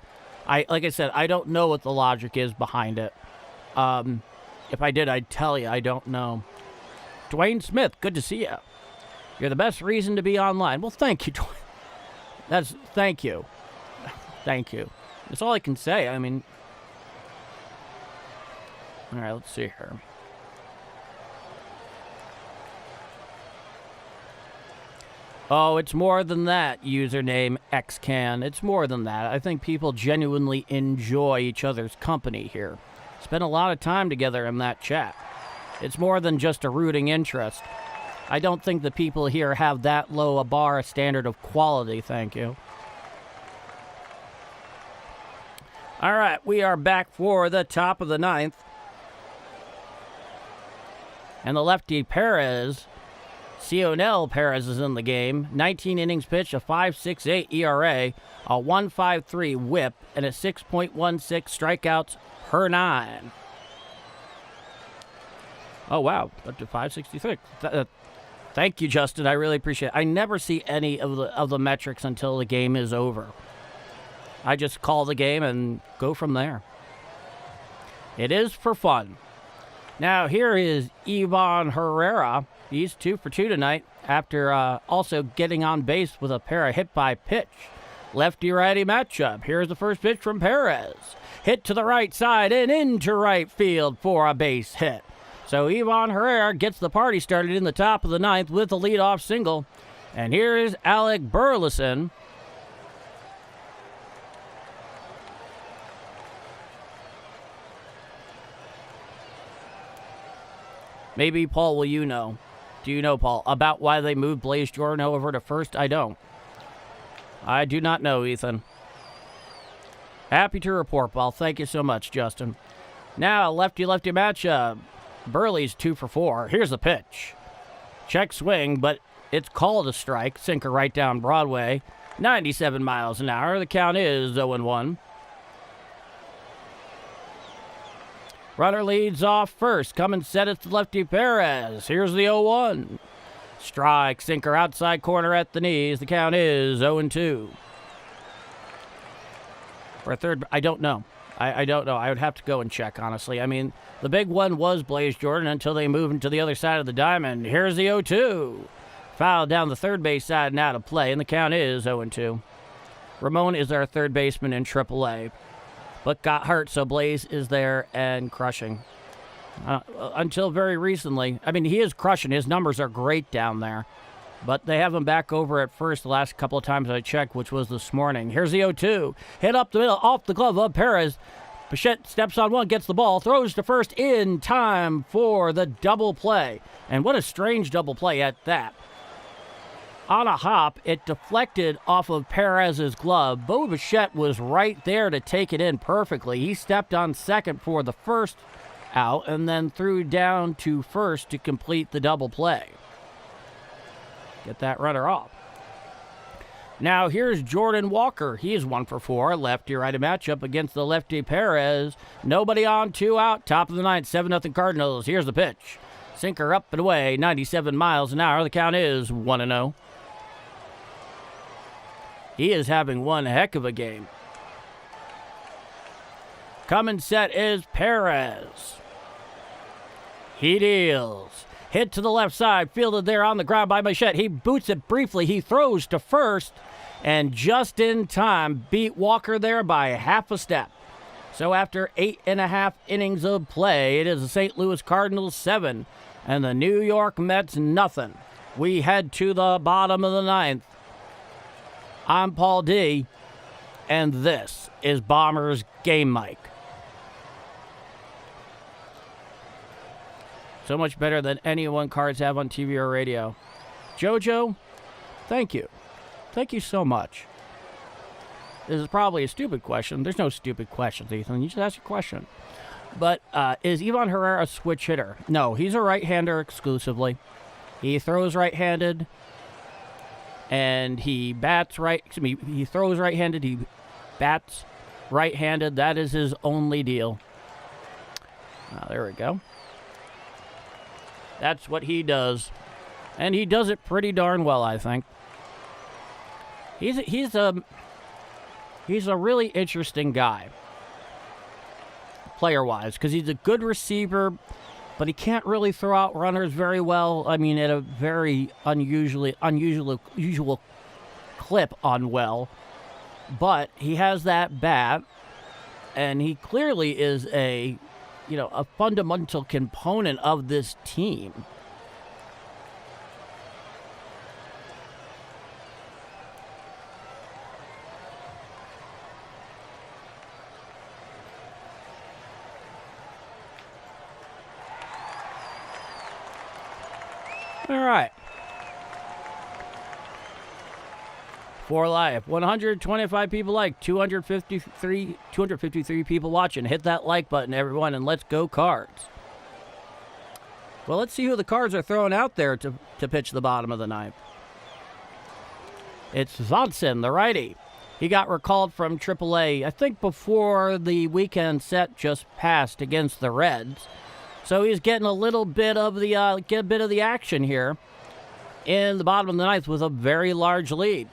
Like I said, I don't know what the logic is behind it. If I did, I'd tell you. I don't know. Dwayne Smith, good to see you. You're the best reason to be online. Well, thank you, Dwayne. Thank you. Thank you. That's all I can say. I mean, all right, let's see here. Oh, it's more than that, username XCan. It's more than that. I think people genuinely enjoy each other's company here. Spend a lot of time together in that chat. It's more than just a rooting interest. I don't think the people here have that low a bar, a standard of quality, thank you. All right, we are back for the top of the ninth. And the lefty Perez, Cionel Perez, is in the game. 19 innings pitched, a 5.68 ERA, a 1.53 whip, and a 6.16 strikeouts per 9. Oh, wow, up to 5.66. Thank you, Justin. I really appreciate it. I never see any of the metrics until the game is over. I just call the game and go from there. It is for fun. Now, here is Ivan Herrera. He's 2 for 2 tonight after also getting on base with a pair of hit-by-pitch lefty-righty matchup. Here's the first pitch from Perez. Hit to the right side and into right field for a base hit. So Ivan Herrera gets the party started in the top of the ninth with a leadoff single. And here is Alec Burleson. Maybe, Paul, will you know? Do you know, Paul, about why they moved Blaze Jordan over to first? I don't. I do not know, Ethan. Happy to report, Paul. Thank you so much, Justin. Now, lefty-lefty matchup. Burley's 2 for 4. Here's the pitch. Check swing, but it's called a strike. Sinker right down Broadway. 97 miles an hour. The count is 0-1. Runner leads off first. Coming set it to lefty Perez. Here's the 0-1. Strike, sinker outside corner at the knees. The count is 0-2. For a third, I don't know. I don't know. I would have to go and check, honestly. I mean, the big one was Blaze Jordan until they moved him to the other side of the diamond. Here's the 0-2. Foul down the third base side and out of play, and the count is 0-2. Ramon is our third baseman in AAA, but got hurt, so Blaze is there and crushing. Until very recently. I mean, he is crushing. His numbers are great down there. But they have him back over at first the last couple of times I checked, which was this morning. Here's the 0-2. Hit up the middle, off the glove of Perez. Bichette steps on one, gets the ball, throws to first in time for the double play. And what a strange double play at that. On a hop, it deflected off of Perez's glove. Bo Bichette was right there to take it in perfectly. He stepped on second for the first out and then threw down to first to complete the double play. Get that runner off. Now here's Jordan Walker. He is 1 for 4. Lefty-righty matchup against the lefty Perez. Nobody on, 2 out. Top of the ninth, 7-0 Cardinals. Here's the pitch. Sinker up and away, 97 miles an hour. The count is 1-0. He is having one heck of a game. Coming set is Perez. He deals. Hit to the left side, fielded there on the ground by Bichette. He boots it briefly. He throws to first, and just in time, beat Walker there by half a step. So after 8.5 innings of play, it is the St. Louis Cardinals 7 and the New York Mets nothing. We head to the bottom of the ninth. I'm Paul D, and this is Bombers Game Mic. So much better than anyone Cards have on TV or radio. Jojo, thank you. Thank you so much. This is probably a stupid question. There's no stupid questions, Ethan. You just ask a question. But is Ivan Herrera a switch hitter? No, he's a right-hander exclusively. He throws right-handed, and he bats right. Excuse me, he throws right-handed. He bats right-handed. That is his only deal. There we go. That's what he does, and he does it pretty darn well, I think. He's a really interesting guy, player-wise, because he's a good receiver, but he can't really throw out runners very well. I mean, at a very unusual clip on well, but he has that bat, and he clearly is a fundamental component of this team. All right. For life, 125 people like, 253 people watching. Hit that like button, everyone, and let's go Cards. Well, let's see who the Cards are throwing out there to pitch the bottom of the ninth. It's Swanson, the righty. He got recalled from AAA, I think before the weekend set just passed against the Reds. So he's getting a little bit of the action here in the bottom of the ninth with a very large lead.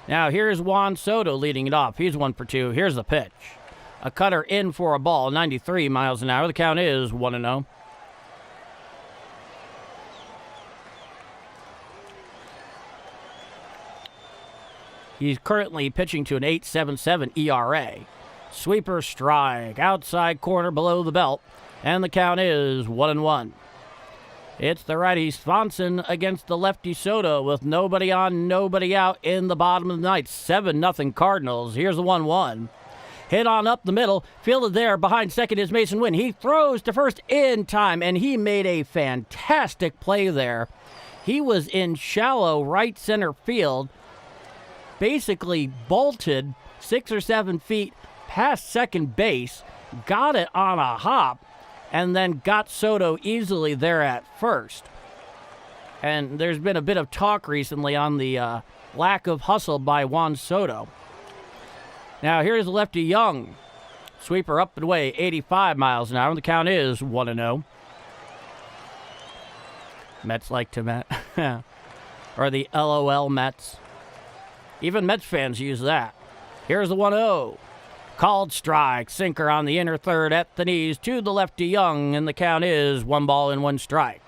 Now here's Juan Soto leading it off. He's 1 for 2. Here's the pitch. A cutter in for a ball, 93 miles an hour. The count is 1-0. He's currently pitching to an 8.77 ERA. Sweeper strike, outside corner below the belt, and the count is 1-1. It's the righty Swanson against the lefty Soto with nobody on, nobody out in the bottom of the ninth. 7-0 Cardinals. Here's the 1-1. Hit on up the middle. Fielded there behind second is Mason Wynn. He throws to first in time, and he made a fantastic play there. He was in shallow right center field, basically bolted 6 or 7 feet past second base, got it on a hop, and then got Soto easily there at first. And there's been a bit of talk recently on the lack of hustle by Juan Soto. Now here's lefty Young. Sweeper up and away, 85 miles an hour. The count is 1-0. Mets like to Met. Or the LOL Mets. Even Mets fans use that. Here's the 1-0. Called strike, sinker on the inner third at the knees to the lefty Young, and the count is 1 ball and 1 strike.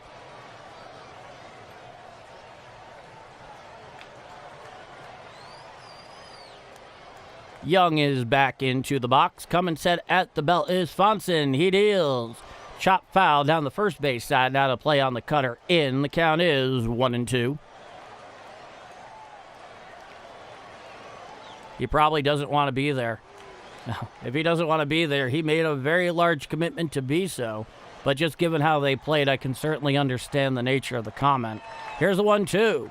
Young is back into the box. Coming set at the belt is Swanson. He deals. Chop foul down the first base side. Now to play on the cutter in. The count is 1-2. He probably doesn't want to be there. No, if he doesn't want to be there, he made a very large commitment to be so. But just given how they played, I can certainly understand the nature of the comment. Here's the 1-2.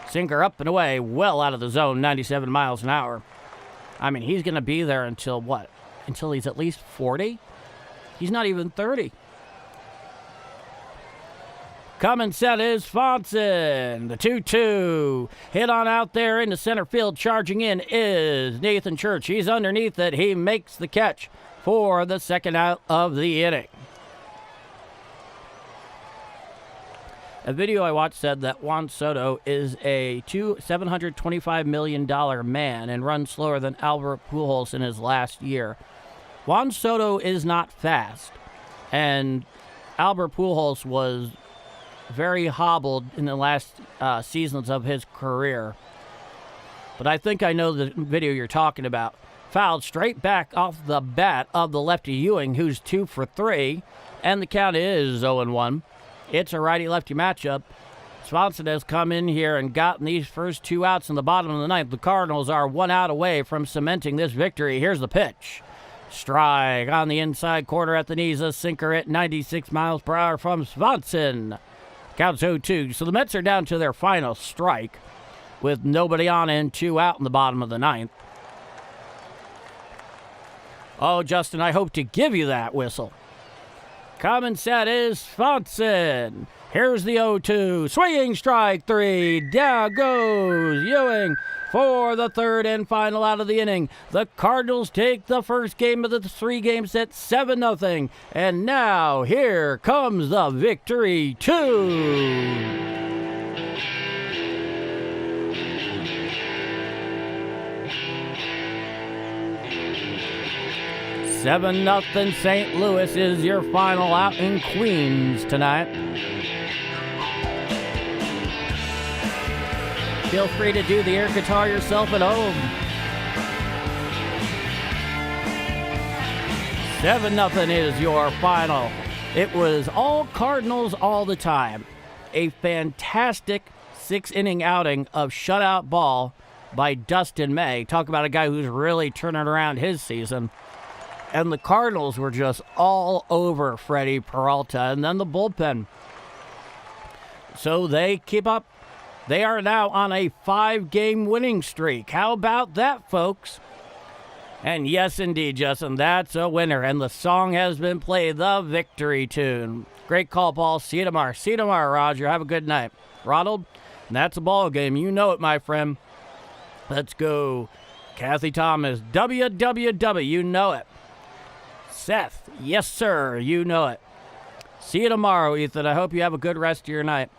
Sinker up and away, well out of the zone, 97 miles an hour. I mean, he's going to be there until what? Until he's at least 40? He's not even 30. Coming set is Swanson. The 2-2. Hit on out there into center field. Charging in is Nathan Church. He's underneath it. He makes the catch for the second out of the inning. A video I watched said that Juan Soto is a $725 million man and runs slower than Albert Pujols in his last year. Juan Soto is not fast, and Albert Pujols was very hobbled in the last seasons of his career. But I think I know the video you're talking about. Fouled straight back off the bat of the lefty Ewing, who's 2 for 3, and the count is 0-1. It's a righty-lefty matchup. Swanson has come in here and gotten these first 2 outs in the bottom of the ninth. The Cardinals are 1 out away from cementing this victory. Here's the pitch. Strike on the inside corner at the knees. A sinker at 96 miles per hour from Swanson. Counts 0-2. So the Mets are down to their final strike with nobody on and 2 out in the bottom of the ninth. Oh, Justin, I hope to give you that whistle. Coming set is Swanson. Here's the 0-2. Swinging strike 3. Down goes Ewing for the third and final out of the inning. The Cardinals take the first game of the 3-game set 7-0. And now here comes the victory 2. 7-0 St. Louis is your final out in Queens tonight. Feel free to do the air guitar yourself at home. 7-0 is your final. It was all Cardinals all the time. A fantastic 6-inning outing of shutout ball by Dustin May. Talk about a guy who's really turning around his season. And the Cardinals were just all over Freddie Peralta. And then the bullpen. So they keep up. They are now on a 5-game winning streak. How about that, folks? And yes, indeed, Justin, that's a winner. And the song has been played, the victory tune. Great call, Paul. See you tomorrow. See you tomorrow, Roger. Have a good night. Ronald, that's a ball game. You know it, my friend. Let's go. Kathy Thomas, WWW, you know it. Seth, yes, sir, you know it. See you tomorrow, Ethan. I hope you have a good rest of your night.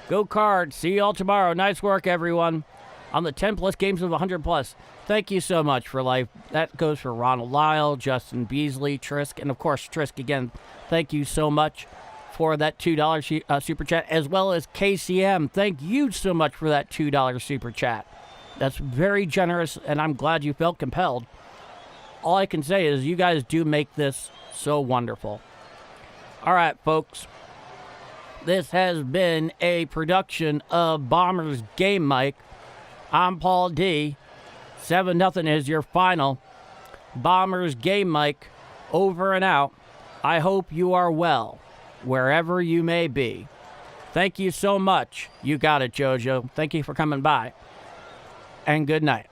Go Cards. See you all tomorrow. Nice work, everyone. On the 10-plus games of 100-plus. Thank you so much for life. That goes for Ronald Lyle, Justin Beasley, Trisk, and, of course, Trisk again. Thank you so much for that $2 super chat, as well as KCM. Thank you so much for that $2 super chat. That's very generous, and I'm glad you felt compelled. All I can say is you guys do make this so wonderful. All right, folks. This has been a production of Bombers Game Mic. I'm Paul D. 7-0 is your final. Bombers Game Mic, over and out. I hope you are well, wherever you may be. Thank you so much. You got it, JoJo. Thank you for coming by. And good night.